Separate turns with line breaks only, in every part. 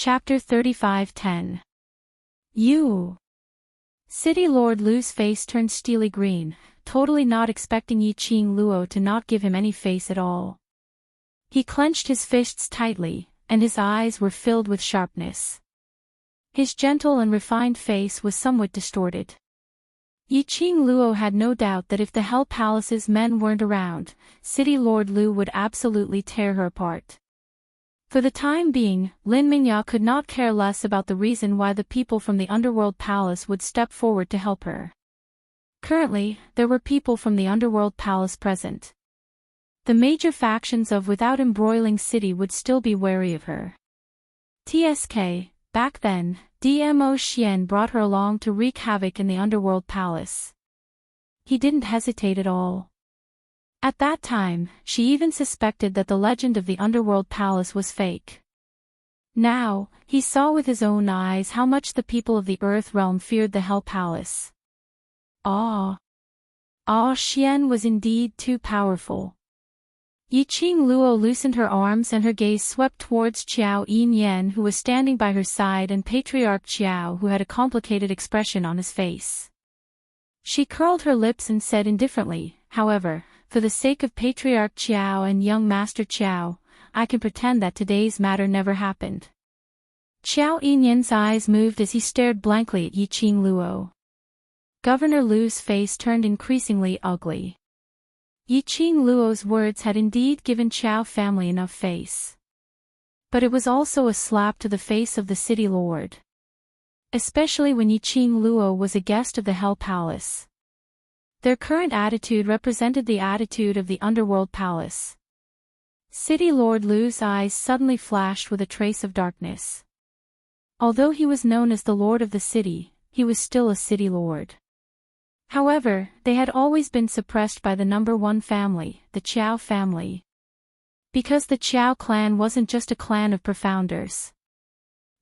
Chapter 35:10. You. City Lord Lu's face turned steely green, totally not expecting Yi Qing Luo to not give him any face at all. He clenched his fists tightly, and his eyes were filled with sharpness. His gentle and refined face was somewhat distorted. Yi Qing Luo had no doubt that if the Hell Palace's men weren't around, City Lord Lu would absolutely tear her apart. For the time being, Lin Mingya could not care less about the reason why the people from the Underworld Palace would step forward to help her. Currently, there were people from the Underworld Palace present. The major factions of Without Embroiling City would still be wary of her. TSK, back then, DMO Xian brought her along to wreak havoc in the Underworld Palace. He didn't hesitate at all. At that time, she even suspected that the legend of the Underworld Palace was fake. Now, he saw with his own eyes how much the people of the Earth Realm feared the Hell Palace. Xian was indeed too powerful. Yi Qing Luo loosened her arms and her gaze swept towards Qiao Yin, who was standing by her side, and Patriarch Qiao, who had a complicated expression on his face. She curled her lips and said indifferently, however, "For the sake of Patriarch Qiao and young Master Qiao, I can pretend that today's matter never happened." Qiao Yin's eyes moved as he stared blankly at Yi Qing Luo. Governor Lu's face turned increasingly ugly. Yi Qing Luo's words had indeed given Qiao family enough face. But it was also a slap to the face of the city lord. Especially when Yi Qing Luo was a guest of the Hell Palace. Their current attitude represented the attitude of the Underworld Palace. City Lord Lu's eyes suddenly flashed with a trace of darkness. Although he was known as the Lord of the City, he was still a city lord. However, they had always been suppressed by the number one family, the Qiao family. Because the Qiao clan wasn't just a clan of profounders.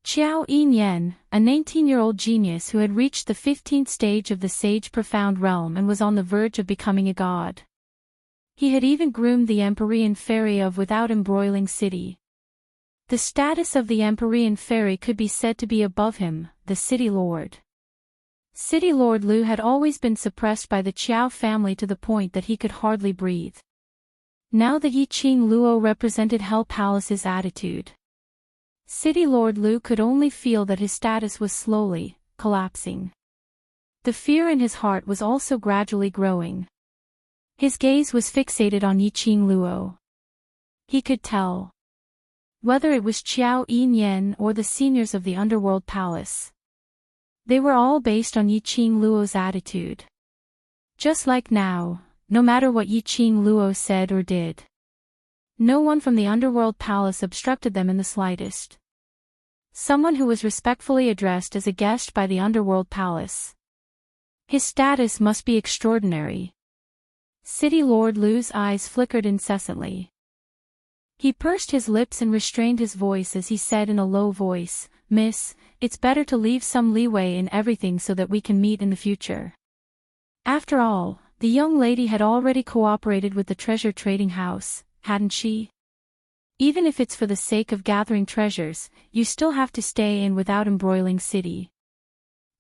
Qiao Yin, a 19-year-old genius who had reached the 15th stage of the Sage Profound Realm and was on the verge of becoming a god. He had even groomed the Empyrean Fairy of Without Embroiling City. The status of the Empyrean Fairy could be said to be above him, the City Lord. City Lord Lu had always been suppressed by the Qiao family to the point that he could hardly breathe. Now that Yi Qing Luo represented Hell Palace's attitude, City Lord Lu could only feel that his status was slowly collapsing. The fear in his heart was also gradually growing. His gaze was fixated on Yi Qing Luo. He could tell. Whether it was Qiao Yin or the seniors of the Underworld Palace, they were all based on Yi Qing Luo's attitude. Just like now, no matter what Yi Qing Luo said or did, no one from the Underworld Palace obstructed them in the slightest. Someone who was respectfully addressed as a guest by the Underworld Palace. His status must be extraordinary. City Lord Lu's eyes flickered incessantly. He pursed his lips and restrained his voice as he said in a low voice, "Miss, it's better to leave some leeway in everything so that we can meet in the future." After all, the young lady had already cooperated with the treasure trading house, hadn't she? Even if it's for the sake of gathering treasures, you still have to stay in Without Embroiling City.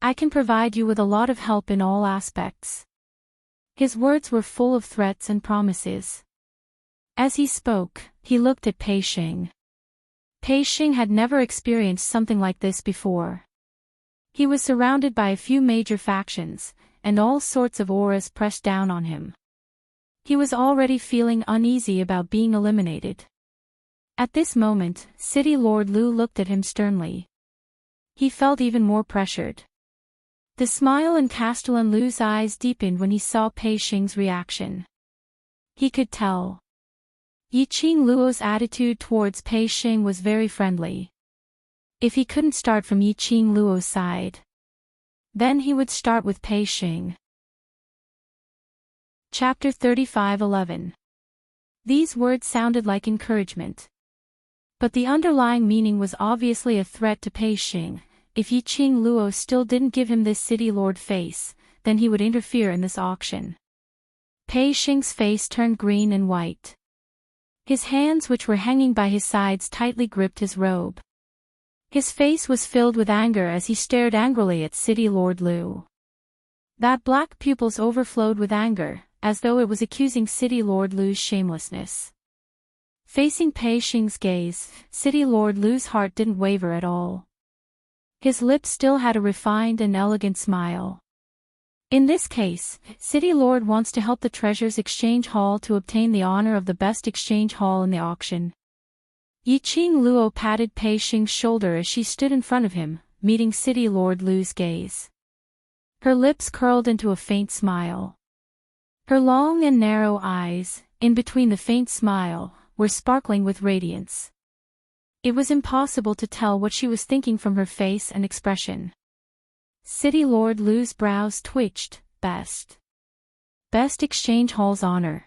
I can provide you with a lot of help in all aspects. His words were full of threats and promises. As he spoke, he looked at Pei Xing. Pei Xing had never experienced something like this before. He was surrounded by a few major factions, and all sorts of auras pressed down on him. He was already feeling uneasy about being eliminated. At this moment, City Lord Lu looked at him sternly. He felt even more pressured. The smile in Castellan Lu's eyes deepened when he saw Pei Xing's reaction. He could tell. Yi Qing Luo's attitude towards Pei Xing was very friendly. If he couldn't start from Yi Qing Luo's side, then he would start with Pei Xing. Chapter 35:11. These words sounded like encouragement. But the underlying meaning was obviously a threat to Pei Xing. If Yi Qing Luo still didn't give him this city lord face, then he would interfere in this auction. Pei Xing's face turned green and white. His hands, which were hanging by his sides, tightly gripped his robe. His face was filled with anger as he stared angrily at City Lord Lu. That black pupils overflowed with anger, as though it was accusing City Lord Lu's shamelessness. Facing Pei Xing's gaze, City Lord Lu's heart didn't waver at all. His lips still had a refined and elegant smile. In this case, City Lord wants to help the Treasures Exchange Hall to obtain the honor of the best exchange hall in the auction. Yiqing Luo patted Pei Xing's shoulder as she stood in front of him, meeting City Lord Lu's gaze. Her lips curled into a faint smile. Her long and narrow eyes, in between the faint smile, were sparkling with radiance. It was impossible to tell what she was thinking from her face and expression. City Lord Lu's brows twitched. Best exchange hall's honor.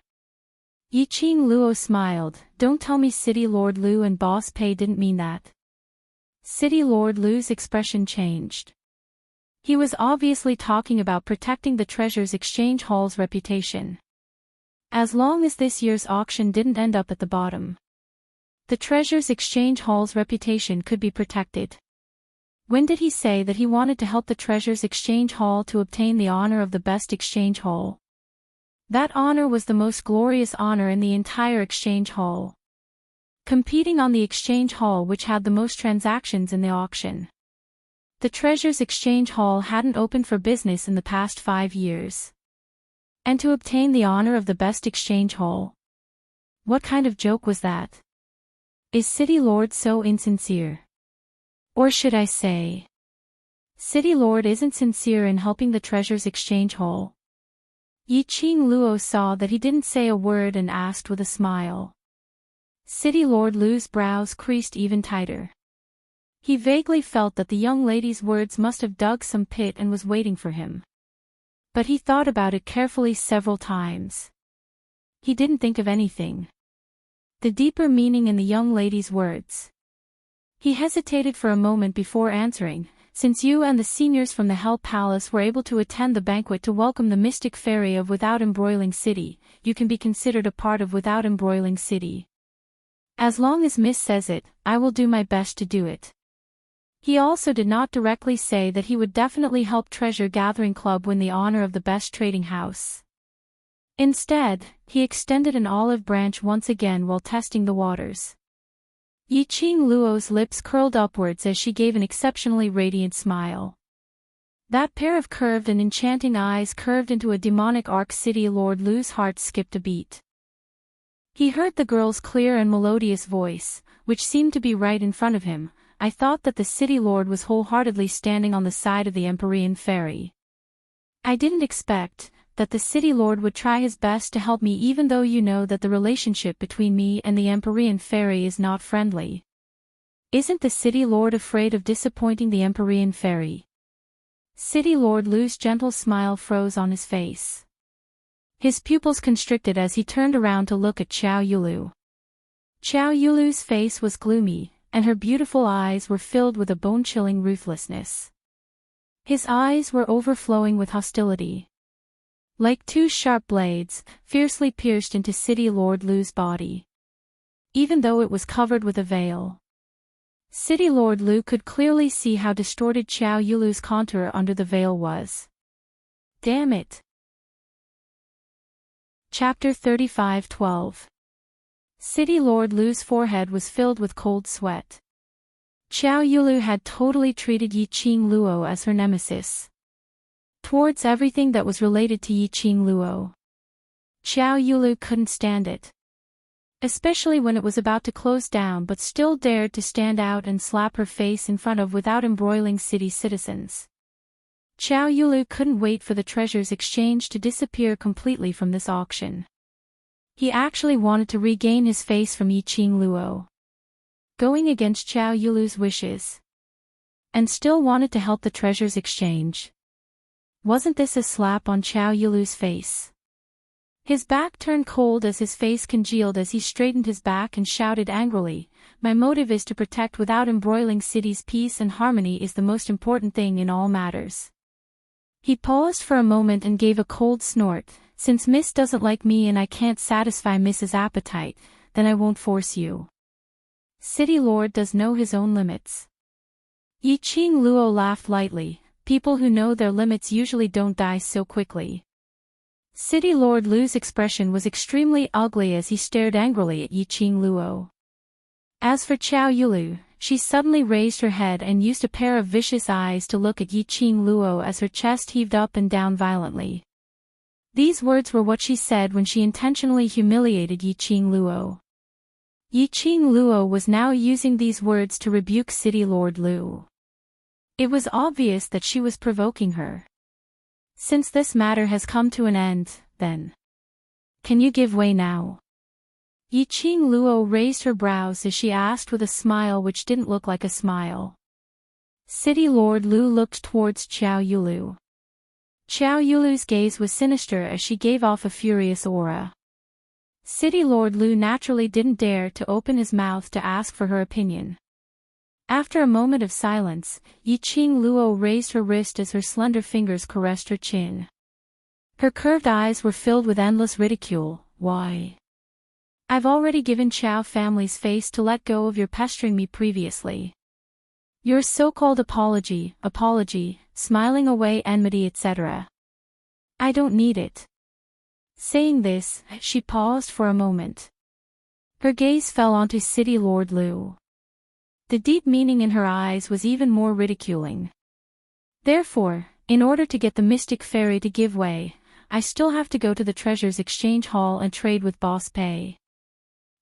Yiqing Luo smiled. Don't tell me City Lord Lu and Boss Pei didn't mean that. City Lord Lu's expression changed. He was obviously talking about protecting the Treasures Exchange Hall's reputation. As long as this year's auction didn't end up at the bottom, the Treasures Exchange Hall's reputation could be protected. When did he say that he wanted to help the Treasures Exchange Hall to obtain the honor of the best exchange hall? That honor was the most glorious honor in the entire exchange hall, competing on the exchange hall which had the most transactions in the auction. The Treasures Exchange Hall hadn't opened for business in the past 5 years. And to obtain the honor of the best exchange hall? What kind of joke was that? Is City Lord so insincere? Or should I say, City Lord isn't sincere in helping the Treasures Exchange Hall? Yiqing Luo saw that he didn't say a word and asked with a smile. City Lord Lu's brows creased even tighter. He vaguely felt that the young lady's words must have dug some pit and was waiting for him. But he thought about it carefully several times. He didn't think of anything. The deeper meaning in the young lady's words. He hesitated for a moment before answering. Since you and the seniors from the Hell Palace were able to attend the banquet to welcome the mystic fairy of Without Embroiling City, you can be considered a part of Without Embroiling City. As long as Miss says it, I will do my best to do it. He also did not directly say that he would definitely help Treasure Gathering Club win the honor of the best trading house. Instead, he extended an olive branch once again while testing the waters. Yiqing Luo's lips curled upwards as she gave an exceptionally radiant smile. That pair of curved and enchanting eyes curved into a demonic arc. City Lord Lu's heart skipped a beat. He heard the girl's clear and melodious voice, which seemed to be right in front of him. I thought that the City Lord was wholeheartedly standing on the side of the Empyrean Fairy. I didn't expect that the City Lord would try his best to help me, even though you know that the relationship between me and the Empyrean Fairy is not friendly. Isn't the City Lord afraid of disappointing the Empyrean Fairy? City Lord Lu's gentle smile froze on his face. His pupils constricted as he turned around to look at Xiao Yulu. Xiao Yulu's face was gloomy, and her beautiful eyes were filled with a bone-chilling ruthlessness. His eyes were overflowing with hostility. Like two sharp blades, fiercely pierced into City Lord Lu's body. Even though it was covered with a veil. City Lord Lu could clearly see how distorted Xiao Yulu's contour under the veil was. Damn it! Chapter 35:12. City Lord Lu's forehead was filled with cold sweat. Xiao Yulu had totally treated Yiqing Luo as her nemesis. Towards everything that was related to Yiqing Luo, Xiao Yulu couldn't stand it. Especially when it was about to close down, but still dared to stand out and slap her face in front of Without Embroiling City citizens. Xiao Yulu couldn't wait for the Treasures Exchange to disappear completely from this auction. He actually wanted to regain his face from Yiqing Luo, going against Xiao Yulu's wishes, and still wanted to help the Treasures Exchange. Wasn't this a slap on Xiao Yulu's face? His back turned cold as his face congealed as he straightened his back and shouted angrily, "My motive is to protect Without Embroiling City's peace, and harmony is the most important thing in all matters." He paused for a moment and gave a cold snort. "Since Miss doesn't like me and I can't satisfy Miss's appetite, then I won't force you. City Lord does know his own limits. Yi Qing Luo laughed lightly. People who know their limits usually don't die so quickly. City Lord Lu's expression was extremely ugly as he stared angrily at Yi Qing Luo. As for Qiao Yulu, she suddenly raised her head and used a pair of vicious eyes to look at Yi Qing Luo as her chest heaved up and down violently. These words were what she said when she intentionally humiliated Yi Qing Luo. Yi Qing Luo was now using these words to rebuke City Lord Lu. It was obvious that she was provoking her. Since this matter has come to an end, then can you give way now? Yi Qing Luo raised her brows as she asked with a smile which didn't look like a smile. City Lord Lu looked towards Qiao Yulu. Qiao Yulu's gaze was sinister as she gave off a furious aura. City Lord Lu naturally didn't dare to open his mouth to ask for her opinion. After a moment of silence, Yi Qing Luo raised her wrist as her slender fingers caressed her chin. Her curved eyes were filled with endless ridicule. Why? I've already given Qiao family's face to let go of your pestering me previously. Your so-called apology, smiling away enmity etc. I don't need it. Saying this, she paused for a moment. Her gaze fell onto City Lord Lu. The deep meaning in her eyes was even more ridiculing. Therefore, in order to get the mystic fairy to give way, I still have to go to the treasures exchange hall and trade with Boss Pei.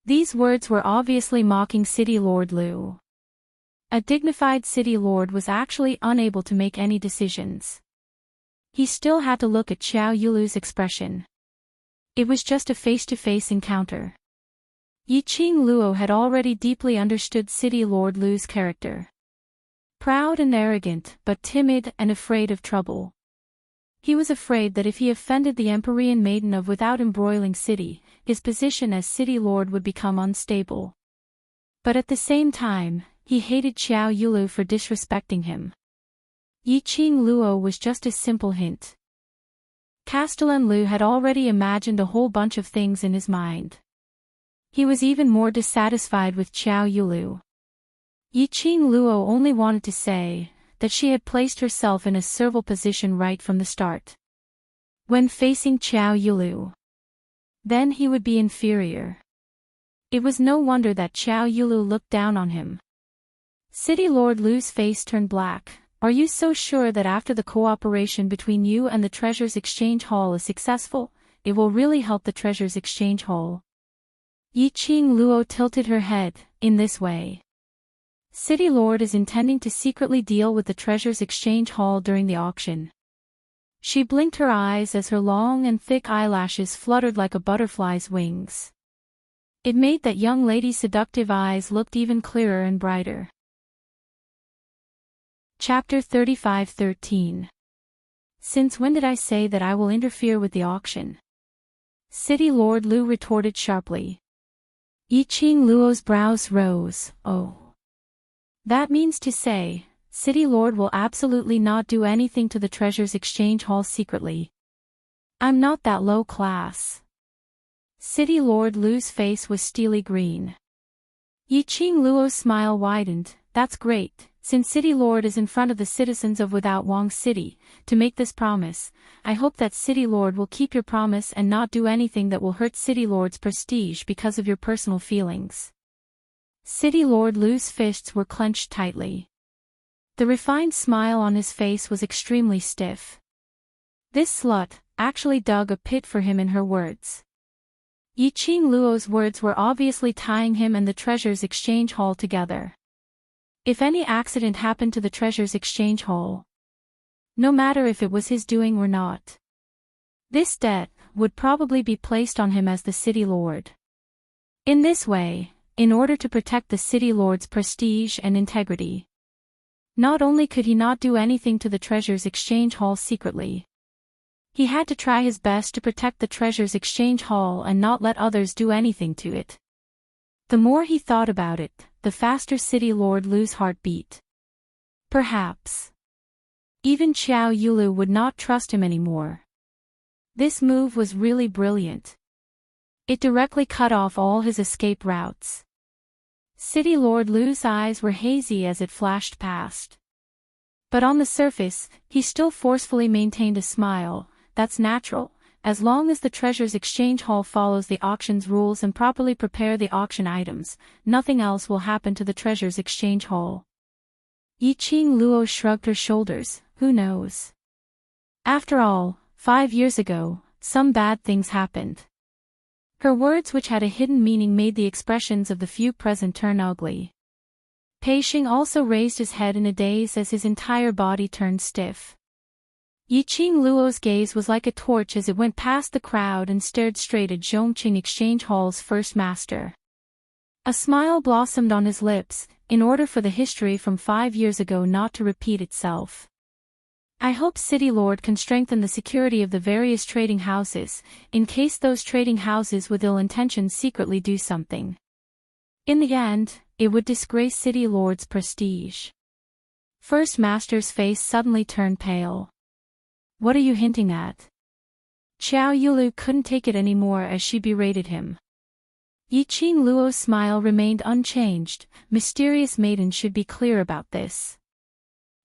These words were obviously mocking City Lord Lu. A dignified city lord was actually unable to make any decisions. He still had to look at Qiao Yulu's expression. It was just a face-to-face encounter. Yi Qing Luo had already deeply understood City Lord Lu's character. Proud and arrogant, but timid and afraid of trouble. He was afraid that if he offended the Empyrean maiden of without embroiling city, his position as city lord would become unstable. But at the same time, he hated Qiao Yulu for disrespecting him. Yi Qing Luo was just a simple hint. Castellan Lu had already imagined a whole bunch of things in his mind. He was even more dissatisfied with Qiao Yulu. Yi Qing Luo only wanted to say that she had placed herself in a servile position right from the start. When facing Qiao Yulu, then he would be inferior. It was no wonder that Qiao Yulu looked down on him. City Lord Lu's face turned black. Are you so sure that after the cooperation between you and the Treasures Exchange Hall is successful, it will really help the Treasures Exchange Hall? Yi Qing Luo tilted her head. In this way, City Lord is intending to secretly deal with the Treasures Exchange Hall during the auction. She blinked her eyes as her long and thick eyelashes fluttered like a butterfly's wings. It made that young lady's seductive eyes look even clearer and brighter. Chapter 35:13. Since when did I say that I will interfere with the auction? City Lord Lu retorted sharply. Yi Qing Luo's brows rose. Oh. That means to say, City Lord will absolutely not do anything to the Treasures Exchange Hall secretly. I'm not that low class. City Lord Lu's face was steely green. Yi Qing Luo's smile widened. That's great. Since City Lord is in front of the citizens of Without Wong City, to make this promise, I hope that City Lord will keep your promise and not do anything that will hurt City Lord's prestige because of your personal feelings. City Lord Lu's fists were clenched tightly. The refined smile on his face was extremely stiff. This slut actually dug a pit for him in her words. Yi Qing Luo's words were obviously tying him and the Treasures Exchange Hall together. If any accident happened to the Treasures Exchange Hall, no matter if it was his doing or not, this debt would probably be placed on him as the City Lord. In this way, in order to protect the City Lord's prestige and integrity, not only could he not do anything to the Treasures Exchange Hall secretly, he had to try his best to protect the Treasures Exchange Hall and not let others do anything to it. The more he thought about it, the faster City Lord Lu's heart beat. Perhaps even Qiao Yulu would not trust him anymore. This move was really brilliant. It directly cut off all his escape routes. City Lord Lu's eyes were hazy as it flashed past. But on the surface, he still forcefully maintained a smile. That's natural. As long as the treasures exchange hall follows the auction's rules and properly prepare the auction items, nothing else will happen to the treasures exchange hall. Yiqing Luo shrugged her shoulders. Who knows? After all, 5 years ago, some bad things happened. Her words, which had a hidden meaning, made the expressions of the few present turn ugly. Pei Xing also raised his head in a daze as his entire body turned stiff. Yiqing Luo's gaze was like a torch as it went past the crowd and stared straight at Zhongqing Exchange Hall's first master. A smile blossomed on his lips, in order for the history from 5 years ago not to repeat itself. I hope City Lord can strengthen the security of the various trading houses, in case those trading houses with ill intentions secretly do something. In the end, it would disgrace City Lord's prestige. First Master's face suddenly turned pale. What are you hinting at? Qiao Yulu couldn't take it anymore as she berated him. Yiqing Luo's smile remained unchanged. Mysterious maiden should be clear about this.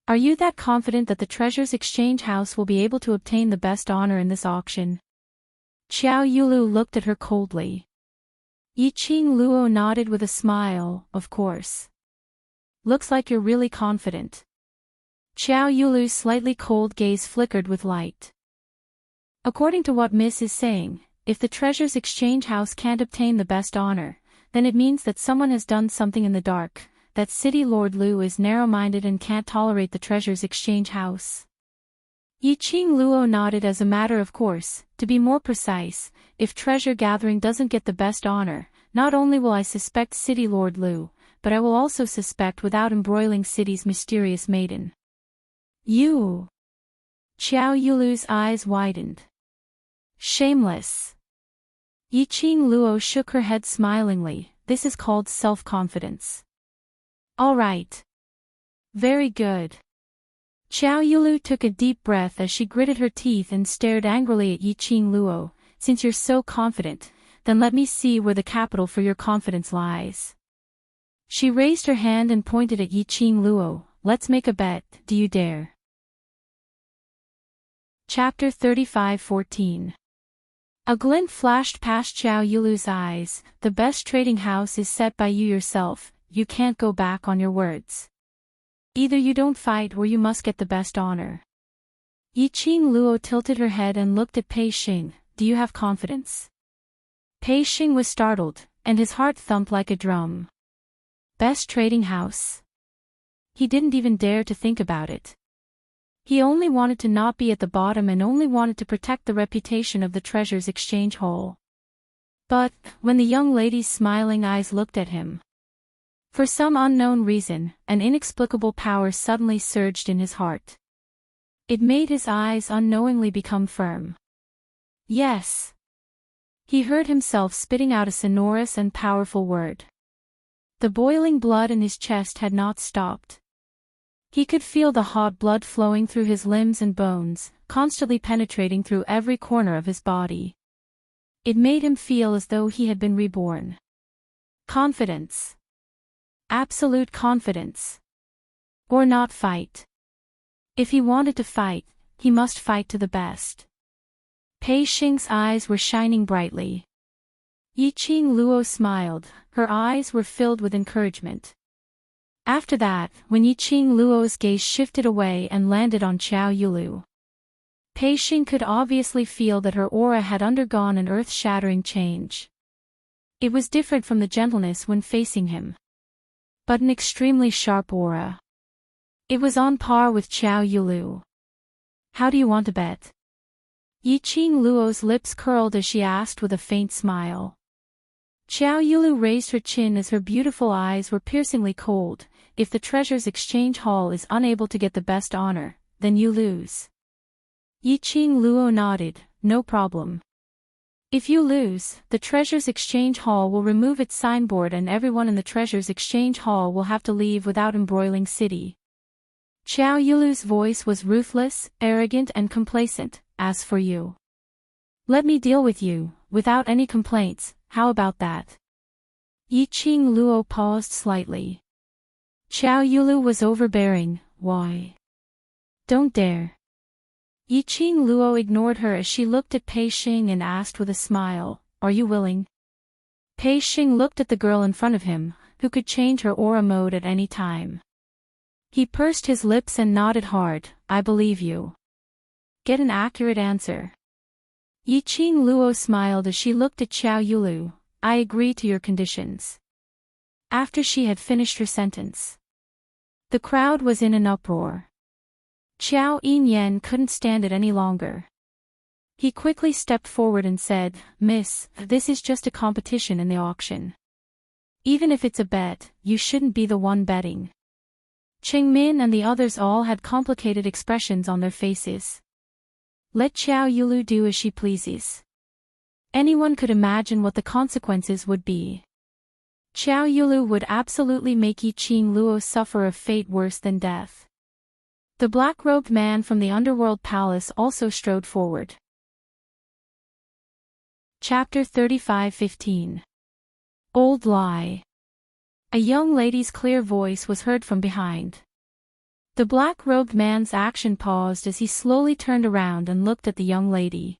Are you that confident that the Treasures Exchange House will be able to obtain the best honor in this auction? Qiao Yulu looked at her coldly. Yiqing Luo nodded with a smile. Of course. Looks like you're really confident. Qiao Yulu's slightly cold gaze flickered with light. According to what Miss is saying, if the Treasures Exchange House can't obtain the best honor, then it means that someone has done something in the dark, that City Lord Lu is narrow-minded and can't tolerate the Treasures Exchange House. Yiqing Luo nodded as a matter of course. To be more precise, if treasure gathering doesn't get the best honor, not only will I suspect City Lord Lu, but I will also suspect without embroiling City's mysterious maiden. You! Qiao Yulu's eyes widened. Shameless! Yiqing Luo shook her head smilingly. This is called self-confidence. All right. Very good. Qiao Yulu took a deep breath as she gritted her teeth and stared angrily at Yiqing Luo. Since you're so confident, then let me see where the capital for your confidence lies. She raised her hand and pointed at Yiqing Luo. Let's make a bet. Do you dare? Chapter 35:14. A glint flashed past Qiao Yulu's eyes. The best trading house is set by you yourself. You can't go back on your words. Either you don't fight or you must get the best honor. Yiqing Luo tilted her head and looked at Pei Xing. Do you have confidence? Pei Xing was startled, and his heart thumped like a drum. Best trading house. He didn't even dare to think about it. He only wanted to not be at the bottom and only wanted to protect the reputation of the Treasures Exchange Hall. But, when the young lady's smiling eyes looked at him, for some unknown reason, an inexplicable power suddenly surged in his heart. It made his eyes unknowingly become firm. Yes. He heard himself spitting out a sonorous and powerful word. The boiling blood in his chest had not stopped. He could feel the hot blood flowing through his limbs and bones, constantly penetrating through every corner of his body. It made him feel as though he had been reborn. Confidence. Absolute confidence. Or not fight. If he wanted to fight, he must fight to the best. Pei Xing's eyes were shining brightly. Yiqing Luo smiled, her eyes were filled with encouragement. After that, when Yiqing Luo's gaze shifted away and landed on Qiao Yulu, Pei Xing could obviously feel that her aura had undergone an earth-shattering change. It was different from the gentleness when facing him, but an extremely sharp aura. It was on par with Qiao Yulu. How do you want to bet? Yiqing Luo's lips curled as she asked with a faint smile. Qiao Yulu raised her chin as her beautiful eyes were piercingly cold. If the Treasures Exchange Hall is unable to get the best honor, then you lose. Yiqing Luo nodded. No problem. If you lose, the Treasures Exchange Hall will remove its signboard and everyone in the Treasures Exchange Hall will have to leave without embroiling City. Qiao Yulu's voice was ruthless, arrogant and complacent. As for you, let me deal with you, without any complaints. How about that? Yiqing Luo paused slightly. Qiao Yulu was overbearing. Why? Don't dare. Yiqing Luo ignored her as she looked at Pei Xing and asked with a smile, are you willing? Pei Xing looked at the girl in front of him, who could change her aura mode at any time. He pursed his lips and nodded hard, I believe you. Get an accurate answer. Yiqing Luo smiled as she looked at Xiao Yulu, I agree to your conditions. After she had finished her sentence, the crowd was in an uproar. Xiao Yinyan couldn't stand it any longer. He quickly stepped forward and said, Miss, this is just a competition in the auction. Even if it's a bet, you shouldn't be the one betting. Chengmin and the others all had complicated expressions on their faces. Let Xiao Yulu do as she pleases. Anyone could imagine what the consequences would be. Xiao Yulu would absolutely make Yiqing Luo suffer a fate worse than death. The black-robed man from the underworld palace also strode forward. Chapter 35:15. Old Lie. A young lady's clear voice was heard from behind. The black-robed man's action paused as he slowly turned around and looked at the young lady.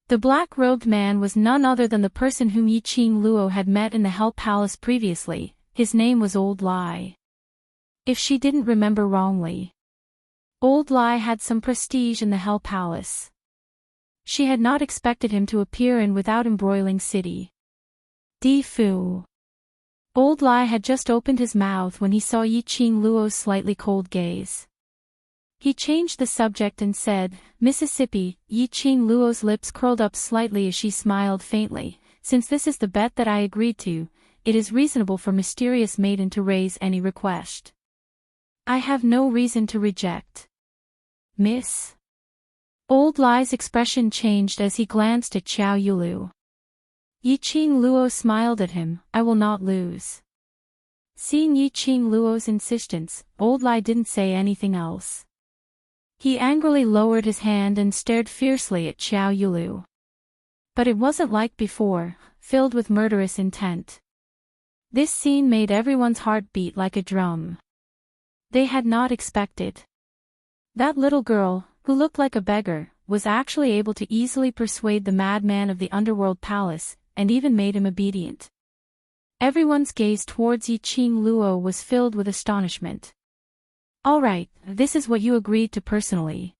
The black-robed man was none other than the person whom Yiqing Luo had met in the Hell Palace previously. His name was Old Lie. If she didn't remember wrongly, Old Lie had some prestige in the Hell Palace. She had not expected him to appear in Without Embroiling City. Di Fu. Old Lie had just opened his mouth when he saw Yiqing Luo's slightly cold gaze. He changed the subject and said, Mississippi. Yiqing Luo's lips curled up slightly as she smiled faintly. Since this is the bet that I agreed to, it is reasonable for Mysterious Maiden to raise any request. I have no reason to reject. Miss. Old Lie's expression changed as he glanced at Xiao Yulu. Yiqing Luo smiled at him, I will not lose. Seeing Yiqing Luo's insistence, Old Lie didn't say anything else. He angrily lowered his hand and stared fiercely at Xiao Yulu. But it wasn't like before, filled with murderous intent. This scene made everyone's heart beat like a drum. They had not expected. That little girl, who looked like a beggar, was actually able to easily persuade the madman of the underworld palace, and even made him obedient. Everyone's gaze towards Yiqing Luo was filled with astonishment. All right, this is what you agreed to personally.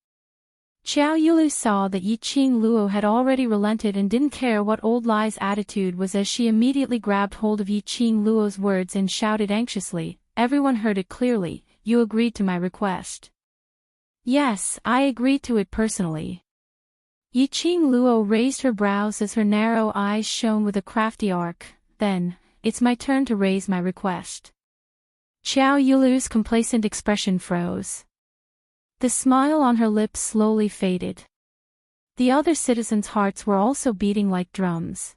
Xiao Yulu saw that Yiqing Luo had already relented and didn't care what Old Lie's attitude was as she immediately grabbed hold of Yiqing Luo's words and shouted anxiously, everyone heard it clearly, you agreed to my request. Yes, I agreed to it personally. Yiqing Luo raised her brows as her narrow eyes shone with a crafty arc, then, it's my turn to raise my request. Xiao Yulu's complacent expression froze. The smile on her lips slowly faded. The other citizens' hearts were also beating like drums.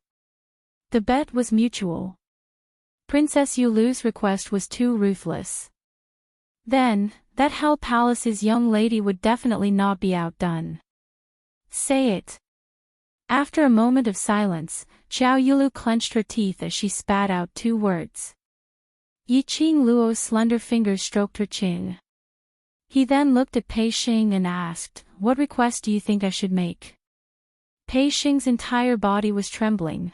The bet was mutual. Princess Yulu's request was too ruthless. Then, that Hell Palace's young lady would definitely not be outdone. Say it. After a moment of silence, Xiao Yulu clenched her teeth as she spat out two words. Yiqing Luo's slender fingers stroked her chin. He then looked at Pei Xing and asked, what request do you think I should make? Pei Xing's entire body was trembling.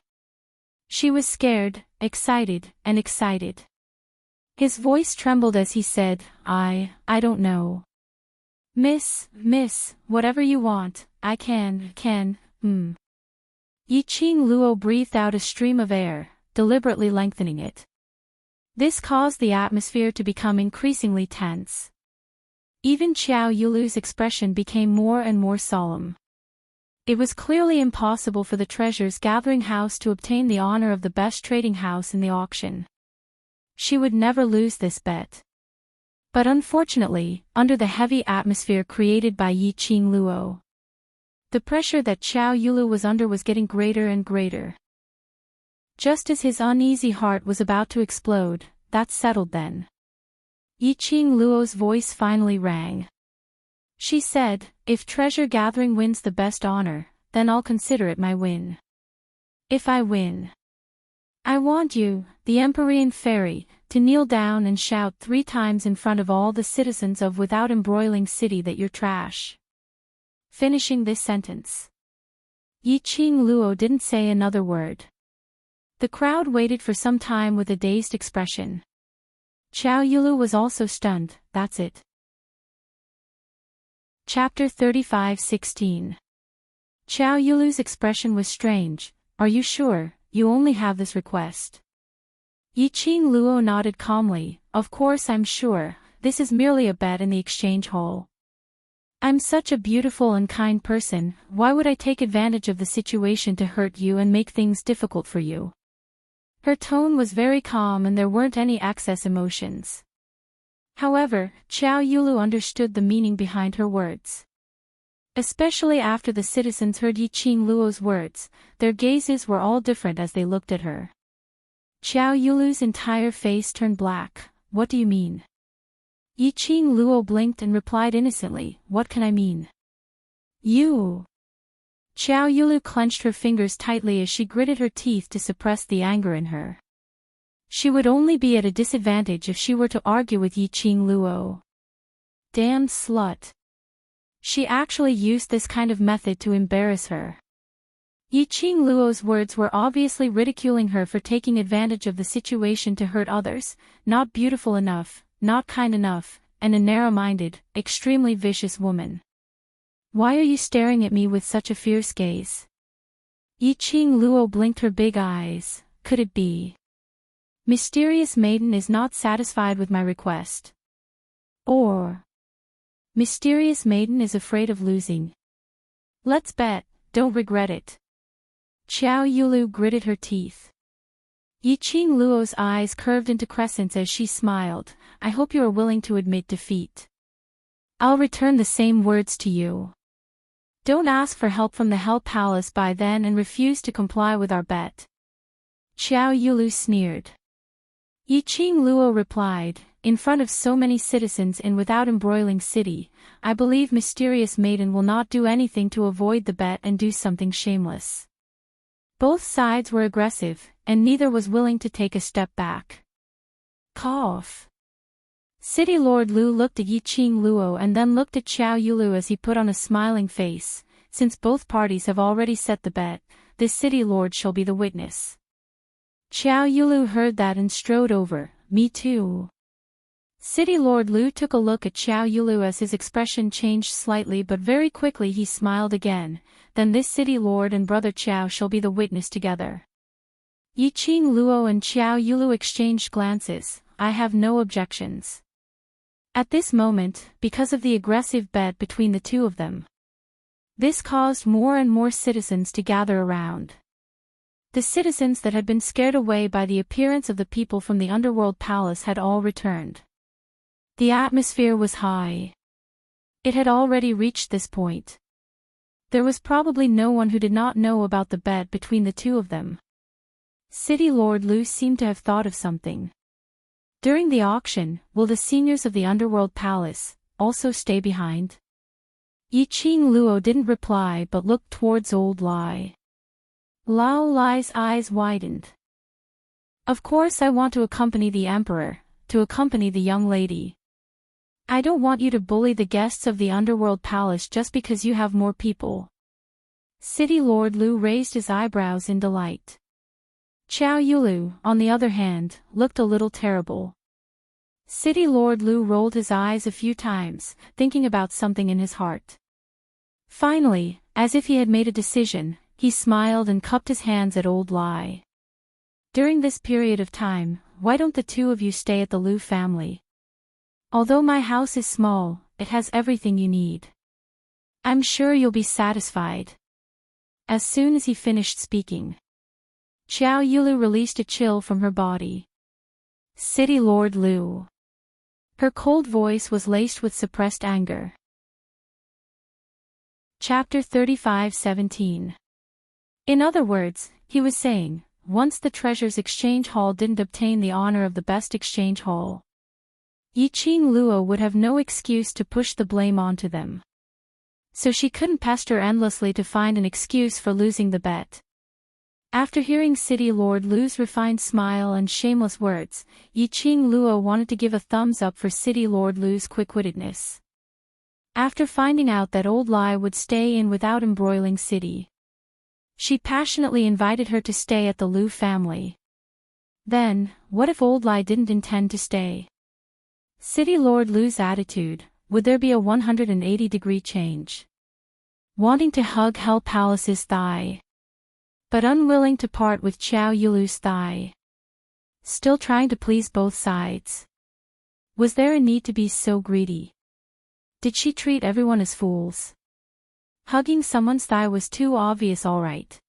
She was scared, excited, and excited. His voice trembled as he said, I don't know. Miss, whatever you want, I can. Yiqing Luo breathed out a stream of air, deliberately lengthening it. This caused the atmosphere to become increasingly tense. Even Xiao Yulu's expression became more and more solemn. It was clearly impossible for the treasures gathering house to obtain the honor of the best trading house in the auction. She would never lose this bet. But unfortunately, under the heavy atmosphere created by Yiqing Luo, the pressure that Xiao Yulu was under was getting greater and greater. Just as his uneasy heart was about to explode, that settled then. Yiqing Luo's voice finally rang. She said, if treasure gathering wins the best honor, then I'll consider it my win. If I win, I want you, the Empyrean Fairy, to kneel down and shout 3 times in front of all the citizens of without embroiling city that you're trash. Finishing this sentence. Yiqing Luo didn't say another word. The crowd waited for some time with a dazed expression. Qiao Yulu was also stunned. That's it. Chapter 35:16. Qiao Yulu's expression was strange. Are you sure, you only have this request? Yiqing Luo nodded calmly. Of course I'm sure, this is merely a bet in the exchange hall. I'm such a beautiful and kind person, why would I take advantage of the situation to hurt you and make things difficult for you? Her tone was very calm and there weren't any excess emotions. However, Qiao Yulu understood the meaning behind her words. Especially after the citizens heard Yiqing Luo's words, their gazes were all different as they looked at her. Qiao Yulu's entire face turned black. What do you mean? Yiqing Luo blinked and replied innocently, what can I mean? You. Qiao Yulu clenched her fingers tightly as she gritted her teeth to suppress the anger in her. She would only be at a disadvantage if she were to argue with Yiqing Luo. Damn slut. She actually used this kind of method to embarrass her. Yiqing Luo's words were obviously ridiculing her for taking advantage of the situation to hurt others, not beautiful enough, not kind enough, and a narrow-minded, extremely vicious woman. Why are you staring at me with such a fierce gaze? Yiqing Luo blinked her big eyes. Could it be? Mysterious maiden is not satisfied with my request. Or mysterious maiden is afraid of losing. Let's bet, don't regret it. Qiao Yulu gritted her teeth. Yiqing Luo's eyes curved into crescents as she smiled. I hope you are willing to admit defeat. I'll return the same words to you. Don't ask for help from the Hell Palace by then and refuse to comply with our bet. Qiao Yulu sneered. Yiqing Luo replied, in front of so many citizens in without embroiling city, I believe mysterious maiden will not do anything to avoid the bet and do something shameless. Both sides were aggressive, and neither was willing to take a step back. Cough. City Lord Lu looked at Yiqing Luo and then looked at Qiao Yulu as he put on a smiling face. Since both parties have already set the bet, this city lord shall be the witness. Qiao Yulu heard that and strode over. Me too. City Lord Lu took a look at Qiao Yulu as his expression changed slightly, but very quickly he smiled again. Then this city lord and brother Qiao shall be the witness together. Yiqing Luo and Qiao Yulu exchanged glances. I have no objections. At this moment, because of the aggressive bet between the two of them, this caused more and more citizens to gather around. The citizens that had been scared away by the appearance of the people from the underworld palace had all returned. The atmosphere was high. It had already reached this point. There was probably no one who did not know about the bet between the two of them. City Lord Lu seemed to have thought of something. During the auction, will the seniors of the underworld palace also stay behind? Yiqing Luo didn't reply but looked towards old Lai. Lao Lai's eyes widened. Of course I want to accompany the emperor, to accompany the young lady. I don't want you to bully the guests of the underworld palace just because you have more people. City Lord Lu raised his eyebrows in delight. Qiao Yulu, on the other hand, looked a little terrible. City Lord Lu rolled his eyes a few times, thinking about something in his heart. Finally, as if he had made a decision, he smiled and cupped his hands at old Lai. During this period of time, why don't the two of you stay at the Lu family? Although my house is small, it has everything you need. I'm sure you'll be satisfied. As soon as he finished speaking, Qiao Yulu released a chill from her body. City Lord Lu. Her cold voice was laced with suppressed anger. Chapter 35:17. In other words, he was saying, once the Treasures Exchange Hall didn't obtain the honor of the best exchange hall, Yiqing Luo would have no excuse to push the blame onto them. So she couldn't pester endlessly to find an excuse for losing the bet. After hearing City Lord Lu's refined smile and shameless words, Yiqing Luo wanted to give a thumbs up for City Lord Lu's quick-wittedness. After finding out that old Lai would stay in without embroiling City, she passionately invited her to stay at the Lu family. Then, what if old Lai didn't intend to stay? City Lord Lu's attitude, would there be a 180-degree change? Wanting to hug Hell Palace's thigh, but unwilling to part with Qiao Yulu's thigh. Still trying to please both sides. Was there a need to be so greedy? Did she treat everyone as fools? Hugging someone's thigh was too obvious, alright.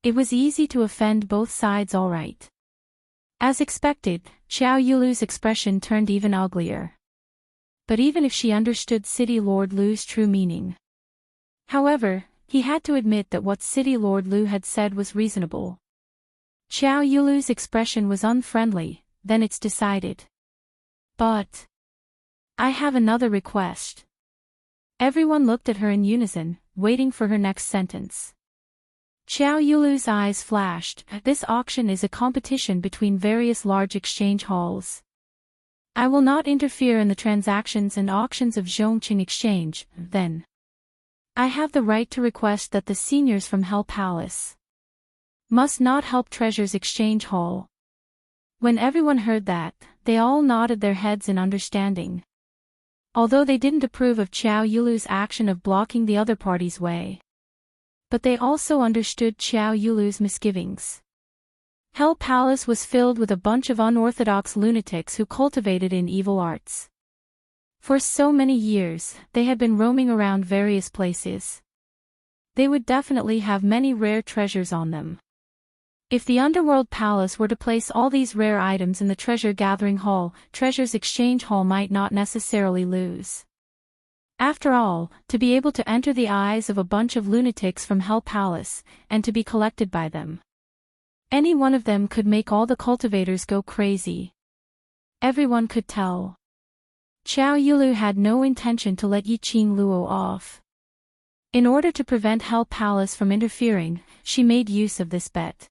It was easy to offend both sides, alright. As expected, Qiao Yulu's expression turned even uglier. But even if she understood City Lord Lu's true meaning. However, he had to admit that what City Lord Lu had said was reasonable. Qiao Yulu's expression was unfriendly, then it's decided. But I have another request. Everyone looked at her in unison, waiting for her next sentence. Qiao Yulu's eyes flashed. This auction is a competition between various large exchange halls. I will not interfere in the transactions and auctions of Zhongqing Exchange, then. I have the right to request that the seniors from Hell Palace must not help Treasure's Exchange Hall. When everyone heard that, they all nodded their heads in understanding. Although they didn't approve of Qiao Yulu's action of blocking the other party's way. But they also understood Qiao Yulu's misgivings. Hell Palace was filled with a bunch of unorthodox lunatics who cultivated in evil arts. For so many years, they had been roaming around various places. They would definitely have many rare treasures on them. If the Underworld Palace were to place all these rare items in the Treasure Gathering Hall, Treasure's Exchange Hall might not necessarily lose. After all, to be able to enter the eyes of a bunch of lunatics from Hell Palace, and to be collected by them. Any one of them could make all the cultivators go crazy. Everyone could tell. Qiao Yulu had no intention to let Yiqing Luo off. In order to prevent Hell Palace from interfering, she made use of this bet.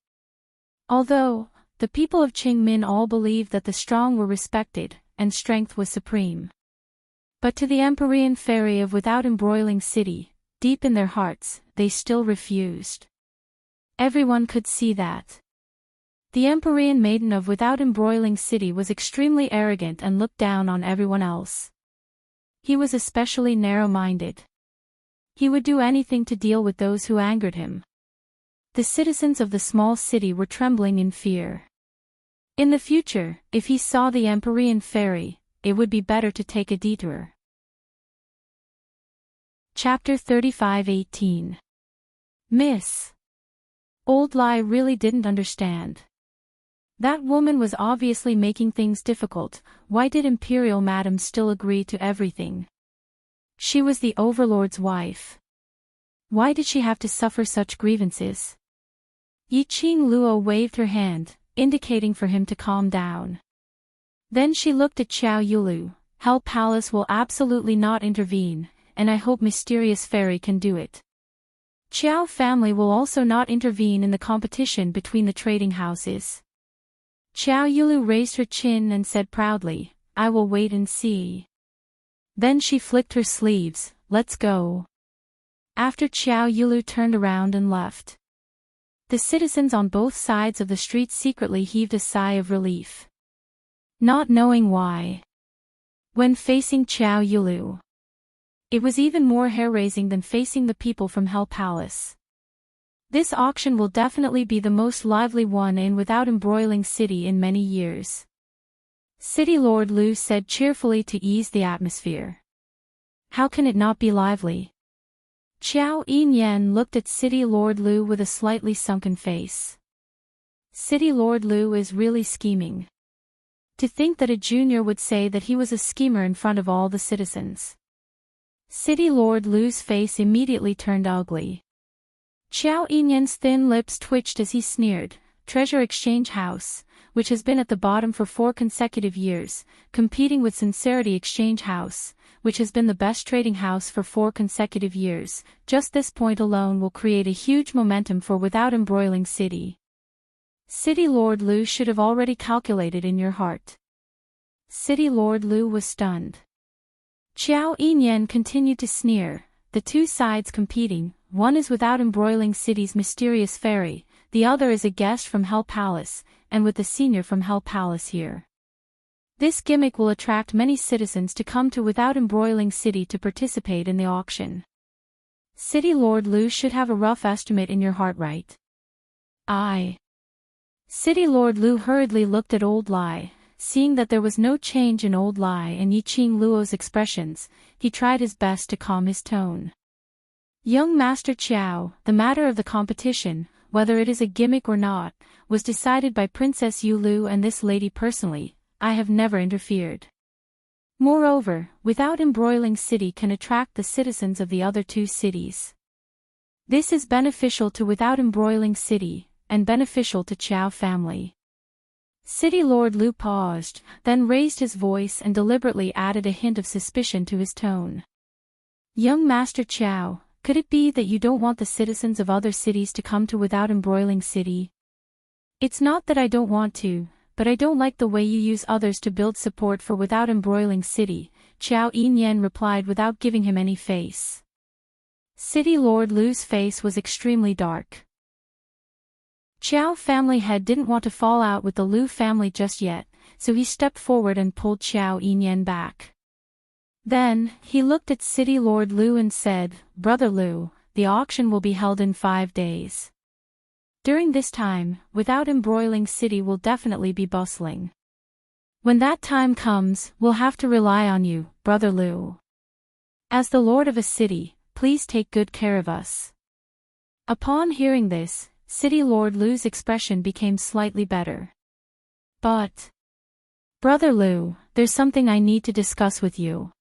Although, the people of Qingmin all believed that the strong were respected, and strength was supreme. But to the Empyrean fairy of Without Embroiling City, deep in their hearts, they still refused. Everyone could see that. The Empyrean maiden of Without Embroiling City was extremely arrogant and looked down on everyone else. He was especially narrow-minded. He would do anything to deal with those who angered him. The citizens of the small city were trembling in fear. In the future, if he saw the Empyrean fairy, it would be better to take a detour. Chapter 35:18. Miss. Old Lai really didn't understand. That woman was obviously making things difficult. Why did Imperial Madam still agree to everything? She was the Overlord's wife. Why did she have to suffer such grievances? Yiqing Luo waved her hand, indicating for him to calm down. Then she looked at Qiao Yulu. Hell Palace will absolutely not intervene, and I hope Mysterious Fairy can do it. Qiao family will also not intervene in the competition between the trading houses. Qiao Yulu raised her chin and said proudly, I will wait and see. Then she flicked her sleeves, let's go. After Qiao Yulu turned around and left. The citizens on both sides of the street secretly heaved a sigh of relief. Not knowing why. When facing Qiao Yulu, it was even more hair-raising than facing the people from Hell Palace. This auction will definitely be the most lively one in Without Embroiling City in many years. City Lord Lu said cheerfully to ease the atmosphere. How can it not be lively? Qiao Yinyan looked at City Lord Lu with a slightly sunken face. City Lord Lu is really scheming. To think that a junior would say that he was a schemer in front of all the citizens. City Lord Lu's face immediately turned ugly. Qiao Yinyan's thin lips twitched as he sneered, Treasure Exchange House, which has been at the bottom for 4 consecutive years, competing with Sincerity Exchange House, which has been the best trading house for 4 consecutive years. Just this point alone will create a huge momentum for Without Embroiling City. City Lord Lu should have already calculated in your heart. City Lord Lu was stunned. Qiao Yinyan continued to sneer. The two sides competing, one is Without Embroiling City's mysterious fairy, the other is a guest from Hell Palace, and with the senior from Hell Palace here. This gimmick will attract many citizens to come to Without Embroiling City to participate in the auction. City Lord Lu should have a rough estimate in your heart, right? City Lord Lu hurriedly looked at Old Lai. Seeing that there was no change in Old Lai and Yiqing Luo's expressions, he tried his best to calm his tone. Young Master Qiao, the matter of the competition, whether it is a gimmick or not, was decided by Princess Yu Lu and this lady personally. I have never interfered. Moreover, Without Embroiling City can attract the citizens of the other 2 cities. This is beneficial to Without Embroiling City, and beneficial to Qiao family. City Lord Lu paused, then raised his voice and deliberately added a hint of suspicion to his tone. Young Master Qiao, could it be that you don't want the citizens of other cities to come to Without Embroiling City? It's not that I don't want to, but I don't like the way you use others to build support for Without Embroiling City, Qiao Yinyan replied without giving him any face. City Lord Lu's face was extremely dark. Qiao family head didn't want to fall out with the Lu family just yet, so he stepped forward and pulled Qiao Yinyan back. Then, he looked at City Lord Lu and said, Brother Lu, the auction will be held in 5 days. During this time, Without Embroiling City will definitely be bustling. When that time comes, we'll have to rely on you, Brother Lu. As the Lord of a city, please take good care of us. Upon hearing this, City Lord Lu's expression became slightly better. But, Brother Lu, there's something I need to discuss with you.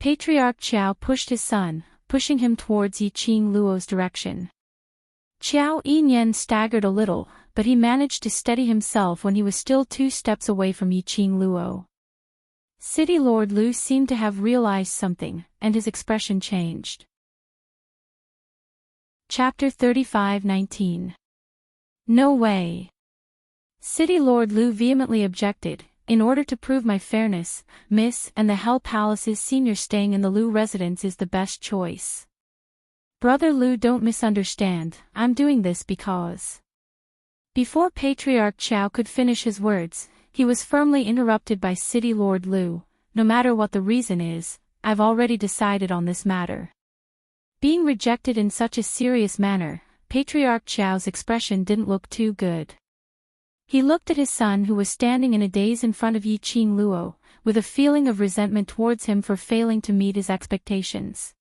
Patriarch Qiao pushed his son, pushing him towards Yiqing Luo's direction. Qiao Yinyan staggered a little, but he managed to steady himself when he was still 2 steps away from Yiqing Luo. City Lord Lu seemed to have realized something, and his expression changed. Chapter 35:19. No way. City Lord Lu vehemently objected. In order to prove my fairness, Miss, and the Hell Palace's senior staying in the Lu residence is the best choice. Brother Lu, don't misunderstand, I'm doing this because... Before Patriarch Qiao could finish his words, he was firmly interrupted by City Lord Lu. No matter what the reason is, I've already decided on this matter. Being rejected in such a serious manner, Patriarch Qiao's expression didn't look too good. He looked at his son who was standing in a daze in front of Yiqing Luo, with a feeling of resentment towards him for failing to meet his expectations.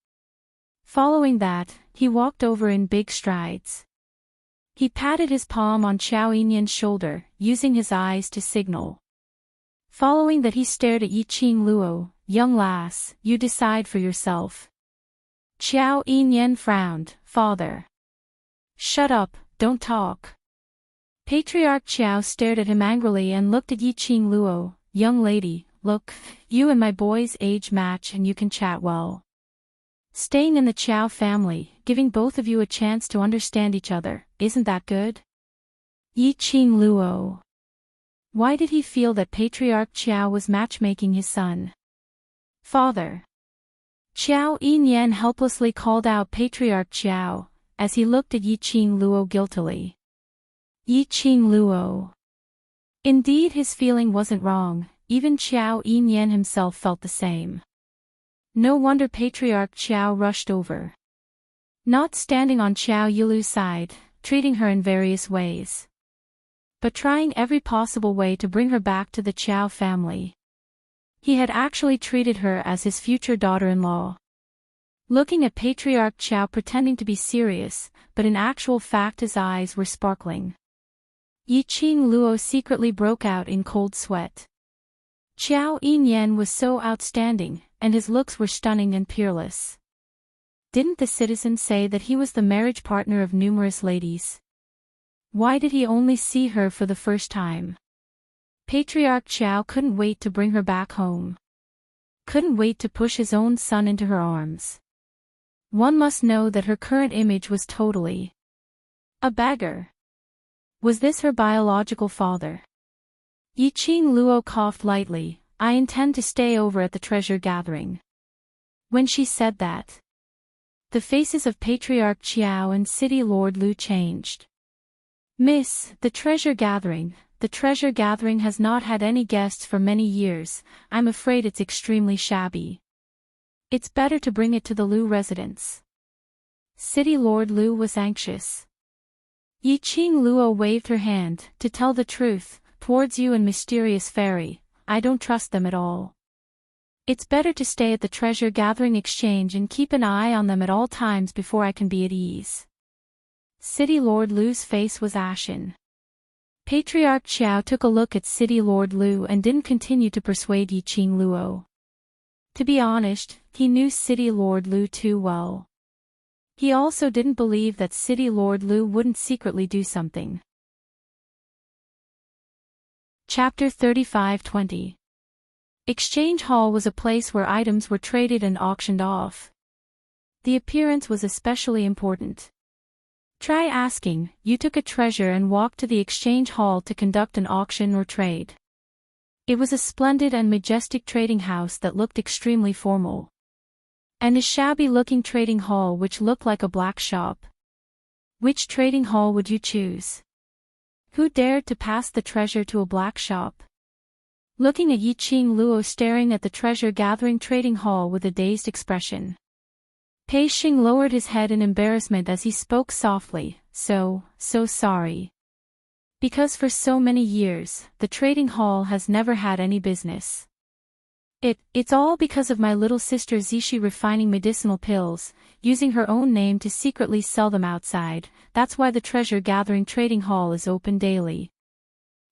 Following that, he walked over in big strides. He patted his palm on Qiao Yinyan's shoulder, using his eyes to signal. Following that, he stared at Yiqing Luo. Young lass, you decide for yourself. Qiao Yinyan frowned. Father. Shut up, don't talk. Patriarch Qiao stared at him angrily and looked at Yiqing Luo. Young lady, look, you and my boy's age match and you can chat well. Staying in the Qiao family, giving both of you a chance to understand each other, isn't that good? Yiqing Luo. Why did he feel that Patriarch Qiao was matchmaking his son? Father. Qiao Yinyan helplessly called out Patriarch Qiao, as he looked at Yiqing Luo guiltily. Yiqing Luo. Indeed, his feeling wasn't wrong, even Qiao Yinyan himself felt the same. No wonder Patriarch Qiao rushed over. Not standing on Qiao Yilu's side, treating her in various ways, but trying every possible way to bring her back to the Qiao family. He had actually treated her as his future daughter-in-law. Looking at Patriarch Qiao pretending to be serious, but in actual fact his eyes were sparkling. Yiqing Luo secretly broke out in cold sweat. Qiao Yinyan was so outstanding, and his looks were stunning and peerless. Didn't the citizen say that he was the marriage partner of numerous ladies? Why did he only see her for the first time? Patriarch Qiao couldn't wait to bring her back home. Couldn't wait to push his own son into her arms. One must know that her current image was totally a beggar. Was this her biological father? Yiqing Luo coughed lightly. I intend to stay over at the treasure gathering. When she said that, the faces of Patriarch Qiao and City Lord Lu changed. Miss, the treasure gathering has not had any guests for many years. I'm afraid it's extremely shabby. It's better to bring it to the Lu residence. City Lord Lu was anxious. Yiqing Luo waved her hand. To tell the truth, towards you and Mysterious Fairy, I don't trust them at all. It's better to stay at the treasure gathering exchange and keep an eye on them at all times before I can be at ease. City Lord Lu's face was ashen. Patriarch Qiao took a look at City Lord Lu and didn't continue to persuade Yiqing Luo. To be honest, he knew City Lord Lu too well. He also didn't believe that City Lord Lu wouldn't secretly do something. Chapter 35-20. Exchange Hall was a place where items were traded and auctioned off. The appearance was especially important. Try asking, you took a treasure and walked to the exchange hall to conduct an auction or trade. It was a splendid and majestic trading house that looked extremely formal. And a shabby-looking trading hall which looked like a black shop. Which trading hall would you choose? Who dared to pass the treasure to a black shop? Looking at Yiqing Luo staring at the treasure-gathering trading hall with a dazed expression. Pei Xing lowered his head in embarrassment as he spoke softly, so sorry. Because for so many years, the trading hall has never had any business. It's all because of my little sister Zishi refining medicinal pills, using her own name to secretly sell them outside. That's why the treasure-gathering trading hall is open daily.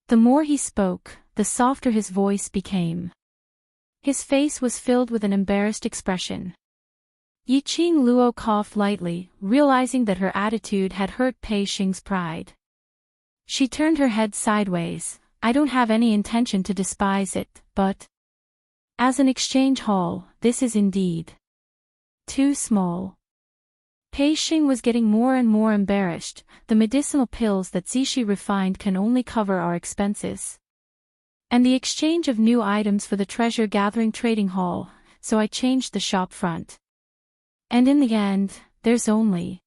The more he spoke, the softer his voice became. His face was filled with an embarrassed expression. Yiqing Luo coughed lightly, realizing that her attitude had hurt Pei Xing's pride. She turned her head sideways. I don't have any intention to despise it, but as an exchange hall, this is indeed too small. Pei Xing was getting more and more embarrassed. The medicinal pills that Zishi refined can only cover our expenses. And the exchange of new items for the treasure-gathering trading hall, so I changed the shop front. And in the end, there's only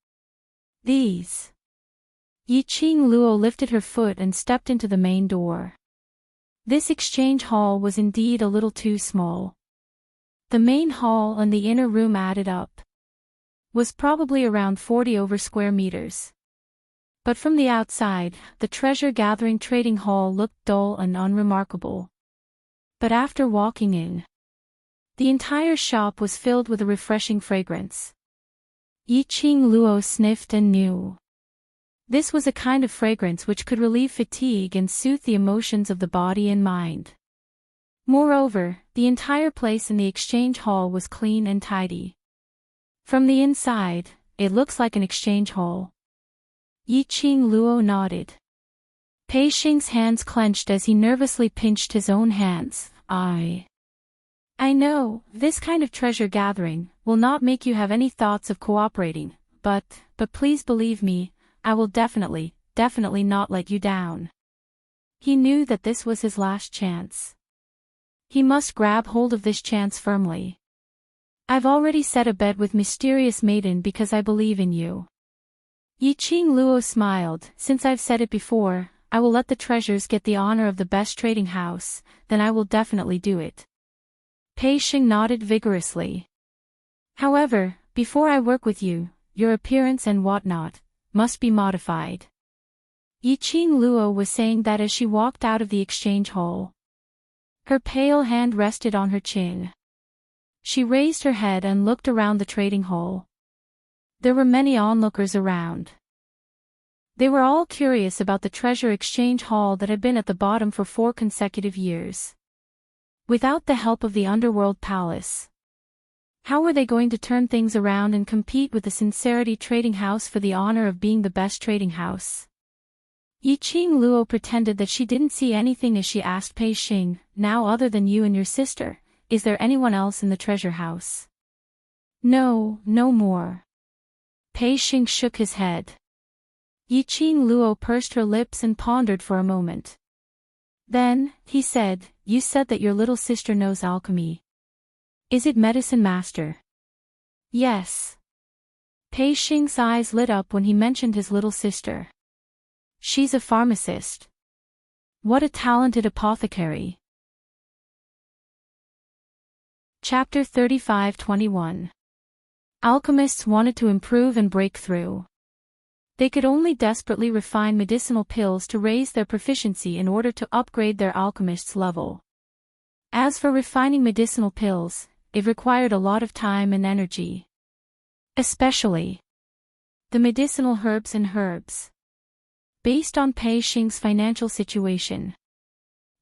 these. Yiqing Luo lifted her foot and stepped into the main door. This exchange hall was indeed a little too small. The main hall and the inner room added up was probably around 40 over square meters. But from the outside, the treasure-gathering trading hall looked dull and unremarkable. But after walking in, the entire shop was filled with a refreshing fragrance. Yiqing Luo sniffed and knew. This was a kind of fragrance which could relieve fatigue and soothe the emotions of the body and mind. Moreover, the entire place in the exchange hall was clean and tidy. From the inside, it looks like an exchange hall. Yiqing Luo nodded. Pei Xing's hands clenched as he nervously pinched his own hands. I know, this kind of treasure gathering will not make you have any thoughts of cooperating, but please believe me, I will definitely not let you down. He knew that this was his last chance. He must grab hold of this chance firmly. I've already set a bet with Mysterious Maiden because I believe in you. Yiqing Luo smiled. Since I've said it before, I will let the treasures get the honor of the best trading house, then I will definitely do it. Pei Xing nodded vigorously. However, before I work with you, your appearance and whatnot must be modified. Yiqing Luo was saying that as she walked out of the exchange hall. Her pale hand rested on her chin. She raised her head and looked around the trading hall. There were many onlookers around. They were all curious about the treasure exchange hall that had been at the bottom for 4 consecutive years. Without the help of the underworld palace, how were they going to turn things around and compete with the Sincerity Trading House for the honor of being the best trading house? Yiqing Luo pretended that she didn't see anything as she asked Pei Xing, "Now other than you and your sister, is there anyone else in the treasure house?" "No, no more." Pei Xing shook his head. Yiqing Luo pursed her lips and pondered for a moment. Then, he said, "You said that your little sister knows alchemy. Is it medicine master?" "Yes." Pei Xing's eyes lit up when he mentioned his little sister. "She's a pharmacist. What a talented apothecary." Chapter 35-21. Alchemists wanted to improve and break through. They could only desperately refine medicinal pills to raise their proficiency in order to upgrade their alchemist's level. As for refining medicinal pills, it required a lot of time and energy. Especially the medicinal herbs. Based on Pei Xing's financial situation,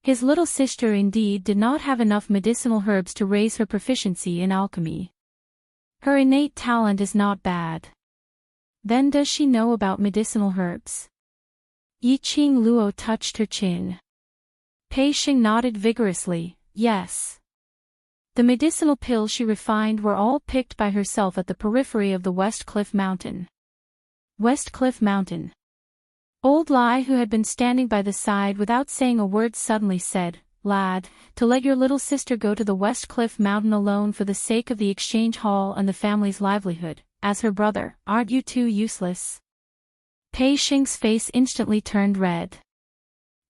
his little sister indeed did not have enough medicinal herbs to raise her proficiency in alchemy. Her innate talent is not bad. Then does she know about medicinal herbs? Yiqing Luo touched her chin. Pei Xing nodded vigorously, yes. The medicinal pills she refined were all picked by herself at the periphery of the West Cliff Mountain. West Cliff Mountain. Old Lai, who had been standing by the side without saying a word, suddenly said, "Lad, to let your little sister go to the West Cliff Mountain alone for the sake of the exchange hall and the family's livelihood, as her brother, aren't you too useless?" Pei Xing's face instantly turned red.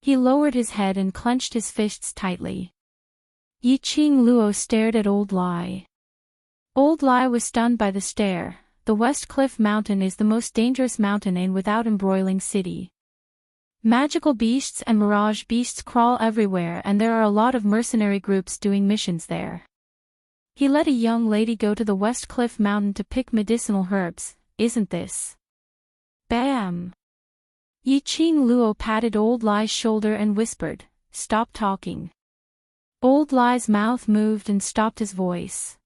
He lowered his head and clenched his fists tightly. Yiqing Luo stared at Old Lai. Old Lai was stunned by the stare. The West Cliff Mountain is the most dangerous mountain in without embroiling city. Magical beasts and mirage beasts crawl everywhere, and there are a lot of mercenary groups doing missions there. He let a young lady go to the West Cliff Mountain to pick medicinal herbs, isn't this? Bam! Yiqing Luo patted Old Lai's shoulder and whispered, "Stop talking." Old Lai's mouth moved and stopped his voice.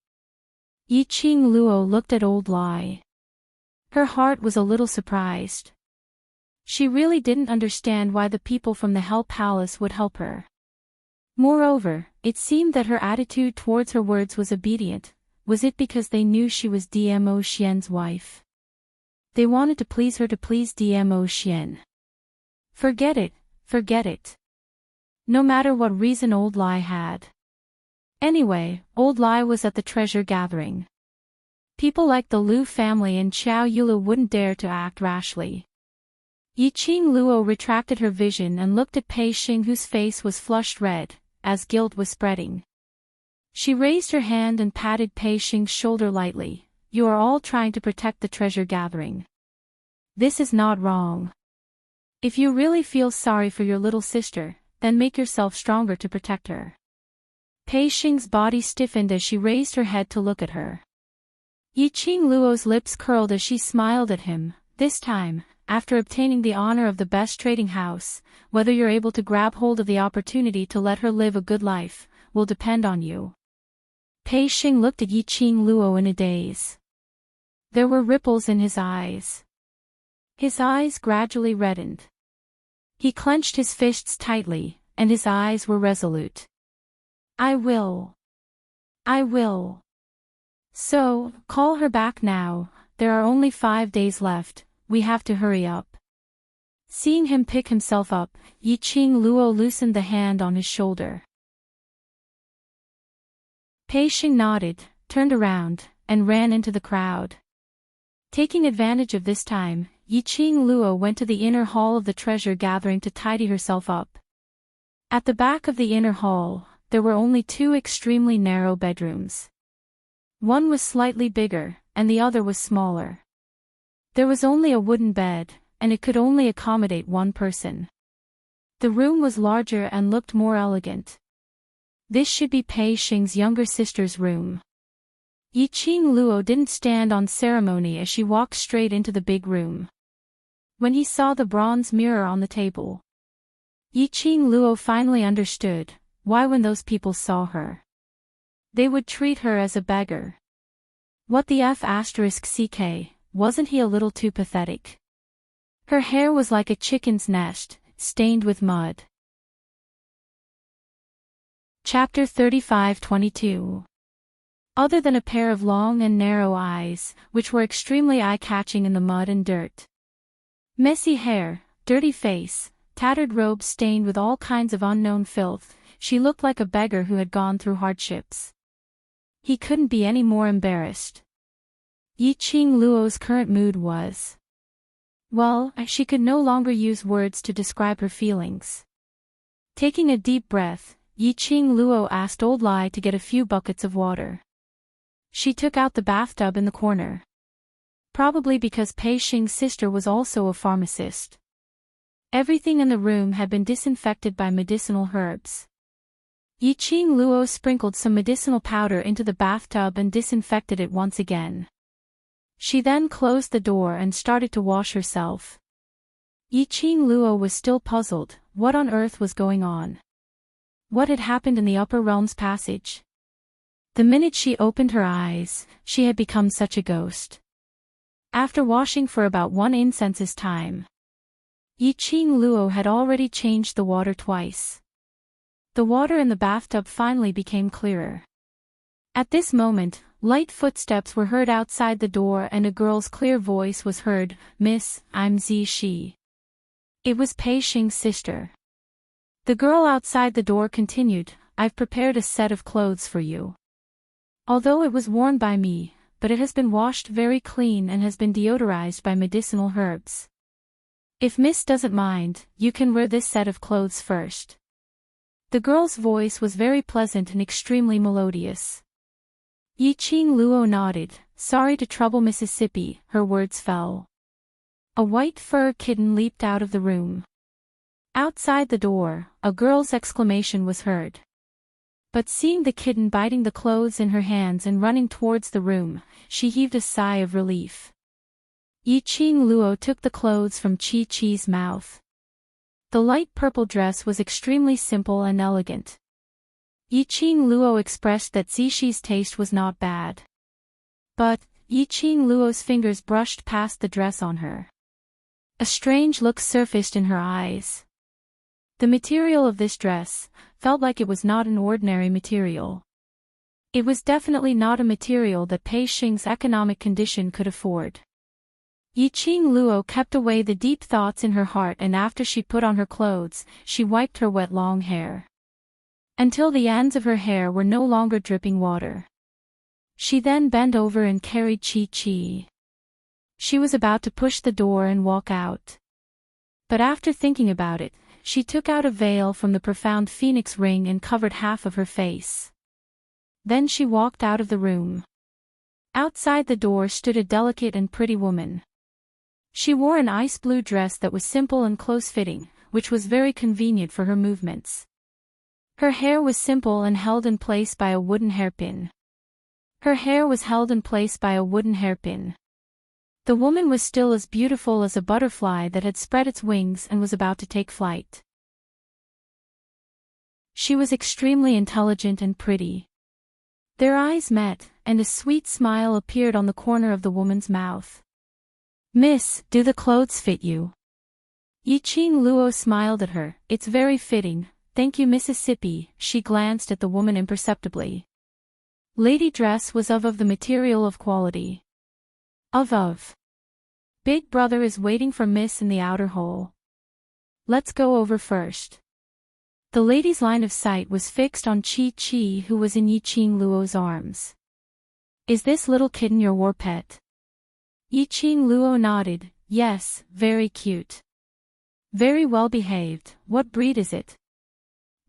Yiqing Luo looked at Old Lai. Her heart was a little surprised. She really didn't understand why the people from the Hell Palace would help her. Moreover, it seemed that her attitude towards her words was obedient. Was it because they knew she was Dmo Xian's wife? They wanted to please her to please Dmo Xian. Forget it. No matter what reason Old Lai had. Anyway, Old Lai was at the treasure gathering. People like the Lu family and Qiao Yulu wouldn't dare to act rashly. Yiqing Luo retracted her vision and looked at Pei Xing, whose face was flushed red, as guilt was spreading. She raised her hand and patted Pei Xing's shoulder lightly. "You are all trying to protect the treasure gathering. This is not wrong. If you really feel sorry for your little sister, then make yourself stronger to protect her." Pei Xing's body stiffened as she raised her head to look at her. Yiqing Luo's lips curled as she smiled at him. "This time, after obtaining the honor of the best trading house, whether you're able to grab hold of the opportunity to let her live a good life, will depend on you." Pei Xing looked at Yiqing Luo in a daze. There were ripples in his eyes. His eyes gradually reddened. He clenched his fists tightly, and his eyes were resolute. I will. So, call her back now. There are only 5 days left, we have to hurry up. Seeing him pick himself up, Yiqing Luo loosened the hand on his shoulder. Pei Xing nodded, turned around, and ran into the crowd. Taking advantage of this time, Yiqing Luo went to the inner hall of the treasure gathering to tidy herself up. At the back of the inner hall, there were only 2 extremely narrow bedrooms. One was slightly bigger, and the other was smaller. There was only a wooden bed, and it could only accommodate 1 person. The room was larger and looked more elegant. This should be Pei Xing's younger sister's room. Yiqing Luo didn't stand on ceremony as she walked straight into the big room. When he saw the bronze mirror on the table, Yiqing Luo finally understood why when those people saw her, they would treat her as a beggar. What the F***, wasn't he a little too pathetic? Her hair was like a chicken's nest, stained with mud. Chapter 35:22. Other than a pair of long and narrow eyes, which were extremely eye-catching in the mud and dirt. Messy hair, dirty face, tattered robes stained with all kinds of unknown filth, she looked like a beggar who had gone through hardships. He couldn't be any more embarrassed. Yiqing Luo's current mood was... well, she could no longer use words to describe her feelings. Taking a deep breath, Yiqing Luo asked Old Lai to get a few buckets of water. She took out the bathtub in the corner. Probably because Pei Xing's sister was also a pharmacist. Everything in the room had been disinfected by medicinal herbs. Yiqing Luo sprinkled some medicinal powder into the bathtub and disinfected it once again. She then closed the door and started to wash herself. Yiqing Luo was still puzzled. What on earth was going on? What had happened in the upper realms passage? The minute she opened her eyes, she had become such a ghost. After washing for about 1 incense's time, Yiqing Luo had already changed the water twice. The water in the bathtub finally became clearer. At this moment, light footsteps were heard outside the door and a girl's clear voice was heard, "Miss, I'm Zishi." It was Pei Xing's sister. The girl outside the door continued, "I've prepared a set of clothes for you. Although it was worn by me, but it has been washed very clean and has been deodorized by medicinal herbs. If Miss doesn't mind, you can wear this set of clothes first." The girl's voice was very pleasant and extremely melodious. Yiqing Luo nodded. "Sorry to trouble Mississippi," her words fell. A white fur kitten leaped out of the room. Outside the door, a girl's exclamation was heard. But seeing the kitten biting the clothes in her hands and running towards the room, she heaved a sigh of relief. Yiqing Luo took the clothes from Chi-Chi's mouth. The light purple dress was extremely simple and elegant. Yiqing Luo expressed that Zishi's taste was not bad. But, Yiqing Luo's fingers brushed past the dress on her. A strange look surfaced in her eyes. The material of this dress felt like it was not an ordinary material. It was definitely not a material that Pei Xing's economic condition could afford. Yiqing Luo kept away the deep thoughts in her heart, and after she put on her clothes, she wiped her wet long hair. Until the ends of her hair were no longer dripping water. She then bent over and carried Chi-Chi. She was about to push the door and walk out. But after thinking about it, she took out a veil from the profound phoenix ring and covered half of her face. Then she walked out of the room. Outside the door stood a delicate and pretty woman. She wore an ice blue dress that was simple and close-fitting, which was very convenient for her movements. Her hair was simple and held in place by a wooden hairpin. Her hair was held in place by a wooden hairpin. The woman was still as beautiful as a butterfly that had spread its wings and was about to take flight. She was extremely intelligent and pretty. Their eyes met, and a sweet smile appeared on the corner of the woman's mouth. "Miss, do the clothes fit you?" Yiqing Luo smiled at her. "It's very fitting, thank you Mississippi." She glanced at the woman imperceptibly. Lady dress was of the material of quality. Of. Big brother is waiting for Miss in the outer hall. Let's go over first. The lady's line of sight was fixed on Chi-Chi, who was in Yiqing Luo's arms. "Is this little kitten your war pet?" Yiqing Luo nodded. "Yes, very cute. Very well behaved. What breed is it?"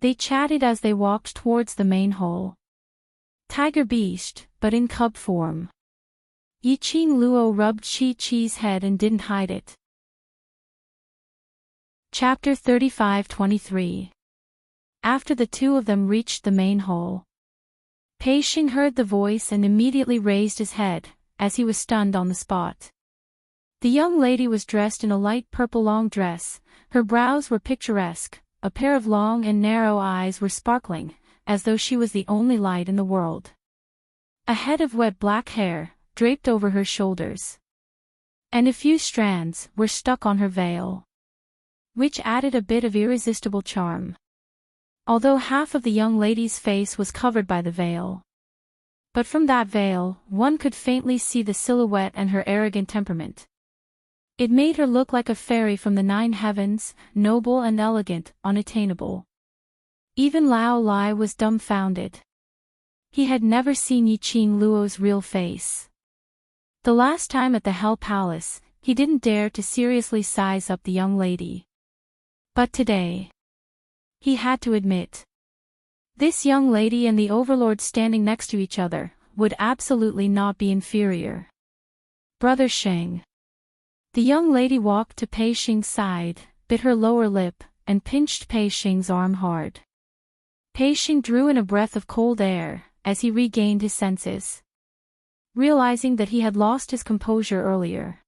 They chatted as they walked towards the main hall. "Tiger beast, but in cub form." Yiqing Luo rubbed Chi-Chi's head and didn't hide it. Chapter 35:23. After the two of them reached the main hall, Pei Xing heard the voice and immediately raised his head, as he was stunned on the spot. The young lady was dressed in a light purple long dress, her brows were picturesque, a pair of long and narrow eyes were sparkling, as though she was the only light in the world. A head of wet black hair draped over her shoulders. and a few strands were stuck on her veil, which added a bit of irresistible charm. Although half of the young lady's face was covered by the veil. But from that veil, one could faintly see the silhouette and her arrogant temperament. It made her look like a fairy from the 9 heavens, noble and elegant, unattainable. Even Lao Lai was dumbfounded. He had never seen Yiqing Luo's real face. The last time at the Hell Palace, he didn't dare to seriously size up the young lady. But today, he had to admit, this young lady and the overlord standing next to each other would absolutely not be inferior. Brother Sheng. The young lady walked to Pei Xing's side, bit her lower lip, and pinched Pei Xing's arm hard. Pei Xing drew in a breath of cold air as he regained his senses. Realizing that he had lost his composure earlier,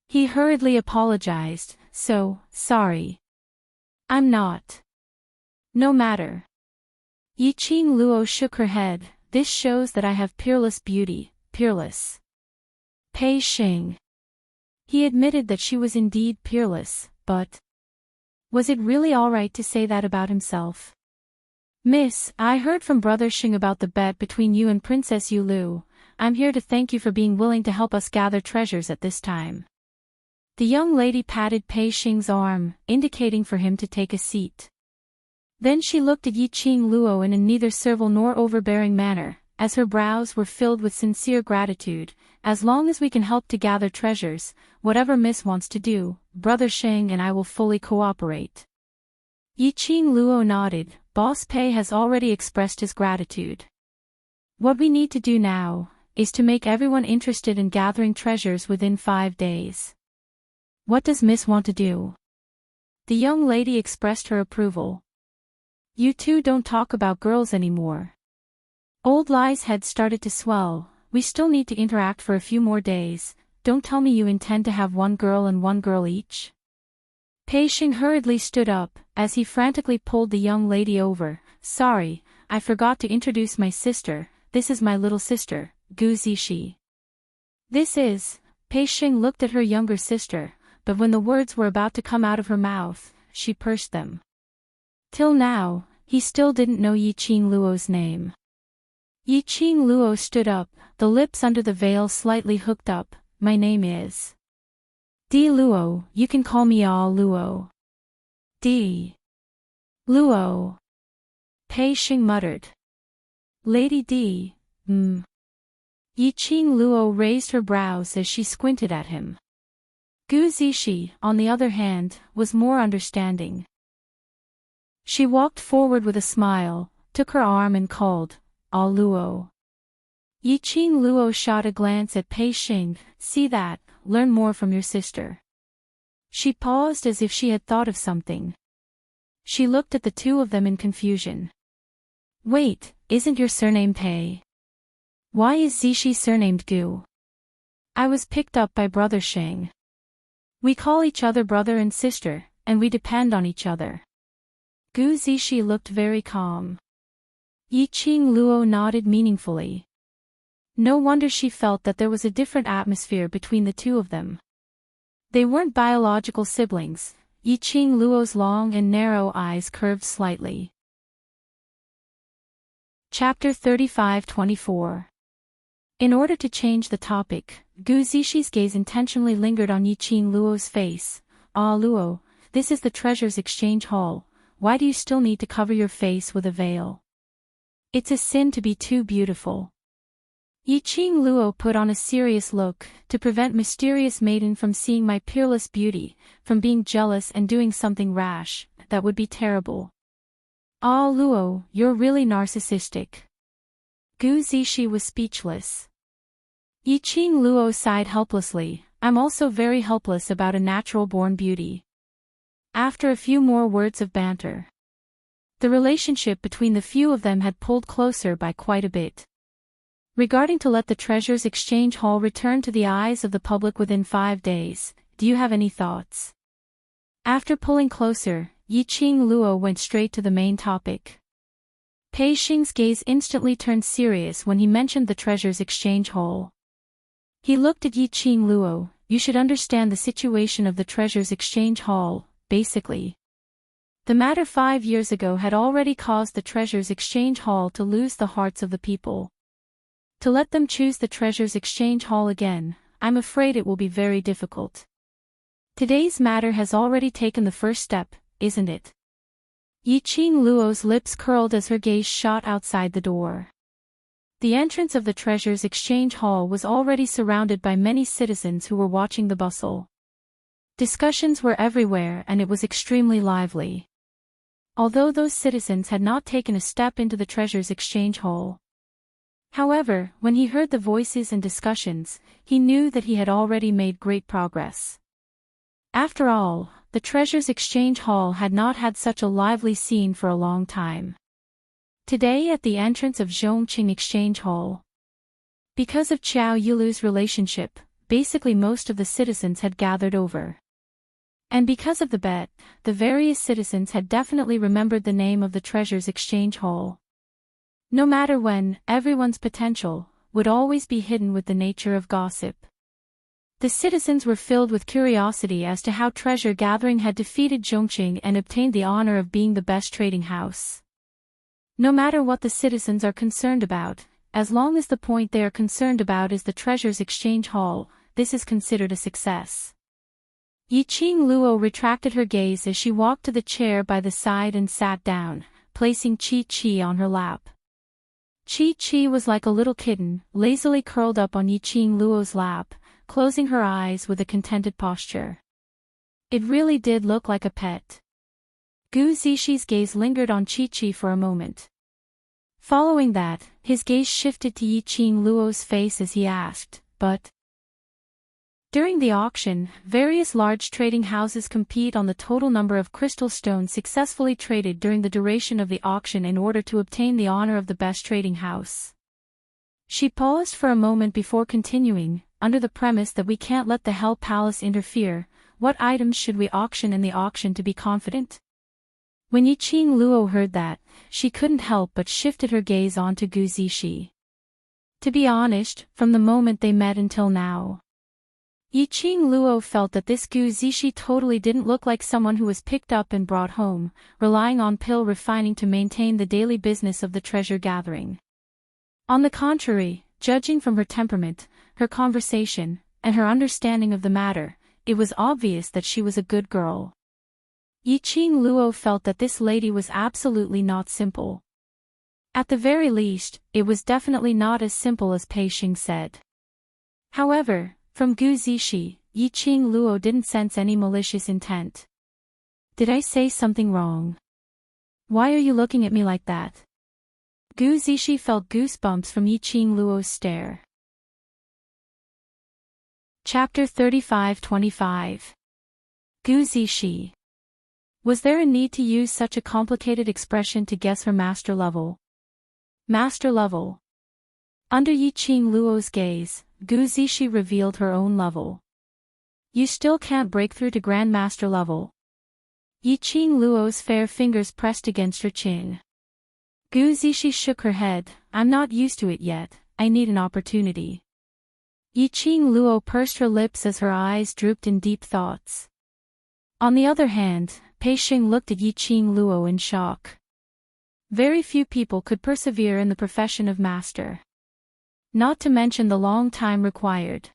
he hurriedly apologized. Sorry. I'm not. No matter. Yiqing Luo shook her head. This shows that I have peerless beauty, peerless. Pei Xing. He admitted that she was indeed peerless, but was it really alright to say that about himself? Miss, I heard from Brother Sheng about the bet between you and Princess Yu Lu. I'm here to thank you for being willing to help us gather treasures at this time. The young lady patted Pei Xing's arm, indicating for him to take a seat. Then she looked at Yiqing Luo in a neither servile nor overbearing manner, as her brows were filled with sincere gratitude. As long as we can help to gather treasures, whatever Miss wants to do, Brother Sheng and I will fully cooperate. Yiqing Luo nodded. Boss Pei has already expressed his gratitude. What we need to do now is to make everyone interested in gathering treasures within 5 days. What does Miss want to do? The young lady expressed her approval. You two don't talk about girls anymore. Old Lai's head started to swell. We still need to interact for a few more days. Don't tell me you intend to have one girl and one girl each. Pei Xing hurriedly stood up, as he frantically pulled the young lady over. Sorry, I forgot to introduce my sister. This is my little sister, Gu Zixi. This is. Pei Xing looked at her younger sister, but when the words were about to come out of her mouth, she pursed them. Till now, he still didn't know Yiqing Luo's name. Yiqing Luo stood up, the lips under the veil slightly hooked up. My name is Di Luo. You can call me All Luo. Di Luo. Pei Xing muttered. Lady Di, Yiqing Luo raised her brows as she squinted at him. Gu Zixi, on the other hand, was more understanding. She walked forward with a smile, took her arm and called, All Luo. Yiqing Luo shot a glance at Pei Xing. See that, learn more from your sister. She paused as if she had thought of something. She looked at the two of them in confusion. Wait, isn't your surname Pei? Why is Zixi surnamed Gu? I was picked up by Brother Sheng. We call each other brother and sister, and we depend on each other. Gu Zixi looked very calm. Yiqing Luo nodded meaningfully. No wonder she felt that there was a different atmosphere between the two of them. They weren't biological siblings. Yiqing Luo's long and narrow eyes curved slightly. Chapter 35-24. In order to change the topic, Gu Zixi gaze intentionally lingered on Yiqing Luo's face. Ah Luo, this is the treasures exchange hall. Why do you still need to cover your face with a veil? It's a sin to be too beautiful. Yiqing Luo put on a serious look, to prevent mysterious maiden from seeing my peerless beauty, from being jealous and doing something rash, that would be terrible. Ah Luo, you're really narcissistic. Gu Zixi was speechless. Yiqing Luo sighed helplessly. I'm also very helpless about a natural-born beauty. After a few more words of banter, the relationship between the few of them had pulled closer by quite a bit. Regarding to let the treasures exchange hall return to the eyes of the public within 5 days, do you have any thoughts? After pulling closer, Yiqing Luo went straight to the main topic. Pei Xing's gaze instantly turned serious when he mentioned the treasures exchange hall. He looked at Yiqing Luo. you should understand the situation of the treasures exchange hall, basically. The matter 5 years ago had already caused the treasures exchange hall to lose the hearts of the people. To let them choose the treasures exchange hall again, I'm afraid it will be very difficult. Today's matter has already taken the first step, isn't it? Yiqing Luo's lips curled as her gaze shot outside the door. The entrance of the treasures exchange hall was already surrounded by many citizens who were watching the bustle. Discussions were everywhere and it was extremely lively. Although those citizens had not taken a step into the treasures exchange hall. However, when he heard the voices and discussions, he knew that he had already made great progress. After all, the treasures exchange hall had not had such a lively scene for a long time. Today at the entrance of Zhongqing exchange hall. Because of Qiao Yulu's relationship, basically most of the citizens had gathered over. And because of the bet, the various citizens had definitely remembered the name of the treasures exchange hall. No matter when, everyone's potential would always be hidden with the nature of gossip. The citizens were filled with curiosity as to how treasure gathering had defeated Zhongqing and obtained the honor of being the best trading house. No matter what the citizens are concerned about, as long as the point they are concerned about is the treasures exchange hall, this is considered a success. Yiqing Luo retracted her gaze as she walked to the chair by the side and sat down, placing Chi-Chi on her lap. Chi-Chi was like a little kitten, lazily curled up on Yiqing Luo's lap, closing her eyes with a contented posture. It really did look like a pet. Gu Zixi gaze lingered on Chi-Chi for a moment. Following that, his gaze shifted to Yiqing Luo's face as he asked, "But?" During the auction, various large trading houses compete on the total number of crystal stones successfully traded during the duration of the auction in order to obtain the honor of the best trading house. She paused for a moment before continuing, under the premise that we can't let the Hell Palace interfere, what items should we auction in the auction to be confident? When Yiqing Luo heard that, she couldn't help but shifted her gaze onto Gu Zixi. To be honest, from the moment they met until now, Yiqing Luo felt that this Gu Zixi totally didn't look like someone who was picked up and brought home, relying on pill refining to maintain the daily business of the treasure gathering. On the contrary, judging from her temperament, her conversation, and her understanding of the matter, it was obvious that she was a good girl. Yiqing Luo felt that this lady was absolutely not simple. At the very least, it was definitely not as simple as Pei Xing said. However, from Gu Zixi, Yiqing Luo didn't sense any malicious intent. "Did I say something wrong? Why are you looking at me like that?" Gu Zixi felt goosebumps from Yiqing Luo's stare. Chapter 35-25. Gu Zixi. Was there a need to use such a complicated expression to guess her master level? Master level. Under Yiqing Luo's gaze, Gu Zixi revealed her own level. "You still can't break through to Grandmaster level." Yiqing Luo's fair fingers pressed against her chin. Gu Zixi shook her head. "I'm not used to it yet, I need an opportunity." Yiqing Luo pursed her lips as her eyes drooped in deep thoughts. On the other hand, Pei Xing looked at Yiqing Luo in shock. Very few people could persevere in the profession of master. Not to mention the long time required.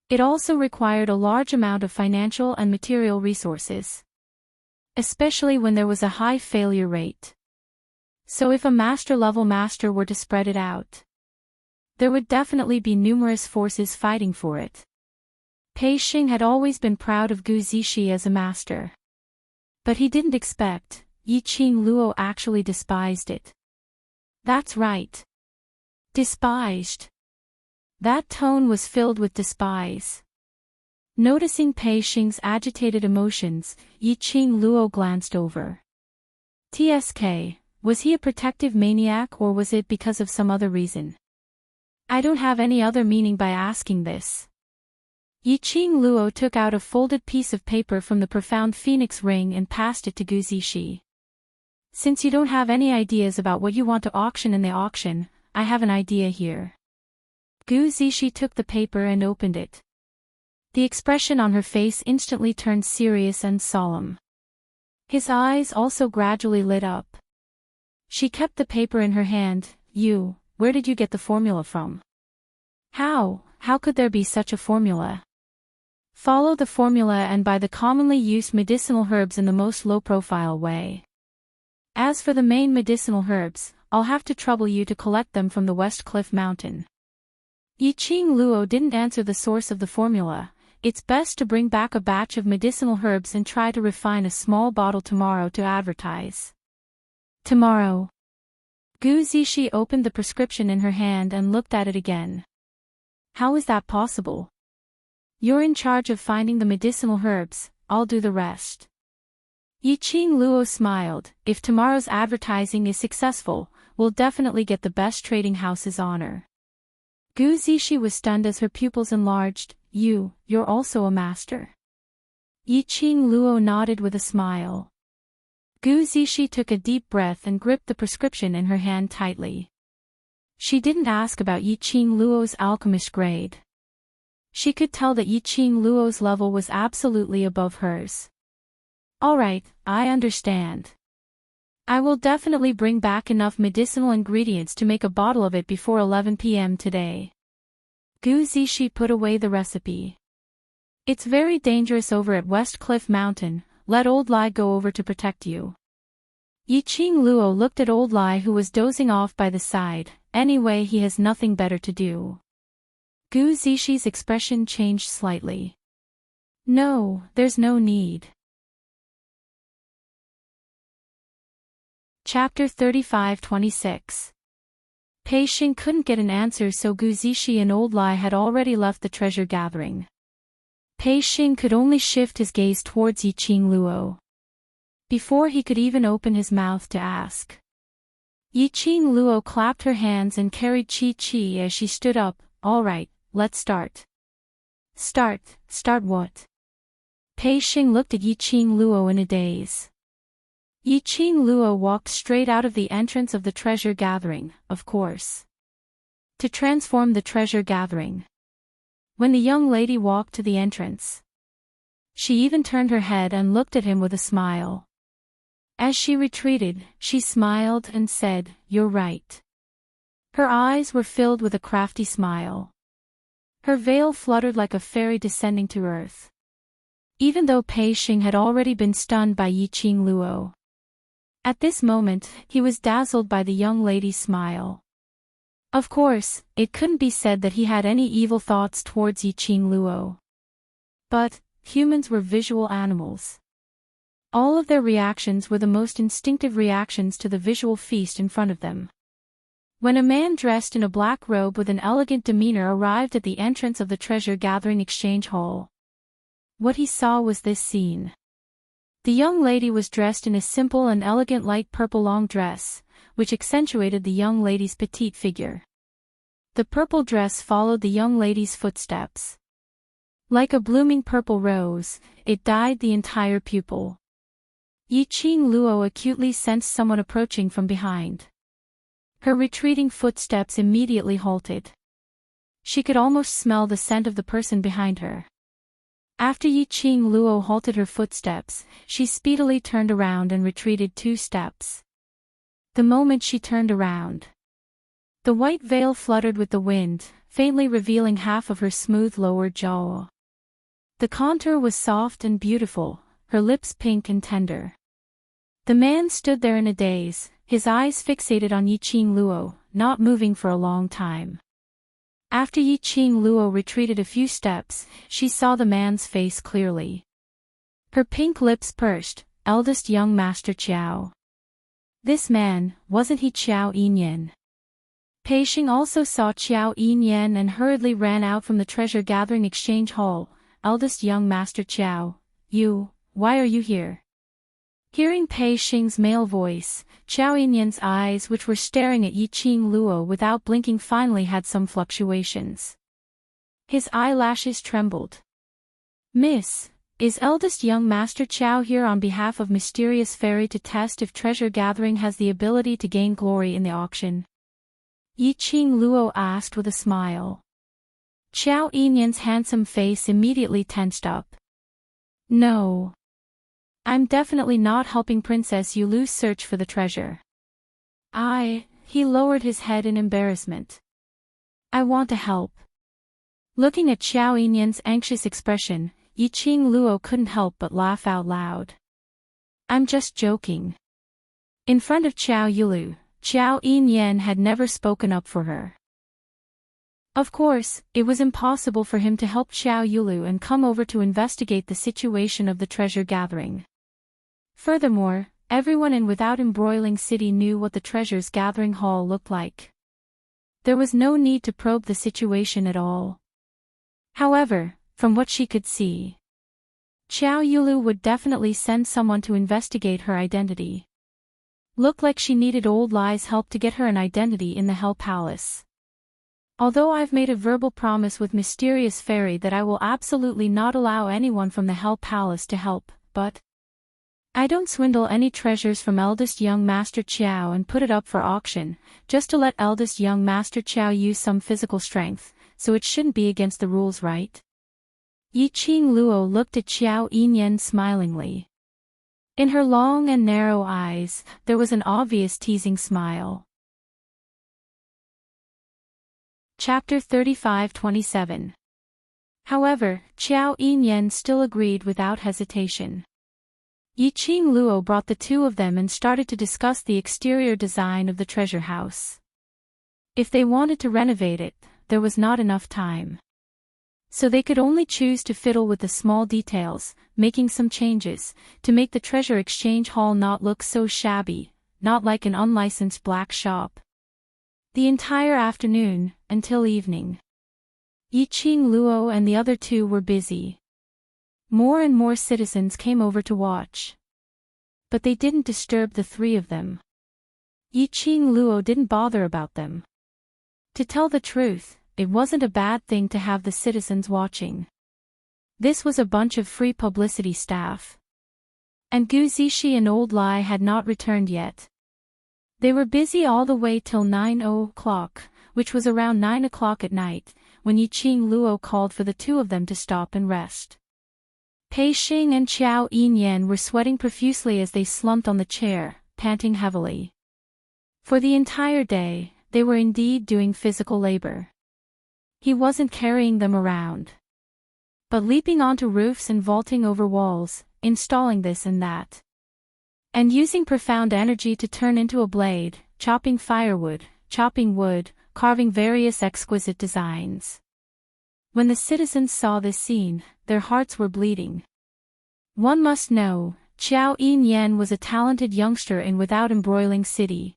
It also required a large amount of financial and material resources. Especially when there was a high failure rate. So if a master-level master were to spread it out, there would definitely be numerous forces fighting for it. Pei Xing had always been proud of Gu Zixi as a master. But he didn't expect, Yiqing Luo actually despised it. That's right. Despised. That tone was filled with despise. Noticing Pei Xing's agitated emotions, Yiqing Luo glanced over. "TSK, was he a protective maniac or was it because of some other reason? I don't have any other meaning by asking this." Yiqing Luo took out a folded piece of paper from the profound phoenix ring and passed it to Gu Zixi. "Since you don't have any ideas about what you want to auction in the auction, I have an idea here." Gu Zixi took the paper and opened it. The expression on her face instantly turned serious and solemn. His eyes also gradually lit up. She kept the paper in her hand. Where did you get the formula from? How could there be such a formula? Follow the formula and buy the commonly used medicinal herbs in the most low-profile way. As for the main medicinal herbs, I'll have to trouble you to collect them from the West Cliff Mountain. Yiqing Luo didn't answer the source of the formula. It's best to bring back a batch of medicinal herbs and try to refine a small bottle tomorrow to advertise. Tomorrow. Gu Zixi opened the prescription in her hand and looked at it again. How is that possible? You're in charge of finding the medicinal herbs, I'll do the rest. Yiqing Luo smiled. If tomorrow's advertising is successful, we'll definitely get the best trading house's honor. Gu Zixi was stunned as her pupils enlarged. You're also a master? Yiqing Luo nodded with a smile. Gu Zixi took a deep breath and gripped the prescription in her hand tightly. She didn't ask about Yiqing Luo's alchemist grade. She could tell that Yiqing Luo's level was absolutely above hers. All right, I understand. I will definitely bring back enough medicinal ingredients to make a bottle of it before 11 p.m. today. Gu Zixi put away the recipe. It's very dangerous over at West Cliff Mountain, let Old Lai go over to protect you. Yiqing Luo looked at Old Lai who was dozing off by the side. Anyway, he has nothing better to do. Gu Zixi's expression changed slightly. No, there's no need. Chapter 35-26. Pei Xing couldn't get an answer, so Gu Zixi and Old Lai had already left the treasure gathering. Pei Xing could only shift his gaze towards Yiqing Luo. Before he could even open his mouth to ask. Yiqing Luo clapped her hands and carried Qi as she stood up. All right, let's start. Start what? Pei Xing looked at Yiqing Luo in a daze. Yiqing Luo walked straight out of the entrance of the treasure gathering, of course. To transform the treasure gathering. When the young lady walked to the entrance, she even turned her head and looked at him with a smile. As she retreated, she smiled and said, "You're right." Her eyes were filled with a crafty smile. Her veil fluttered like a fairy descending to earth. Even though Pei Xing had already been stunned by Yiqing Luo, at this moment, he was dazzled by the young lady's smile. Of course, it couldn't be said that he had any evil thoughts towards Yiqing Luo. But, humans were visual animals. All of their reactions were the most instinctive reactions to the visual feast in front of them. When a man dressed in a black robe with an elegant demeanor arrived at the entrance of the treasure gathering exchange hall, what he saw was this scene. The young lady was dressed in a simple and elegant light purple long dress, which accentuated the young lady's petite figure. The purple dress followed the young lady's footsteps. Like a blooming purple rose, it dyed the entire pupil. Yiqing Luo acutely sensed someone approaching from behind. Her retreating footsteps immediately halted. She could almost smell the scent of the person behind her. After Yiqing Luo halted her footsteps, she speedily turned around and retreated 2 steps. The moment she turned around, the white veil fluttered with the wind, faintly revealing half of her smooth lower jaw. The contour was soft and beautiful, her lips pink and tender. The man stood there in a daze, his eyes fixated on Yiqing Luo, not moving for a long time. After Yiqing Luo retreated a few steps, she saw the man's face clearly. Her pink lips pursed. Eldest young master Qiao. This man, wasn't he Qiao Yinyan? Pei Xing also saw Qiao Yinyan and hurriedly ran out from the treasure gathering exchange hall. Eldest young master Qiao, why are you here? Hearing Pei Xing's male voice, Qiao Yinyan's eyes, which were staring at Yiqing Luo without blinking, finally had some fluctuations. His eyelashes trembled. Miss, is eldest young master Qiao here on behalf of mysterious fairy to test if treasure gathering has the ability to gain glory in the auction? Yiqing Luo asked with a smile. Qiao Yinyan's handsome face immediately tensed up. No. I'm definitely not helping Princess Yulu's search for the treasure. He lowered his head in embarrassment. I want to help. Looking at Qiao Yinyan's anxious expression, Yiqing Luo couldn't help but laugh out loud. I'm just joking. In front of Qiao Yulu, Qiao Yinyan had never spoken up for her. Of course, it was impossible for him to help Qiao Yulu and come over to investigate the situation of the treasure gathering. Furthermore, everyone in Without Embroiling City knew what the treasure's gathering hall looked like. There was no need to probe the situation at all. However, from what she could see, Qiao Yulu would definitely send someone to investigate her identity. Looked like she needed Old Lie's help to get her an identity in the Hell Palace. Although I've made a verbal promise with Mysterious Fairy that I will absolutely not allow anyone from the Hell Palace to help, but I don't swindle any treasures from eldest young Master Qiao and put it up for auction, just to let eldest young Master Qiao use some physical strength, so it shouldn't be against the rules, right? Yiqing Luo looked at Qiao Yinyan smilingly. In her long and narrow eyes, there was an obvious teasing smile. Chapter 35-27. However, Qiao Yinyan still agreed without hesitation. Yiqing Luo brought the two of them and started to discuss the exterior design of the treasure house. If they wanted to renovate it, there was not enough time. So they could only choose to fiddle with the small details, making some changes, to make the treasure exchange hall not look so shabby, not like an unlicensed black shop. The entire afternoon, until evening, Yiqing Luo and the other two were busy. More and more citizens came over to watch. But they didn't disturb the three of them. Yiqing Luo didn't bother about them. To tell the truth, it wasn't a bad thing to have the citizens watching. This was a bunch of free publicity staff. And Gu Zixi and Old Lie had not returned yet. They were busy all the way till 9 o'clock, which was around 9 o'clock at night, when Yiqing Luo called for the two of them to stop and rest. Pei Xing and Qiao Yinyan were sweating profusely as they slumped on the chair, panting heavily. For the entire day, they were indeed doing physical labor. He wasn't carrying them around, but leaping onto roofs and vaulting over walls, installing this and that, and using profound energy to turn into a blade, chopping firewood, chopping wood, carving various exquisite designs. When the citizens saw this scene, their hearts were bleeding. One must know, Qiao Yinyan was a talented youngster in Without Embroiling City.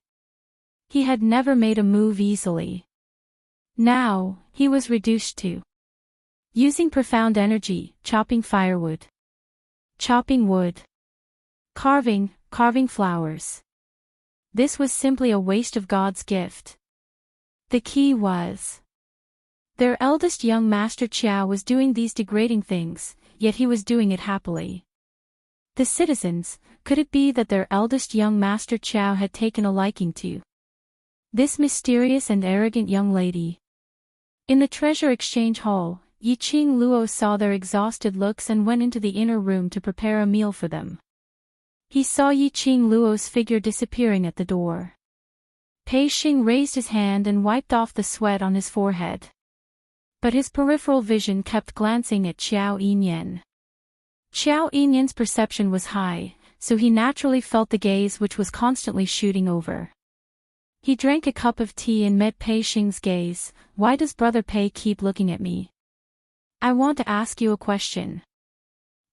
He had never made a move easily. Now, he was reduced to using profound energy, chopping firewood, chopping wood, carving flowers. This was simply a waste of God's gift. The key was their eldest young Master Qiao was doing these degrading things, yet he was doing it happily. The citizens, could it be that their eldest young Master Qiao had taken a liking to this mysterious and arrogant young lady? In the treasure exchange hall, Yiqing Luo saw their exhausted looks and went into the inner room to prepare a meal for them. He saw Yiqing Luo's figure disappearing at the door. Pei Xing raised his hand and wiped off the sweat on his forehead. But his peripheral vision kept glancing at Qiao Yinyan. Qiao Yinyan's perception was high, so he naturally felt the gaze which was constantly shooting over. He drank a cup of tea and met Pei Xing's gaze. Why does Brother Pei keep looking at me? I want to ask you a question.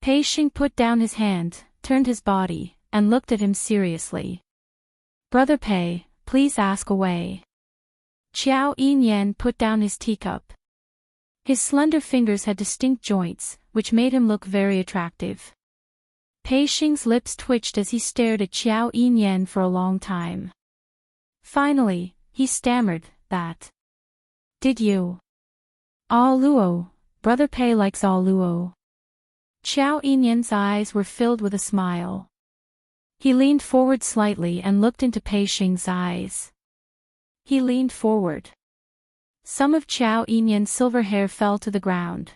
Pei Xing put down his hand, turned his body, and looked at him seriously. Brother Pei, please ask away. Qiao Yinyan put down his teacup. His slender fingers had distinct joints, which made him look very attractive. Pei Xing's lips twitched as he stared at Qiao Yinyan for a long time. Finally, he stammered, that. Did you? Ah Luo, Brother Pei likes Ah Luo. Qiao Yinyan's eyes were filled with a smile. He leaned forward slightly and looked into Pei Xing's eyes. He leaned forward. Some of Qiao Yinyan's silver hair fell to the ground.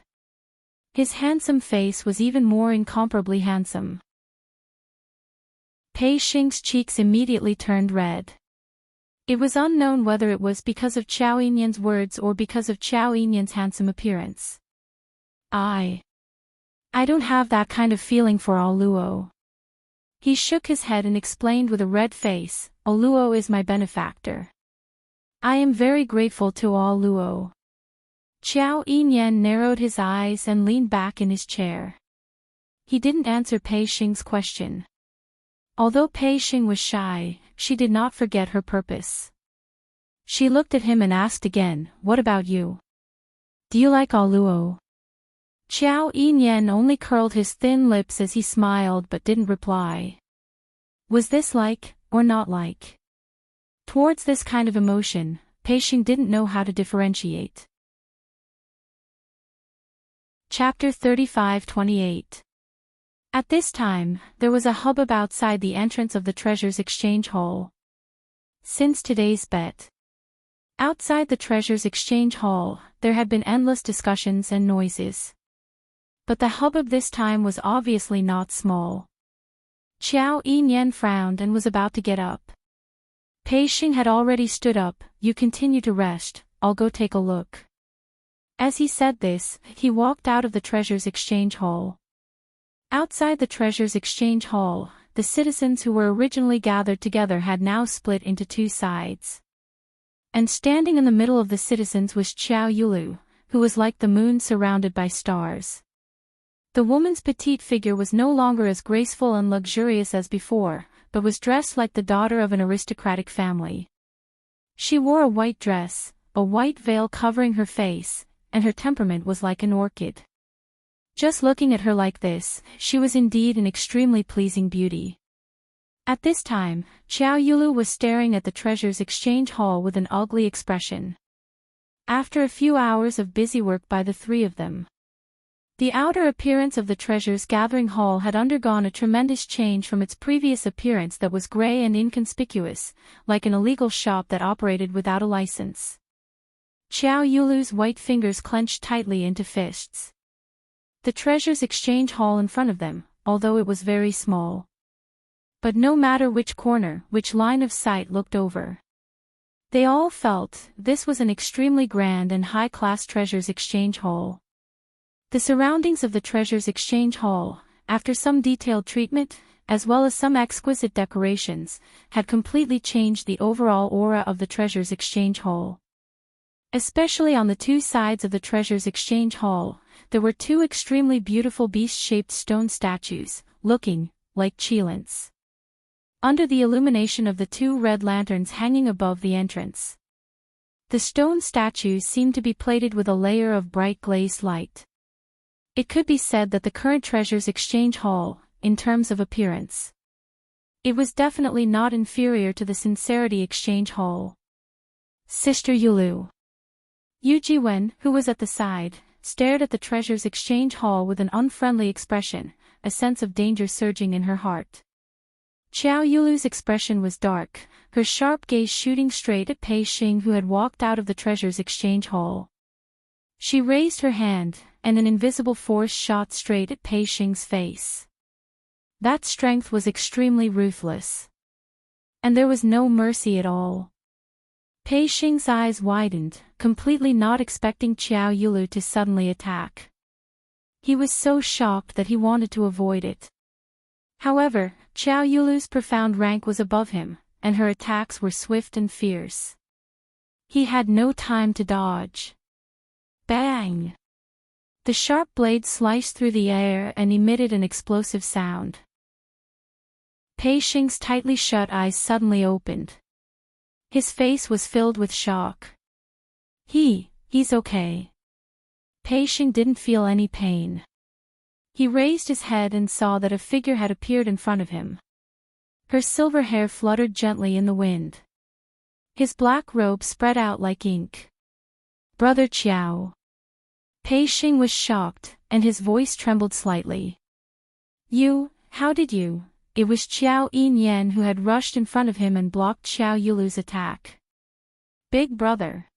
His handsome face was even more incomparably handsome. Pei Xing's cheeks immediately turned red. It was unknown whether it was because of Qiao Yinyan's words or because of Qiao Yinyan's handsome appearance. I don't have that kind of feeling for All Luo. He shook his head and explained with a red face, All Luo is my benefactor. I am very grateful to All Luo. Qiao Yinyan narrowed his eyes and leaned back in his chair. He didn't answer Pei Xing's question. Although Pei Xing was shy, she did not forget her purpose. She looked at him and asked again, what about you? Do you like All Luo? Qiao Yinyan only curled his thin lips as he smiled but didn't reply. Was this like, or not like? Towards this kind of emotion, Pei Xing didn't know how to differentiate. Chapter 35-28. At this time, there was a hubbub outside the entrance of the Treasures Exchange Hall. Since today's bet. Outside the Treasures Exchange Hall, there had been endless discussions and noises. But the hubbub this time was obviously not small. Qiao Yinyan frowned and was about to get up. Pei Xing had already stood up. You continue to rest, I'll go take a look. As he said this, he walked out of the Treasures Exchange Hall. Outside the Treasures Exchange Hall, the citizens who were originally gathered together had now split into two sides. And standing in the middle of the citizens was Qiao Yulu, who was like the moon surrounded by stars. The woman's petite figure was no longer as graceful and luxurious as before, but was dressed like the daughter of an aristocratic family. She wore a white dress, a white veil covering her face, and her temperament was like an orchid. Just looking at her like this, she was indeed an extremely pleasing beauty. At this time, Qiao Yulu was staring at the Treasures Exchange Hall with an ugly expression. After a few hours of busy work by the three of them, the outer appearance of the Treasures Gathering Hall had undergone a tremendous change from its previous appearance that was gray and inconspicuous, like an illegal shop that operated without a license. Qiao Yulu's white fingers clenched tightly into fists. The Treasures Exchange Hall in front of them, although it was very small. But no matter which corner, which line of sight looked over, they all felt this was an extremely grand and high-class Treasures Exchange Hall. The surroundings of the Treasures Exchange Hall, after some detailed treatment, as well as some exquisite decorations, had completely changed the overall aura of the Treasures Exchange Hall. Especially on the two sides of the Treasures Exchange Hall, there were two extremely beautiful beast-shaped stone statues, looking like Qilins. Under the illumination of the two red lanterns hanging above the entrance, the stone statues seemed to be plated with a layer of bright glazed light. It could be said that the current Treasures Exchange Hall, in terms of appearance, it was definitely not inferior to the Sincerity Exchange Hall. Sister Yulu. Yu Jiwen, who was at the side, stared at the Treasures Exchange Hall with an unfriendly expression, a sense of danger surging in her heart. Qiao Yulu's expression was dark, her sharp gaze shooting straight at Pei Xing, who had walked out of the Treasures Exchange Hall. She raised her hand, and an invisible force shot straight at Pei Xing's face. That strength was extremely ruthless. And there was no mercy at all. Pei Xing's eyes widened, completely not expecting Qiao Yulu to suddenly attack. He was so shocked that he wanted to avoid it. However, Qiao Yulu's profound rank was above him, and her attacks were swift and fierce. He had no time to dodge. Bang! The sharp blade sliced through the air and emitted an explosive sound. Pei Xing's tightly shut eyes suddenly opened. His face was filled with shock. He's okay. Pei Xing didn't feel any pain. He raised his head and saw that a figure had appeared in front of him. Her silver hair fluttered gently in the wind. His black robe spread out like ink. Brother Qiao. Pei Xing was shocked, and his voice trembled slightly. How did you? It was Qiao Yinyan who had rushed in front of him and blocked Qiao Yulu's attack. Big brother.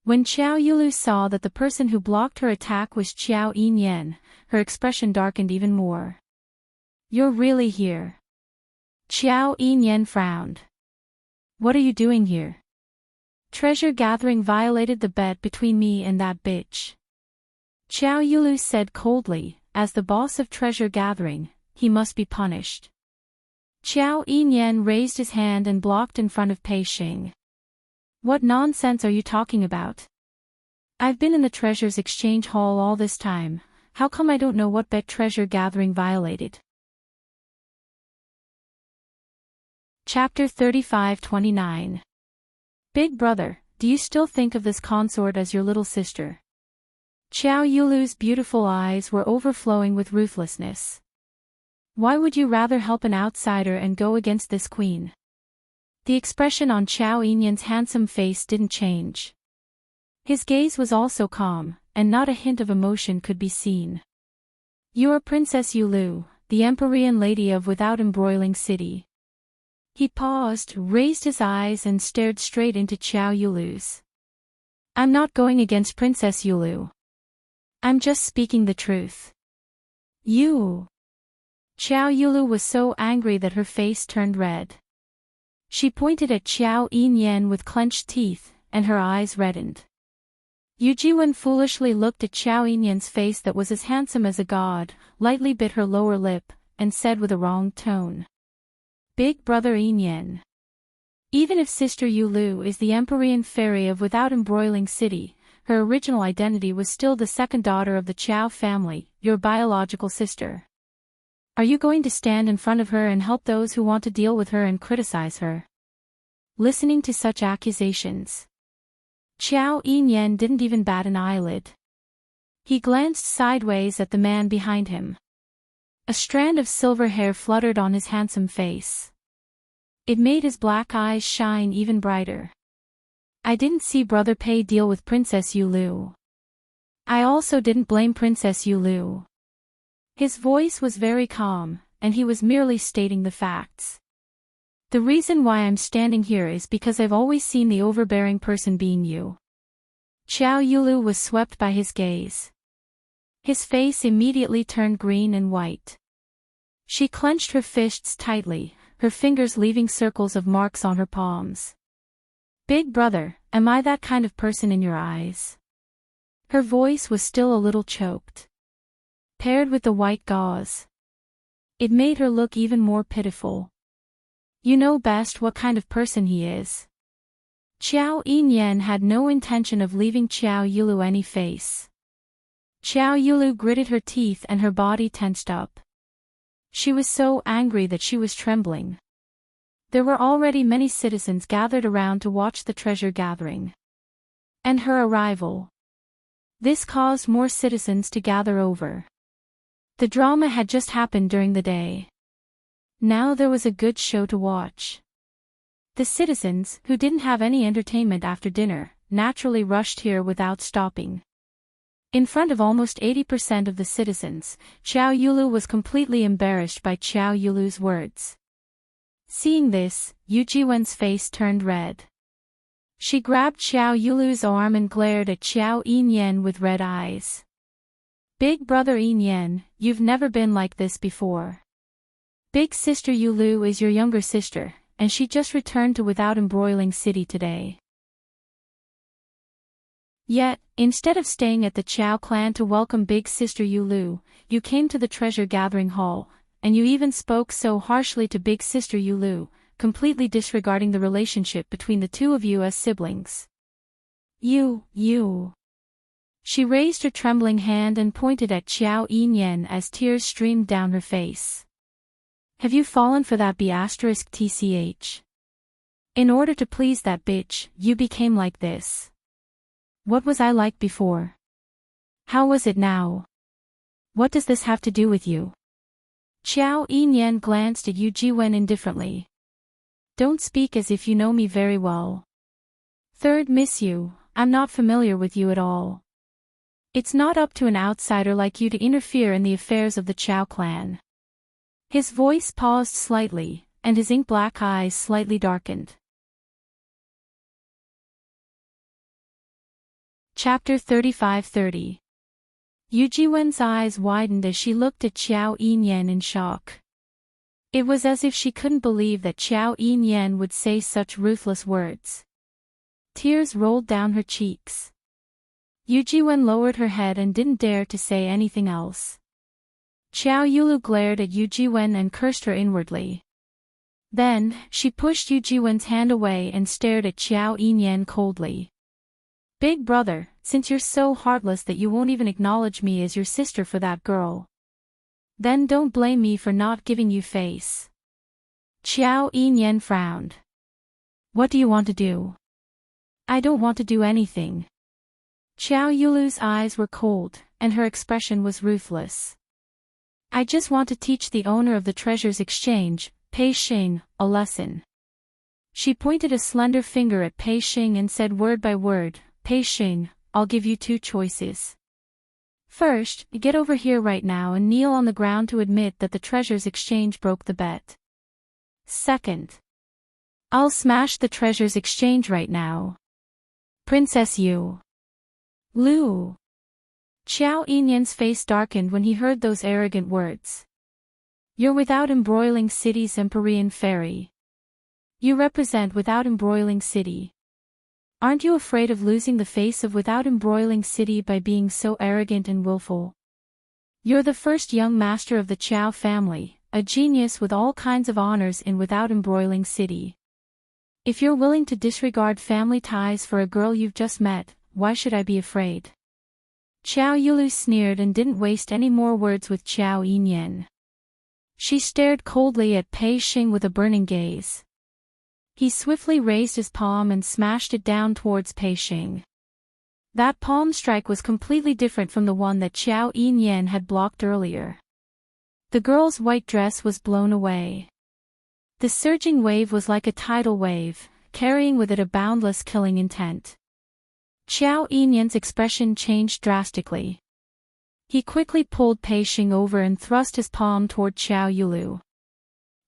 When Xiao Yulu saw that the person who blocked her attack was Xiao Yinyan, her expression darkened even more. "You're really here?" Xiao Yinyan frowned. "What are you doing here?" "Treasure gathering violated the bet between me and that bitch," Xiao Yulu said coldly. "As the boss of treasure gathering, he must be punished." Xiao Yinyan raised his hand and blocked in front of Pei Xing. "What nonsense are you talking about? I've been in the treasures exchange hall all this time. How come I don't know what bet treasure gathering violated?" Chapter 35-29. Big brother, do you still think of this consort as your little sister? Xiao Yulu's beautiful eyes were overflowing with ruthlessness. Why would you rather help an outsider and go against this queen? The expression on Xiao Yinyan's handsome face didn't change. His gaze was also calm, and not a hint of emotion could be seen. "You are Princess Yulu, the Empyrean lady of Without Embroiling City." He paused, raised his eyes and stared straight into Xiao Yulu's. "I'm not going against Princess Yulu. I'm just speaking the truth." "You..." Xiao Yulu was so angry that her face turned red. She pointed at Xiao Yinyan with clenched teeth, and her eyes reddened. Yu Jiwen foolishly looked at Xiao Yinyan's face that was as handsome as a god, lightly bit her lower lip, and said with a wrong tone. "Big brother Yinyan. Even if Sister Yulu is the Empyrean fairy of Without Embroiling City, her original identity was still the second daughter of the Qiao family, your biological sister. Are you going to stand in front of her and help those who want to deal with her and criticize her?" Listening to such accusations, Xiao Yinyan didn't even bat an eyelid. He glanced sideways at the man behind him. A strand of silver hair fluttered on his handsome face. It made his black eyes shine even brighter. "I didn't see Brother Pei deal with Princess Yulu. I also didn't blame Princess Yulu." His voice was very calm, and he was merely stating the facts. "The reason why I'm standing here is because I've always seen the overbearing person being you." Xiao Yulu was swept by his gaze. His face immediately turned green and white. She clenched her fists tightly, her fingers leaving circles of marks on her palms. "Big brother, am I that kind of person in your eyes?" Her voice was still a little choked. Paired with the white gauze, it made her look even more pitiful. "You know best what kind of person he is." Xiao Yinyan had no intention of leaving Xiao Yulu any face. Xiao Yulu gritted her teeth and her body tensed up. She was so angry that she was trembling. There were already many citizens gathered around to watch the treasure gathering. And her arrival. This caused more citizens to gather over. The drama had just happened during the day. Now there was a good show to watch. The citizens, who didn't have any entertainment after dinner, naturally rushed here without stopping. In front of almost 80% of the citizens, Xiao Yulu was completely embarrassed by Xiao Yulu's words. Seeing this, Yu Jiwen's face turned red. She grabbed Xiao Yulu's arm and glared at Xiao Yinyan with red eyes. "Big brother Yinyan, you've never been like this before. Big sister Yulu is your younger sister, and she just returned to Without Embroiling City today. Yet, instead of staying at the Qiao clan to welcome big sister Yulu, you came to the treasure gathering hall, and you even spoke so harshly to big sister Yulu, completely disregarding the relationship between the two of you as siblings. You. She raised her trembling hand and pointed at Xiao Yinyan as tears streamed down her face. Have you fallen for that B***tch? In order to please that bitch, you became like this. What was I like before? How was it now? What does this have to do with you? Xiao Yinyan glanced at Yu Jiwen indifferently. Don't speak as if you know me very well. Third, miss you, I'm not familiar with you at all. It's not up to an outsider like you to interfere in the affairs of the Qiao clan. His voice paused slightly, and his ink-black eyes slightly darkened. Chapter 35-30. Yu Jiwen's eyes widened as she looked at Qiao Yinyan in shock. It was as if she couldn't believe that Qiao Yinyan would say such ruthless words. Tears rolled down her cheeks. Yu Jiwen lowered her head and didn't dare to say anything else. Qiao Yulu glared at Yu Jiwen and cursed her inwardly. Then, she pushed Yu Jiwen's hand away and stared at Qiao Yinyan coldly. Big brother, since you're so heartless that you won't even acknowledge me as your sister for that girl, then don't blame me for not giving you face. Qiao Yinyan frowned. What do you want to do? I don't want to do anything. Qiao Yulu's eyes were cold, and her expression was ruthless. I just want to teach the owner of the treasures exchange, Pei Xing, a lesson. She pointed a slender finger at Pei Xing and said word by word, Pei Xing, I'll give you two choices. First, get over here right now and kneel on the ground to admit that the treasures exchange broke the bet. Second, I'll smash the treasures exchange right now. Princess Yu. Lu. Qiao Yinyan's face darkened when he heard those arrogant words. You're without embroiling city's Empyrean fairy. You represent without embroiling city. Aren't you afraid of losing the face of without embroiling city by being so arrogant and willful? You're the first young master of the Qiao family, a genius with all kinds of honors in without embroiling city. If you're willing to disregard family ties for a girl you've just met, why should I be afraid? Qiao Yulu sneered and didn't waste any more words with Qiao Yinyan. She stared coldly at Pei Xing with a burning gaze. He swiftly raised his palm and smashed it down towards Pei Xing. That palm strike was completely different from the one that Qiao Yinyan had blocked earlier. The girl's white dress was blown away. The surging wave was like a tidal wave, carrying with it a boundless killing intent. Qiao Yinyan's expression changed drastically. He quickly pulled Pei Xing over and thrust his palm toward Qiao Yulu.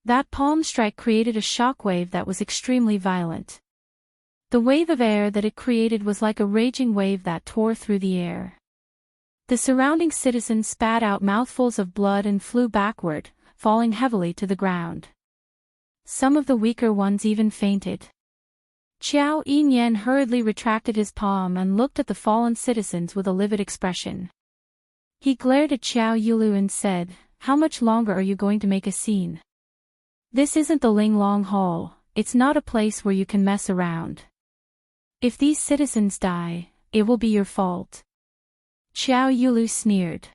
That palm strike created a shockwave that was extremely violent. The wave of air that it created was like a raging wave that tore through the air. The surrounding citizens spat out mouthfuls of blood and flew backward, falling heavily to the ground. Some of the weaker ones even fainted. Qiao Yinyan hurriedly retracted his palm and looked at the fallen citizens with a livid expression. He glared at Qiao Yulu and said, How much longer are you going to make a scene? This isn't the Linglong Hall, it's not a place where you can mess around. If these citizens die, it will be your fault. Qiao Yulu sneered.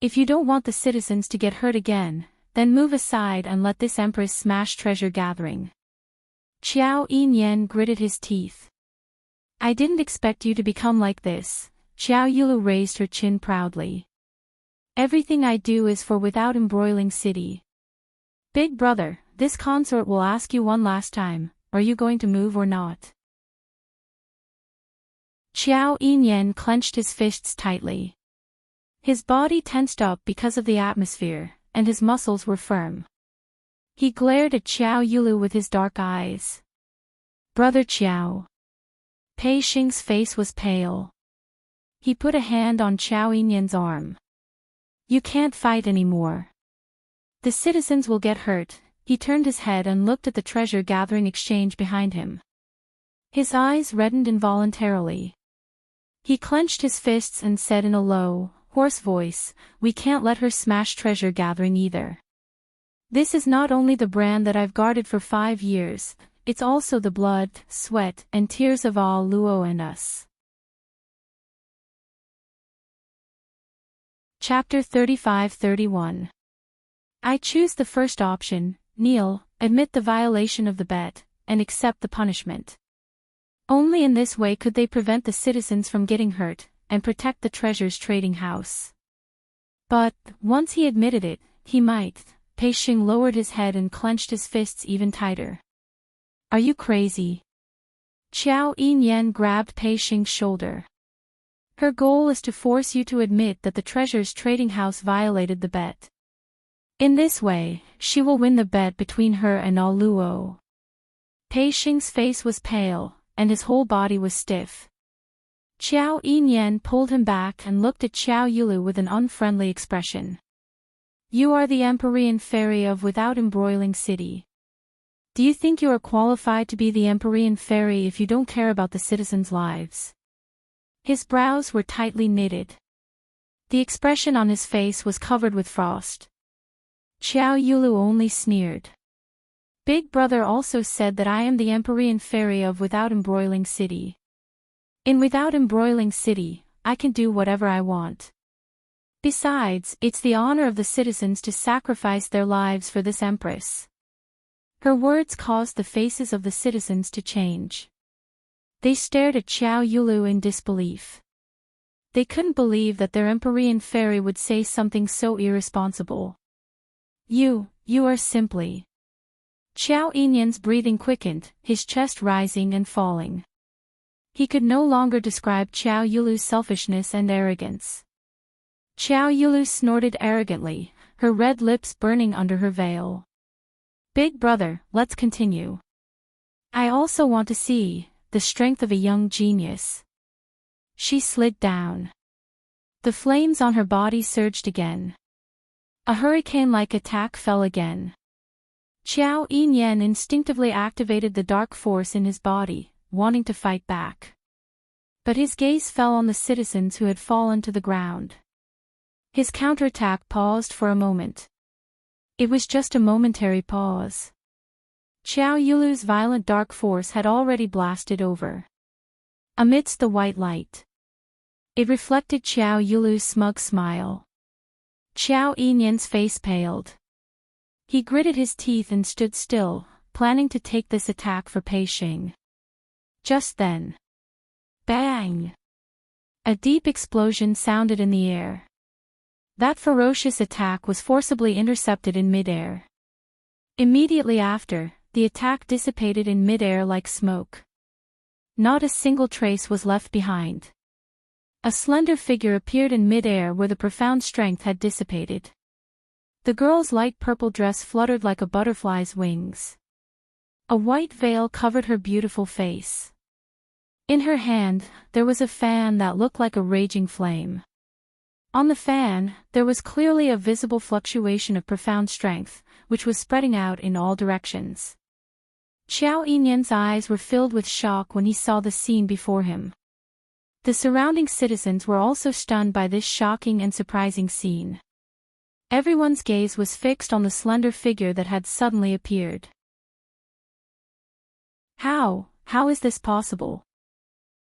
If you don't want the citizens to get hurt again, then move aside and let this empress smash treasure gathering. Qiao Yinyan gritted his teeth. I didn't expect you to become like this. Qiao Yulu raised her chin proudly. Everything I do is for without embroiling city. Big brother, this consort will ask you one last time, are you going to move or not? Qiao Yinyan clenched his fists tightly. His body tensed up because of the atmosphere, and his muscles were firm. He glared at Qiao Yulu with his dark eyes. Brother Qiao. Pei Xing's face was pale. He put a hand on Qiao Yinyan's arm. You can't fight anymore. The citizens will get hurt. He turned his head and looked at the treasure-gathering exchange behind him. His eyes reddened involuntarily. He clenched his fists and said in a low, hoarse voice, We can't let her smash treasure-gathering either. This is not only the brand that I've guarded for 5 years, it's also the blood, sweat, and tears of all Luo and us. Chapter 35-31. I choose the first option, kneel, admit the violation of the bet, and accept the punishment. Only in this way could they prevent the citizens from getting hurt, and protect the treasure's trading house. But, once he admitted it, he might. Pei Xing lowered his head and clenched his fists even tighter. Are you crazy? Qiao Yinyan grabbed Pei Xing's shoulder. Her goal is to force you to admit that the treasure's trading house violated the bet. In this way, she will win the bet between her and all Luo. Pei Xing's face was pale, and his whole body was stiff. Qiao Yinyan pulled him back and looked at Qiao Yulu with an unfriendly expression. You are the Empyrean fairy of Without Embroiling City. Do you think you are qualified to be the Empyrean fairy if you don't care about the citizens' lives? His brows were tightly knitted. The expression on his face was covered with frost. Qiao Yulu only sneered. Big Brother also said that I am the Empyrean fairy of Without Embroiling City. In Without Embroiling City, I can do whatever I want. Besides, it's the honor of the citizens to sacrifice their lives for this empress. Her words caused the faces of the citizens to change. They stared at Qiao Yulu in disbelief. They couldn't believe that their Empyrean fairy would say something so irresponsible. You are simply... Qiao Yinyan's breathing quickened, his chest rising and falling. He could no longer describe Qiao Yulu's selfishness and arrogance. Qiao Yulu snorted arrogantly, her red lips burning under her veil. Big Brother, let's continue. I also want to see the strength of a young genius. She slid down. The flames on her body surged again. A hurricane-like attack fell again. Qiao Yinyan instinctively activated the dark force in his body, wanting to fight back. But his gaze fell on the citizens who had fallen to the ground. His counterattack paused for a moment. It was just a momentary pause. Qiao Yulu's violent dark force had already blasted over. Amidst the white light, it reflected Qiao Yulu's smug smile. Qiao Yinyan's face paled. He gritted his teeth and stood still, planning to take this attack for Pei Xing. Just then, bang! A deep explosion sounded in the air. That ferocious attack was forcibly intercepted in midair. Immediately after, the attack dissipated in midair like smoke. Not a single trace was left behind. A slender figure appeared in midair where the profound strength had dissipated. The girl's light purple dress fluttered like a butterfly's wings. A white veil covered her beautiful face. In her hand, there was a fan that looked like a raging flame. On the fan, there was clearly a visible fluctuation of profound strength, which was spreading out in all directions. Qiao Yinyan's eyes were filled with shock when he saw the scene before him. The surrounding citizens were also stunned by this shocking and surprising scene. Everyone's gaze was fixed on the slender figure that had suddenly appeared. How is this possible?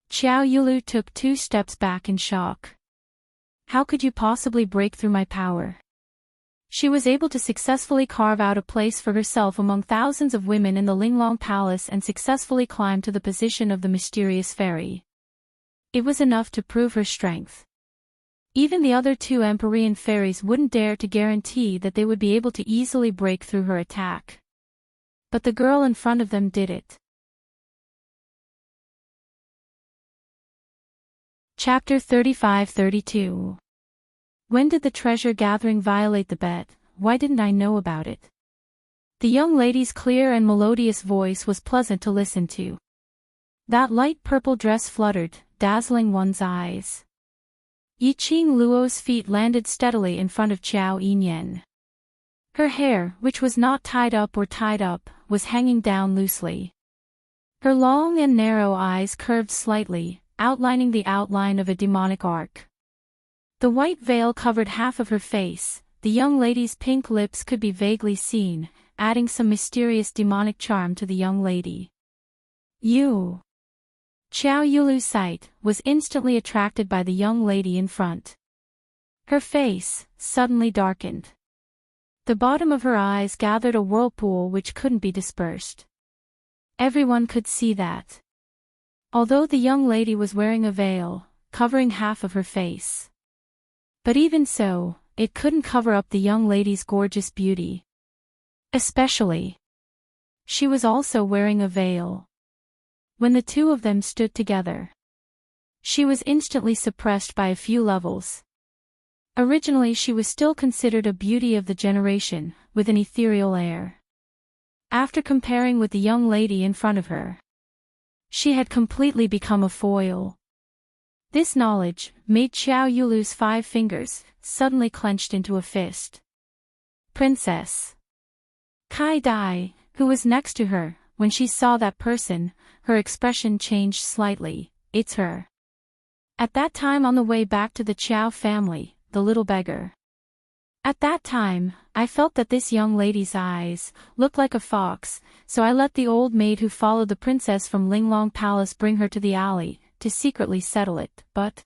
Qiao Yulu took 2 steps back in shock. How could you possibly break through my power? She was able to successfully carve out a place for herself among thousands of women in the Linglong Palace and successfully climb to the position of the mysterious fairy. It was enough to prove her strength. Even the other 2 Empyrean fairies wouldn't dare to guarantee that they would be able to easily break through her attack. But the girl in front of them did it. Chapter 35-32. When did the treasure gathering violate the bet? Why didn't I know about it? The young lady's clear and melodious voice was pleasant to listen to. That light purple dress fluttered, dazzling one's eyes. Yiqing Luo's feet landed steadily in front of Qiao Yinyan. Her hair, which was not tied up, was hanging down loosely. Her long and narrow eyes curved slightly, outlining the outline of a demonic arc. The white veil covered half of her face, the young lady's pink lips could be vaguely seen, adding some mysterious demonic charm to the young lady. Qiao Yulu's sight was instantly attracted by the young lady in front. Her face suddenly darkened. The bottom of her eyes gathered a whirlpool which couldn't be dispersed. Everyone could see that. Although the young lady was wearing a veil, covering half of her face. But even so, it couldn't cover up the young lady's gorgeous beauty. Especially, she was also wearing a veil. When the 2 of them stood together, she was instantly suppressed by a few levels. Originally she was still considered a beauty of the generation, with an ethereal air. After comparing with the young lady in front of her, she had completely become a foil. This knowledge made Xiao Yulu's 5 fingers suddenly clenched into a fist. Princess. Kai Dai, who was next to her, when she saw that person, her expression changed slightly. It's her. At that time on the way back to the Qiao family, the little beggar. At that time, I felt that this young lady's eyes looked like a fox, so I let the old maid who followed the princess from Linglong Palace bring her to the alley, to secretly settle it, but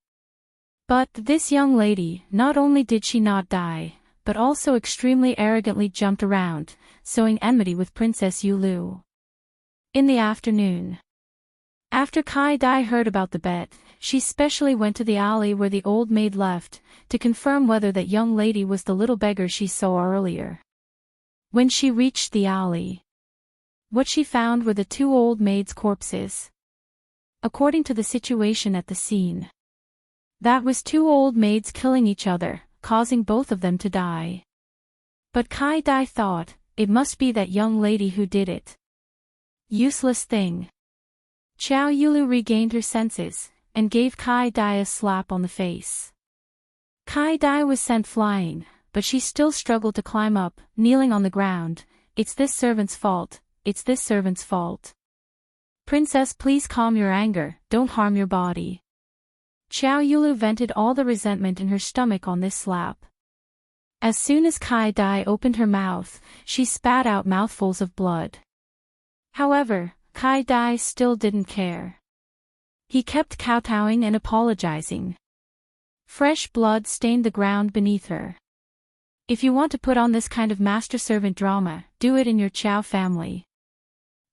this young lady, not only did she not die, but also extremely arrogantly jumped around, sowing enmity with Princess Yulu. In the afternoon, after Kai Dai heard about the bet, she specially went to the alley where the old maid left, to confirm whether that young lady was the little beggar she saw earlier. When she reached the alley, what she found were the 2 old maids' corpses. According to the situation at the scene, that was 2 old maids killing each other, causing both of them to die. But Kai Dai thought, it must be that young lady who did it. Useless thing. Xiao Yulu regained her senses, and gave Kai Dai a slap on the face. Kai Dai was sent flying, but she still struggled to climb up, kneeling on the ground. It's this servant's fault, it's this servant's fault. Princess, please calm your anger, don't harm your body. Xiao Yulu vented all the resentment in her stomach on this slap. As soon as Kai Dai opened her mouth, she spat out mouthfuls of blood. However, Kai Dai still didn't care. He kept kowtowing and apologizing. Fresh blood stained the ground beneath her. If you want to put on this kind of master-servant drama, do it in your Qiao family.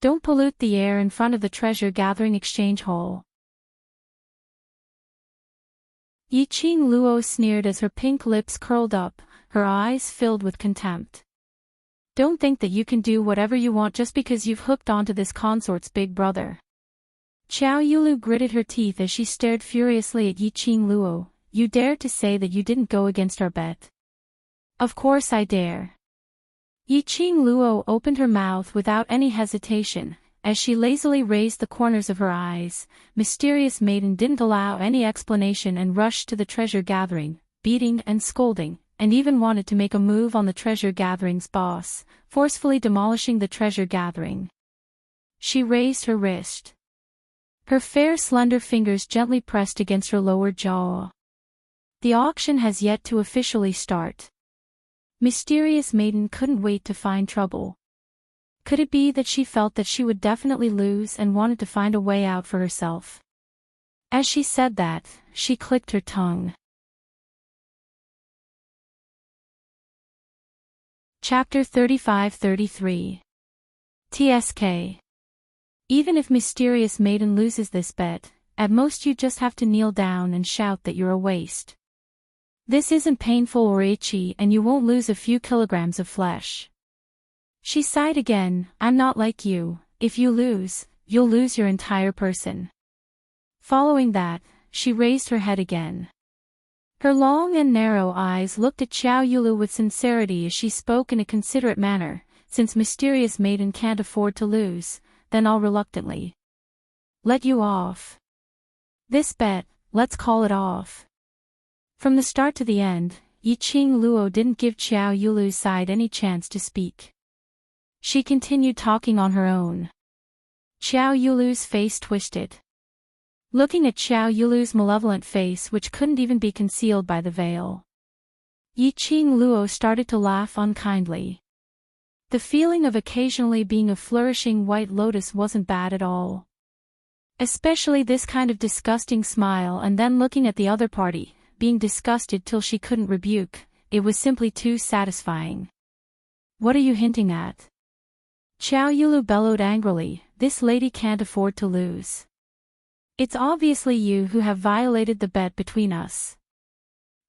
Don't pollute the air in front of the treasure-gathering exchange hall. Yiqing Luo sneered as her pink lips curled up, her eyes filled with contempt. Don't think that you can do whatever you want just because you've hooked onto this consort's big brother. Xiao Yulu gritted her teeth as she stared furiously at Yiqing Luo. You dared to say that you didn't go against our bet? Of course I dare. Yiqing Luo opened her mouth without any hesitation. As she lazily raised the corners of her eyes, mysterious maiden didn't allow any explanation and rushed to the treasure gathering, beating and scolding, and even wanted to make a move on the treasure gathering's boss, forcefully demolishing the treasure gathering. She raised her wrist. Her fair slender fingers gently pressed against her lower jaw. The auction has yet to officially start. Mysterious maiden couldn't wait to find trouble. Could it be that she felt that she would definitely lose and wanted to find a way out for herself? As she said that, she clicked her tongue. Chapter 35-33. TSK. Even if Mysterious Maiden loses this bet, at most you just have to kneel down and shout that you're a waste. This isn't painful or itchy and you won't lose a few kilograms of flesh. She sighed again. I'm not like you. If you lose, you'll lose your entire person. Following that, she raised her head again. Her long and narrow eyes looked at Xiao Yulu with sincerity as she spoke in a considerate manner. Since Mysterious Maiden can't afford to lose, then I'll reluctantly let you off. This bet, let's call it off. From the start to the end, Yiqing Luo didn't give Xiao Yulu's side any chance to speak. She continued talking on her own. Xiao Yulu's face twisted. Looking at Xiao Yulu's malevolent face which couldn't even be concealed by the veil, Yiqing Luo started to laugh unkindly. The feeling of occasionally being a flourishing white lotus wasn't bad at all. Especially this kind of disgusting smile and then looking at the other party, being disgusted till she couldn't rebuke, it was simply too satisfying. What are you hinting at? Xiao Yulu bellowed angrily, this lady can't afford to lose. It's obviously you who have violated the bet between us.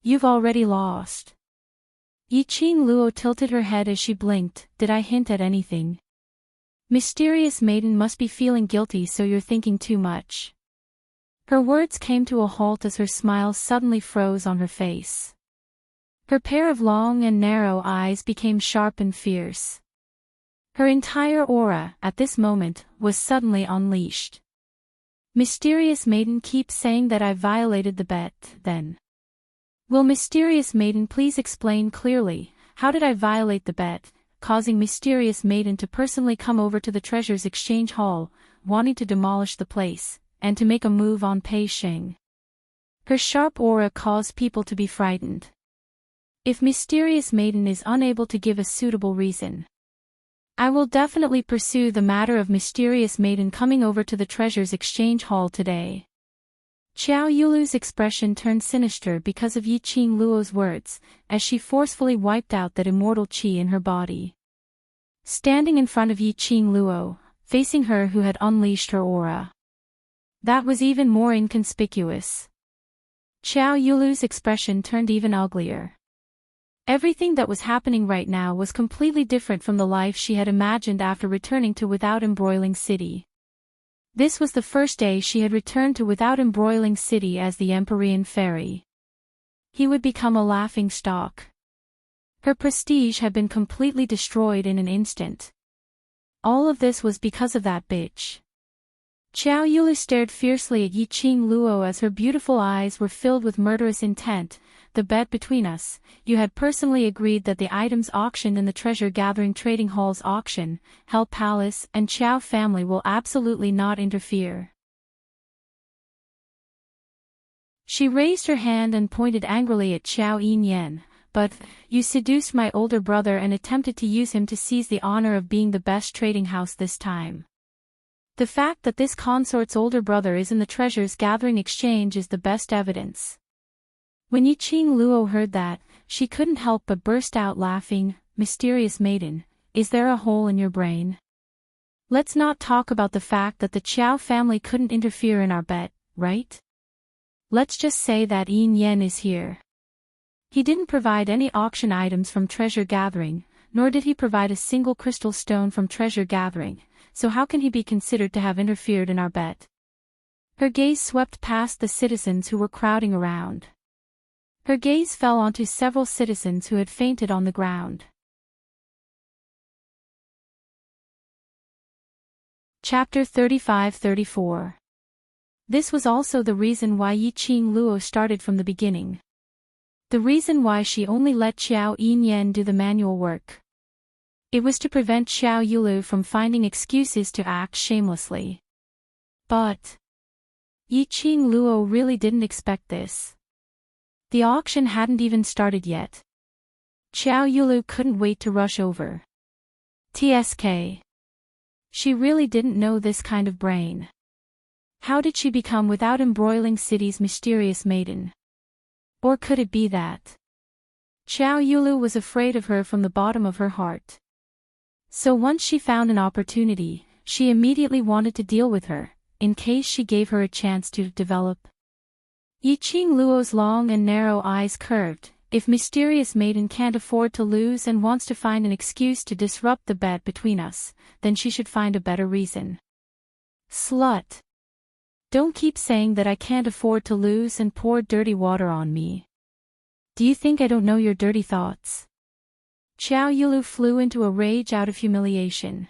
You've already lost. Yiqing Luo tilted her head as she blinked. Did I hint at anything? Mysterious Maiden must be feeling guilty, so you're thinking too much. Her words came to a halt as her smile suddenly froze on her face. Her pair of long and narrow eyes became sharp and fierce. Her entire aura, at this moment, was suddenly unleashed. Mysterious maiden keeps saying that I violated the bet, then. Will mysterious maiden please explain clearly, how did I violate the bet, causing mysterious maiden to personally come over to the treasures exchange hall, wanting to demolish the place, and to make a move on Pei Sheng. Her sharp aura caused people to be frightened. If mysterious maiden is unable to give a suitable reason, I will definitely pursue the matter of mysterious maiden coming over to the treasures exchange hall today. Qiao Yulu's expression turned sinister because of Yi Qing Luo's words, as she forcefully wiped out that immortal qi in her body. Standing in front of Yi Qing Luo, facing her who had unleashed her aura. That was even more inconspicuous. Qiao Yulu's expression turned even uglier. Everything that was happening right now was completely different from the life she had imagined after returning to Without Embroiling City. This was the first day she had returned to Without Embroiling City as the Empyrean Fairy. He would become a laughing stock. Her prestige had been completely destroyed in an instant. All of this was because of that bitch. Qiao Yulu stared fiercely at Yi Qing Luo as her beautiful eyes were filled with murderous intent. The bet between us, you had personally agreed that the items auctioned in the treasure-gathering trading hall's auction, Hell Palace and Qiao family will absolutely not interfere. She raised her hand and pointed angrily at Qiao Yinyan, but, you seduced my older brother and attempted to use him to seize the honor of being the best trading house this time. The fact that this consort's older brother is in the treasures gathering exchange is the best evidence. When Yi Qing Luo heard that, she couldn't help but burst out laughing. Mysterious maiden, is there a hole in your brain? Let's not talk about the fact that the Qiao family couldn't interfere in our bet, right? Let's just say that Yin Yen is here. He didn't provide any auction items from treasure gathering, nor did he provide a single crystal stone from treasure gathering, so how can he be considered to have interfered in our bet? Her gaze swept past the citizens who were crowding around. Her gaze fell onto several citizens who had fainted on the ground. Chapter 35-34. This was also the reason why Yi Qing Luo started from the beginning. The reason why she only let Qiao Yinyan do the manual work. It was to prevent Qiao Yulu from finding excuses to act shamelessly. But Yi Qing Luo really didn't expect this. The auction hadn't even started yet. Qiao Yulu couldn't wait to rush over. TSK. She really didn't know this kind of brain. How did she become Without Embroiling City's mysterious maiden? Or could it be that Qiao Yulu was afraid of her from the bottom of her heart? So once she found an opportunity, she immediately wanted to deal with her, in case she gave her a chance to develop. Yi Qing Luo's long and narrow eyes curved. If mysterious maiden can't afford to lose and wants to find an excuse to disrupt the bet between us, then she should find a better reason. Slut. Don't keep saying that I can't afford to lose and pour dirty water on me. Do you think I don't know your dirty thoughts? Qiao Yulu flew into a rage out of humiliation.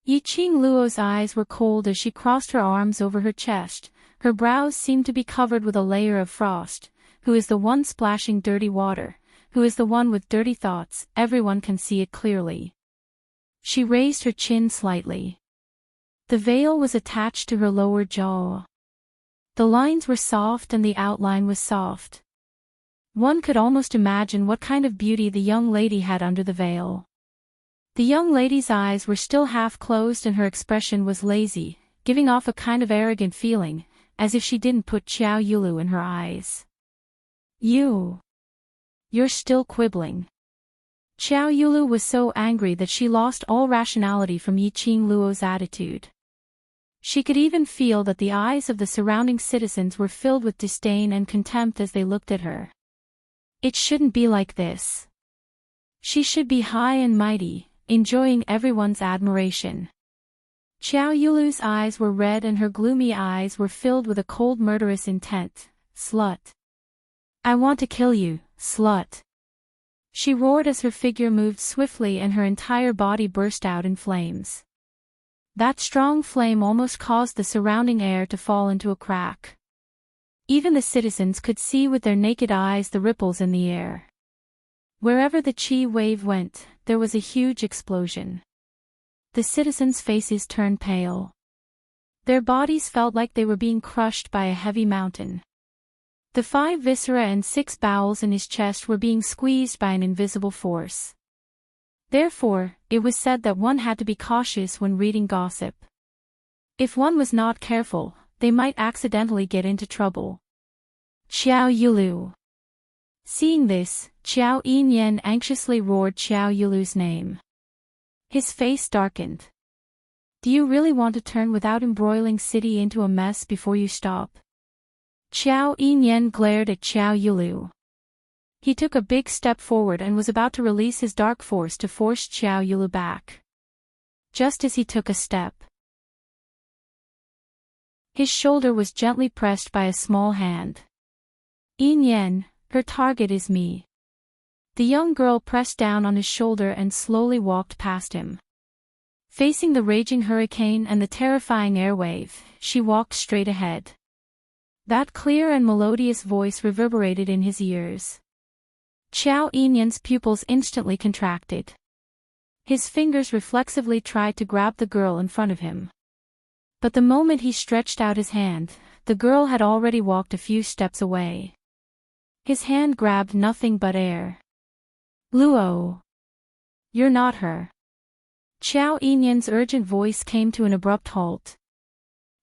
Yi Qing Luo's eyes were cold as she crossed her arms over her chest. Her brows seemed to be covered with a layer of frost. Who is the one splashing dirty water? Who is the one with dirty thoughts? Everyone can see it clearly. She raised her chin slightly. The veil was attached to her lower jaw. The lines were soft and the outline was soft. One could almost imagine what kind of beauty the young lady had under the veil. The young lady's eyes were still half closed and her expression was lazy, giving off a kind of arrogant feeling, as if she didn't put Qiao Yulu in her eyes. You're still quibbling. Qiao Yulu was so angry that she lost all rationality from Yi Qing Luo's attitude. She could even feel that the eyes of the surrounding citizens were filled with disdain and contempt as they looked at her. It shouldn't be like this. She should be high and mighty, enjoying everyone's admiration. Qiao Yulu's eyes were red and her gloomy eyes were filled with a cold murderous intent. Slut. I want to kill you, slut. She roared as her figure moved swiftly and her entire body burst out in flames. That strong flame almost caused the surrounding air to fall into a crack. Even the citizens could see with their naked eyes the ripples in the air. Wherever the chi wave went, there was a huge explosion. The citizens' faces turned pale. Their bodies felt like they were being crushed by a heavy mountain. The 5 viscera and 6 bowels in his chest were being squeezed by an invisible force. Therefore, it was said that one had to be cautious when reading gossip. If one was not careful, they might accidentally get into trouble. Xiao Yulu. Seeing this, Xiao Yinyan anxiously roared Xiao Yulu's name. His face darkened. Do you really want to turn without embroiling city into a mess before you stop? Xiao Yinyan glared at Xiao Yulu. He took a big step forward and was about to release his dark force to force Xiao Yulu back. Just as he took a step, his shoulder was gently pressed by a small hand. Yinyan, her target is me. The young girl pressed down on his shoulder and slowly walked past him. Facing the raging hurricane and the terrifying airwave, she walked straight ahead. That clear and melodious voice reverberated in his ears. Xiao Yinyan's pupils instantly contracted. His fingers reflexively tried to grab the girl in front of him. But the moment he stretched out his hand, the girl had already walked a few steps away. His hand grabbed nothing but air. Luo. You're not her. Xiao Yinyan's urgent voice came to an abrupt halt.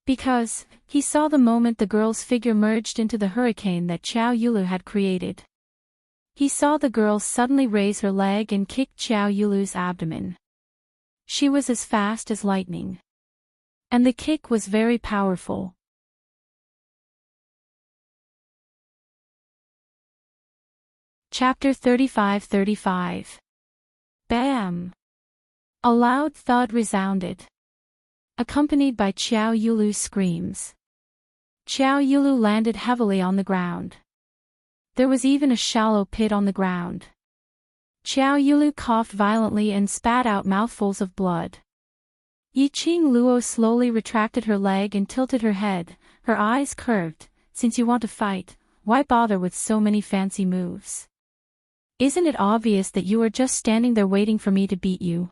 Because, he saw the moment the girl's figure merged into the hurricane that Xiao Yulu had created. He saw the girl suddenly raise her leg and kick Xiao Yulu's abdomen. She was as fast as lightning. And the kick was very powerful. Chapter 35-35. Bam! A loud thud resounded, accompanied by Xiao Yulu's screams. Xiao Yulu landed heavily on the ground. There was even a shallow pit on the ground. Xiao Yulu coughed violently and spat out mouthfuls of blood. Yiqing Luo slowly retracted her leg and tilted her head, her eyes curved. Since you want to fight, why bother with so many fancy moves? Isn't it obvious that you are just standing there waiting for me to beat you?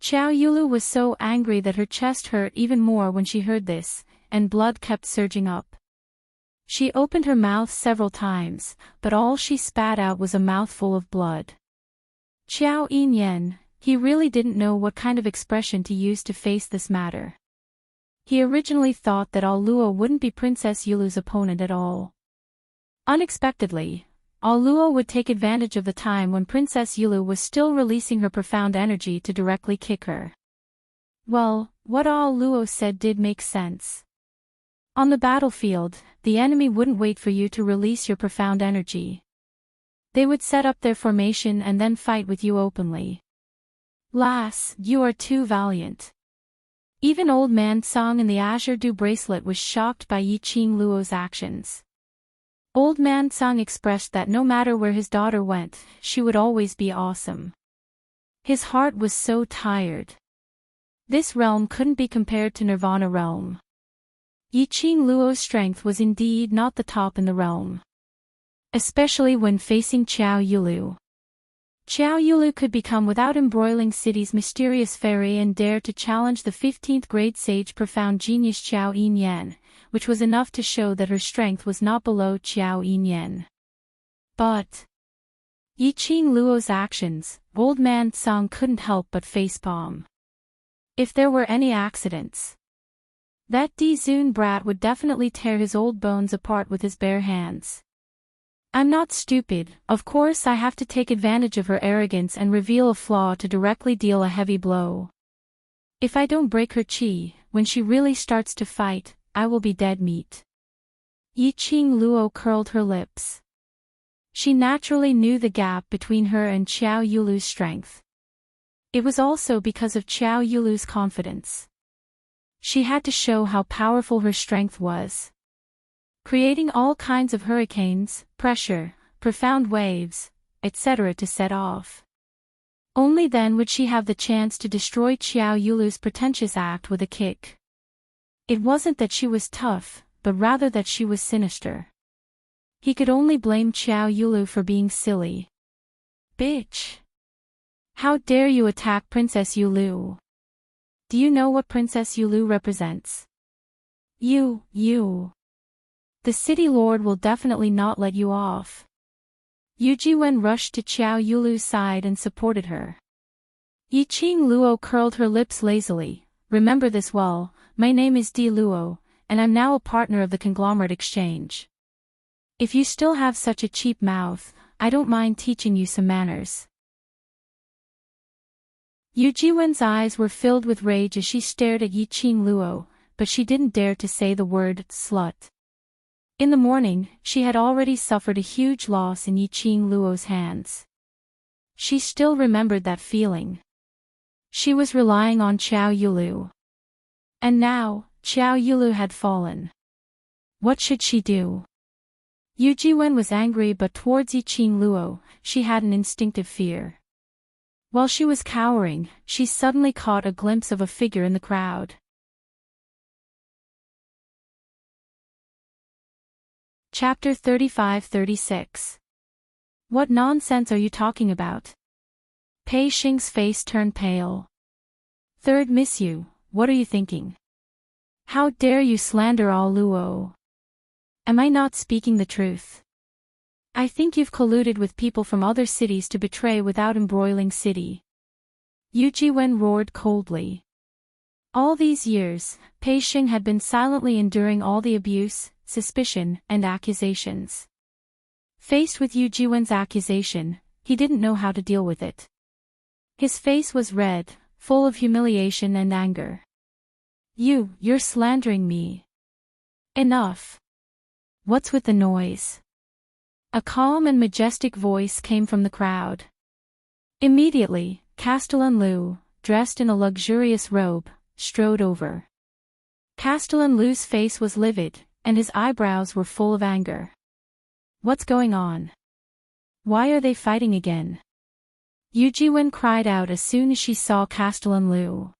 Xiao Yulu was so angry that her chest hurt even more when she heard this, and blood kept surging up. She opened her mouth several times, but all she spat out was a mouthful of blood. Xiao Yinyan, he really didn't know what kind of expression to use to face this matter. He originally thought that Luo wouldn't be Princess Yulu's opponent at all. Unexpectedly, Luo would take advantage of the time when Princess Yulu was still releasing her profound energy to directly kick her. Well, what Luo said did make sense. On the battlefield, the enemy wouldn't wait for you to release your profound energy. They would set up their formation and then fight with you openly. Lass, you are too valiant. Even old man Song in the Azure Dew bracelet was shocked by Yiqing Luo's actions. Old man Song expressed that no matter where his daughter went, she would always be awesome. His heart was so tired. This realm couldn't be compared to Nirvana realm. Yiqing Luo's strength was indeed not the top in the realm. Especially when facing Xiao Yulu. Xiao Yulu could become without embroiling city's mysterious fairy and dare to challenge the 15th grade sage profound genius Xiao Yinyan, which was enough to show that her strength was not below Xiao Yinyan. But Yiqing Luo's actions, old man Song couldn't help but facepalm. If there were any accidents, that Dizun brat would definitely tear his old bones apart with his bare hands. I'm not stupid, of course I have to take advantage of her arrogance and reveal a flaw to directly deal a heavy blow. If I don't break her chi, when she really starts to fight, I will be dead meat. Yiqing Luo curled her lips. She naturally knew the gap between her and Xiao Yulu's strength. It was also because of Xiao Yulu's confidence. She had to show how powerful her strength was, creating all kinds of hurricanes, pressure, profound waves, etc. to set off. Only then would she have the chance to destroy Qiao Yulu's pretentious act with a kick. It wasn't that she was tough, but rather that she was sinister. He could only blame Qiao Yulu for being silly. Bitch! How dare you attack Princess Yulu? Do you know what Princess Yulu represents? You. The city lord will definitely not let you off. Yu Jiwen rushed to Qiao Yulu's side and supported her. Yiqing Luo curled her lips lazily. Remember this well, my name is Di Luo, and I'm now a partner of the conglomerate exchange. If you still have such a cheap mouth, I don't mind teaching you some manners. Yu Jiwen's eyes were filled with rage as she stared at Yiqing Luo, but she didn't dare to say the word slut. In the morning, she had already suffered a huge loss in Yiqing Luo's hands. She still remembered that feeling. She was relying on Qiao Yulu. And now, Qiao Yulu had fallen. What should she do? Yu Jiwen was angry, but towards Yiqing Luo, she had an instinctive fear. While she was cowering, she suddenly caught a glimpse of a figure in the crowd. Chapter 35-36. What nonsense are you talking about? Pei Xing's face turned pale. Third Miss Yu, what are you thinking? How dare you slander all Luo? Am I not speaking the truth? I think you've colluded with people from other cities to betray without embroiling city. Yu Jiwen roared coldly. All these years, Pei Xing had been silently enduring all the abuse, suspicion, and accusations. Faced with Yu Jiwen's accusation, he didn't know how to deal with it. His face was red, full of humiliation and anger. You're slandering me. Enough. What's with the noise? A calm and majestic voice came from the crowd. Immediately, Castellan Lu, dressed in a luxurious robe, strode over. Castellan Lu's face was livid, and his eyebrows were full of anger. What's going on? Why are they fighting again? Yu Jiwen cried out as soon as she saw Castellan Lu.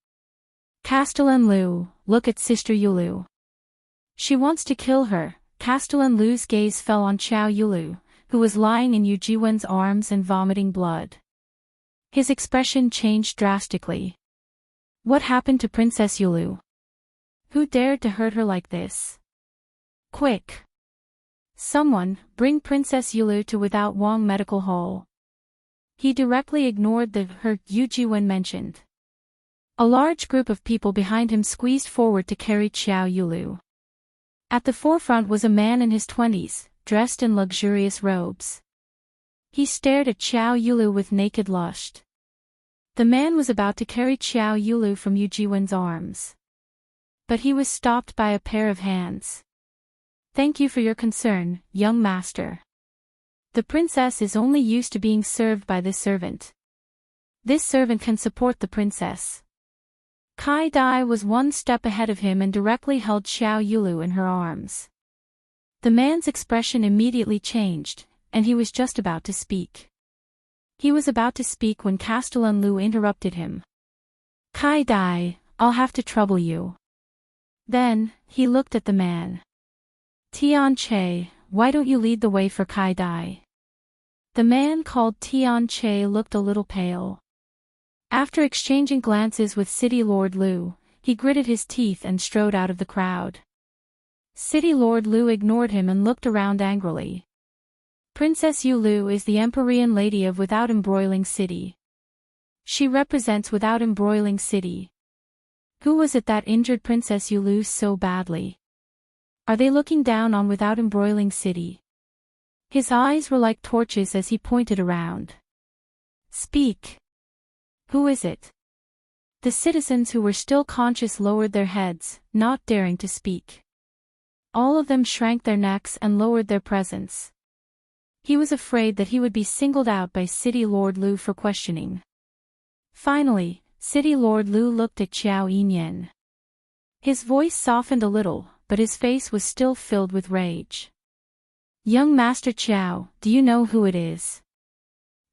Castellan Lu, look at Sister Yulu. She wants to kill her. Castellan Lu's gaze fell on Qiao Yulu, who was lying in Yu Jiwen's arms and vomiting blood. His expression changed drastically. What happened to Princess Yulu? Who dared to hurt her like this? Quick! Someone, bring Princess Yulu to Without Wang Medical Hall. He directly ignored the her Yu Jiwen mentioned. A large group of people behind him squeezed forward to carry Qiao Yulu. At the forefront was a man in his 20s, dressed in luxurious robes. He stared at Qiao Yulu with naked lust. The man was about to carry Qiao Yulu from Yu Jiwen's arms. But he was stopped by a pair of hands. Thank you for your concern, young master. The princess is only used to being served by this servant. This servant can support the princess. Kai Dai was one step ahead of him and directly held Qiao Yulu in her arms. The man's expression immediately changed, and he was just about to speak. He was about to speak when Castellan Lu interrupted him. Kai Dai, I'll have to trouble you. Then, he looked at the man. Tian Che, why don't you lead the way for Kai Dai? The man called Tian Che looked a little pale. After exchanging glances with City Lord Lu, he gritted his teeth and strode out of the crowd. City Lord Lu ignored him and looked around angrily. Princess Yulu is the Empyrean Lady of Without Embroiling City. She represents Without Embroiling City. Who was it that injured Princess Yulu so badly? Are they looking down on Without Embroiling City? His eyes were like torches as he pointed around. Speak. Who is it? The citizens who were still conscious lowered their heads, not daring to speak. All of them shrank their necks and lowered their presence. He was afraid that he would be singled out by City Lord Lu for questioning. Finally, City Lord Lu looked at Qiao Yinyan. His voice softened a little, but his face was still filled with rage. Young Master Qiao, do you know who it is?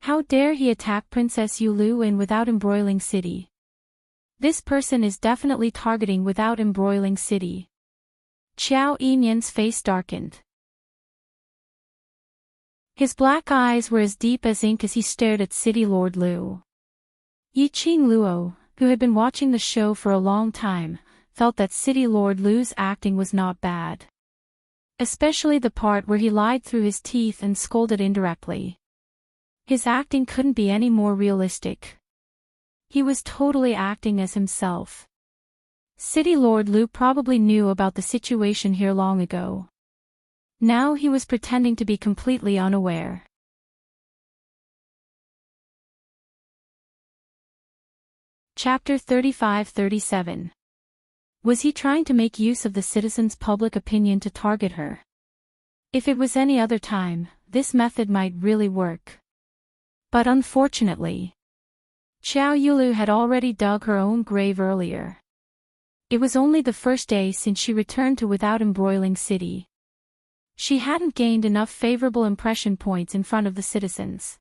How dare he attack Princess Yulu in Without Embroiling City? This person is definitely targeting Without Embroiling City. Qiao Yinyan's face darkened. His black eyes were as deep as ink as he stared at City Lord Lu. Yiqing Luo, who had been watching the show for a long time, felt that City Lord Lu's acting was not bad. Especially the part where he lied through his teeth and scolded indirectly. His acting couldn't be any more realistic. He was totally acting as himself. City Lord Lu probably knew about the situation here long ago. Now he was pretending to be completely unaware. Chapter 35-37. Was he trying to make use of the citizens' public opinion to target her? If it was any other time, this method might really work. But unfortunately, Qiao Yulu had already dug her own grave earlier. It was only the first day since she returned to Without Embroiling City. She hadn't gained enough favorable impression points in front of the citizens.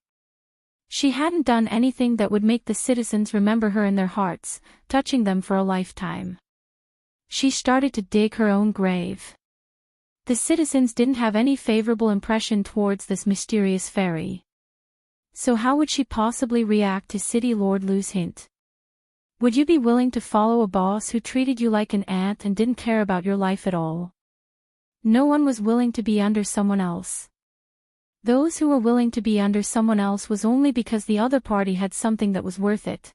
She hadn't done anything that would make the citizens remember her in their hearts, touching them for a lifetime. She started to dig her own grave. The citizens didn't have any favorable impression towards this mysterious fairy. So how would she possibly react to City Lord Lu's hint? Would you be willing to follow a boss who treated you like an ant and didn't care about your life at all? No one was willing to be under someone else. Those who were willing to be under someone else was only because the other party had something that was worth it.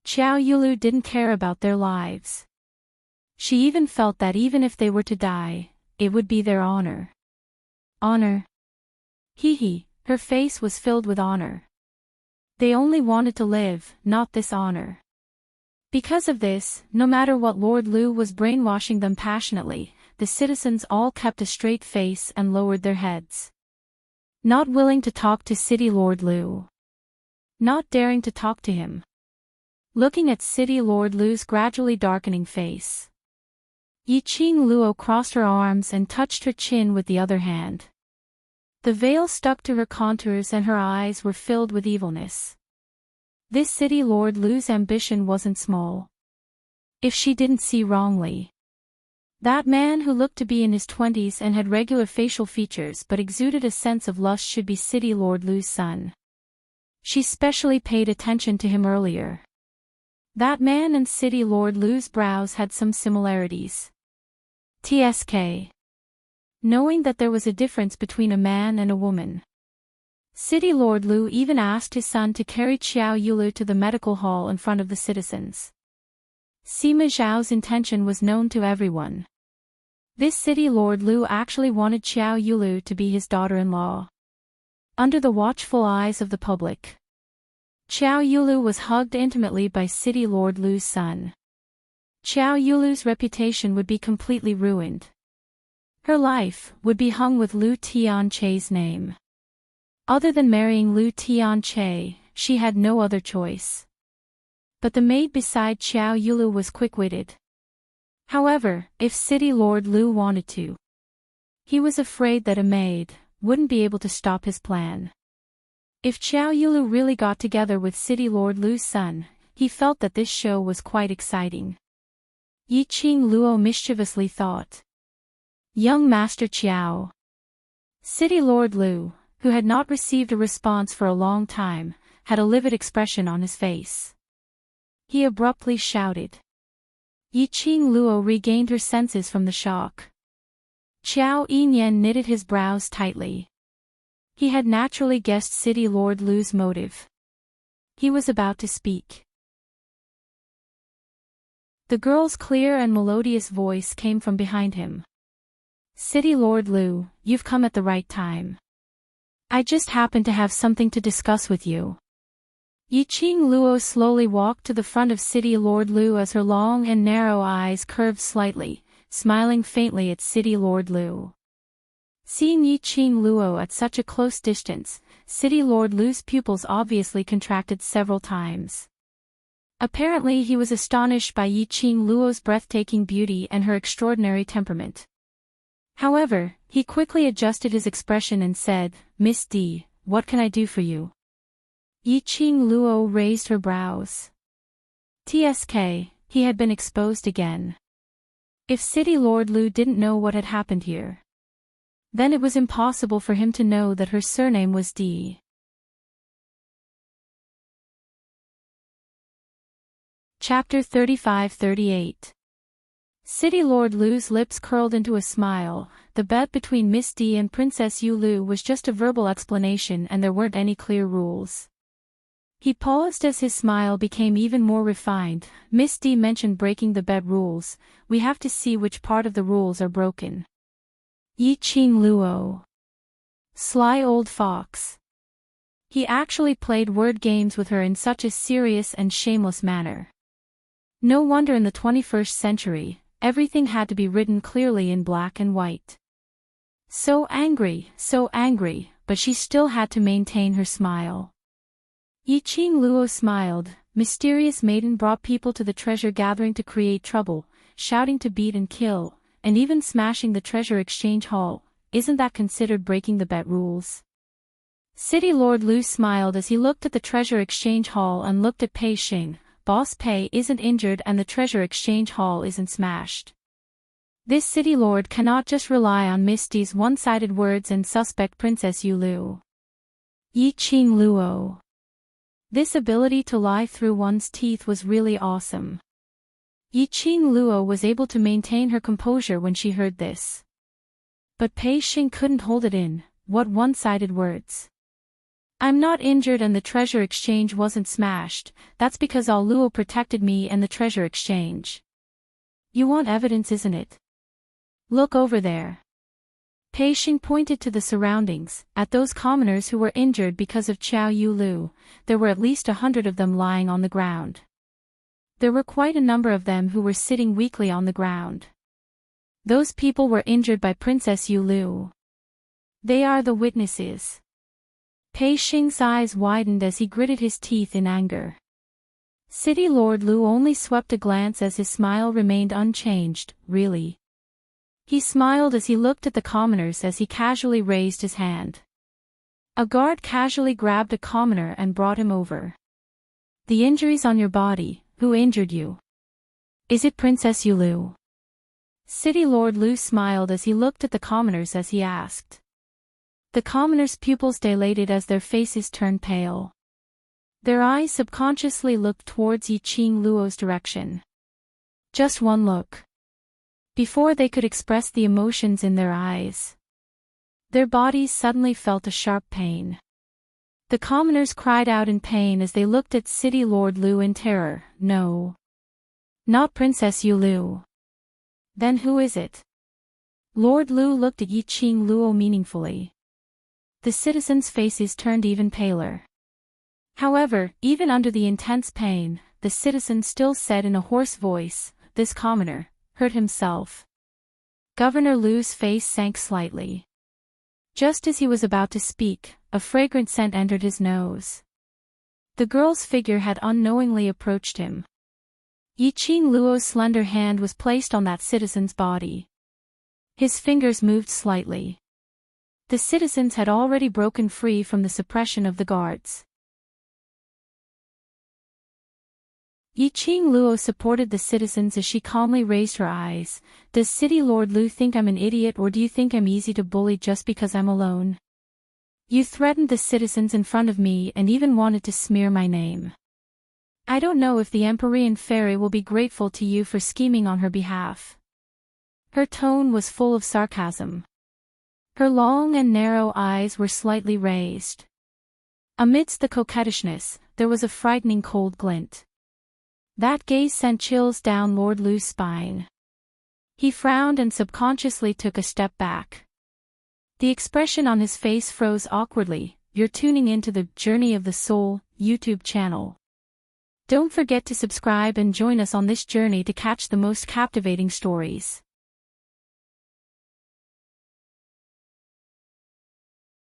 Qiao Yulu didn't care about their lives. She even felt that even if they were to die, it would be their honor. Honor? Hee. Her face was filled with honor. They only wanted to live, not this honor. Because of this, no matter what Lord Lu was brainwashing them passionately, the citizens all kept a straight face and lowered their heads. Not willing to talk to City Lord Lu. Not daring to talk to him. Looking at City Lord Lu's gradually darkening face. Yiqing Luo crossed her arms and touched her chin with the other hand. The veil stuck to her contours and her eyes were filled with evilness. This City Lord Lu's ambition wasn't small. If she didn't see wrongly. That man who looked to be in his 20s and had regular facial features but exuded a sense of lust should be City Lord Lu's son. She specially paid attention to him earlier. That man and City Lord Lu's brows had some similarities. TSK. Knowing that there was a difference between a man and a woman. City Lord Lu even asked his son to carry Qiao Yulu to the medical hall in front of the citizens. Sima Zhao's intention was known to everyone. This City Lord Lu actually wanted Qiao Yulu to be his daughter-in-law. Under the watchful eyes of the public. Qiao Yulu was hugged intimately by City Lord Lu's son. Qiao Yulu's reputation would be completely ruined. Her life would be hung with Lu Tianche's name. Other than marrying Lu Tianche, she had no other choice. But the maid beside Qiao Yulu was quick-witted. However, if City Lord Lu wanted to, he was afraid that a maid wouldn't be able to stop his plan. If Qiao Yulu really got together with City Lord Lu's son, he felt that this show was quite exciting. Yiqing Luo mischievously thought. Young Master Qiao. City Lord Lu, who had not received a response for a long time, had a livid expression on his face. He abruptly shouted. Yiqing Luo regained her senses from the shock. Qiao Yinyan knitted his brows tightly. He had naturally guessed City Lord Lu's motive. He was about to speak. The girl's clear and melodious voice came from behind him. City Lord Lu, you've come at the right time. I just happen to have something to discuss with you. Yiqing Luo slowly walked to the front of City Lord Lu as her long and narrow eyes curved slightly, smiling faintly at City Lord Lu. Seeing Yiqing Luo at such a close distance, City Lord Lu's pupils obviously contracted several times. Apparently he was astonished by Yiqing Luo's breathtaking beauty and her extraordinary temperament. However, he quickly adjusted his expression and said, Miss D, what can I do for you? Yiqing Luo raised her brows. TSK, he had been exposed again. If City Lord Lu didn't know what had happened here, then it was impossible for him to know that her surname was D. Chapter 35-38. City Lord Lu's lips curled into a smile. The bet between Miss D and Princess Yu Lu was just a verbal explanation and there weren't any clear rules. He paused as his smile became even more refined. Miss D mentioned breaking the bet rules. We have to see which part of the rules are broken. Yiqing Luo. Sly old fox. He actually played word games with her in such a serious and shameless manner. No wonder in the 21st century, everything had to be written clearly in black and white. So angry, but she still had to maintain her smile. Yiqing Luo smiled. Mysterious maiden brought people to the treasure gathering to create trouble, shouting to beat and kill, and even smashing the treasure exchange hall. Isn't that considered breaking the bet rules? City Lord Lu smiled as he looked at the treasure exchange hall and looked at Pei Xing. Boss Pei isn't injured and the treasure exchange hall isn't smashed. This city lord cannot just rely on Miss D's one-sided words and suspect Princess Yu Lu. Yiqing Luo. This ability to lie through one's teeth was really awesome. Yiqing Luo was able to maintain her composure when she heard this. But Pei Xing couldn't hold it in. What one-sided words? I'm not injured and the treasure exchange wasn't smashed. That's because All Luo protected me and the treasure exchange. You want evidence, isn't it? Look over there. Pei Xing pointed to the surroundings, at those commoners who were injured because of Qiao Yu Lu. There were at least 100 of them lying on the ground. There were quite a number of them who were sitting weakly on the ground. Those people were injured by Princess Yu Lu. They are the witnesses. Pei Xing's eyes widened as he gritted his teeth in anger. City Lord Lu only swept a glance as his smile remained unchanged. Really? He smiled as he looked at the commoners as he casually raised his hand. A guard casually grabbed a commoner and brought him over. The injuries on your body, who injured you? Is it Princess Yu Lu? City Lord Lu smiled as he looked at the commoners as he asked. The commoners' pupils dilated as their faces turned pale. Their eyes subconsciously looked towards Yiqing Luo's direction. Just one look. Before they could express the emotions in their eyes, their bodies suddenly felt a sharp pain. The commoners cried out in pain as they looked at City Lord Lu in terror. No. Not Princess Yu Lu. Then who is it? Lord Lu looked at Yiqing Luo meaningfully. The citizens' faces turned even paler. However, even under the intense pain, the citizen still said in a hoarse voice, "This commoner hurt himself." Governor Lu's face sank slightly. Just as he was about to speak, a fragrant scent entered his nose. The girl's figure had unknowingly approached him. Yiqing Luo's slender hand was placed on that citizen's body. His fingers moved slightly. The citizens had already broken free from the suppression of the guards. Yiqing Luo supported the citizens as she calmly raised her eyes. Does City Lord Lu think I'm an idiot, or do you think I'm easy to bully just because I'm alone? You threatened the citizens in front of me and even wanted to smear my name. I don't know if the Empyrean Fairy will be grateful to you for scheming on her behalf. Her tone was full of sarcasm. Her long and narrow eyes were slightly raised. Amidst the coquettishness, there was a frightening cold glint. That gaze sent chills down Lord Lu's spine. He frowned and subconsciously took a step back. The expression on his face froze awkwardly. You're tuning into the Journey of the Soul YouTube channel. Don't forget to subscribe and join us on this journey to catch the most captivating stories.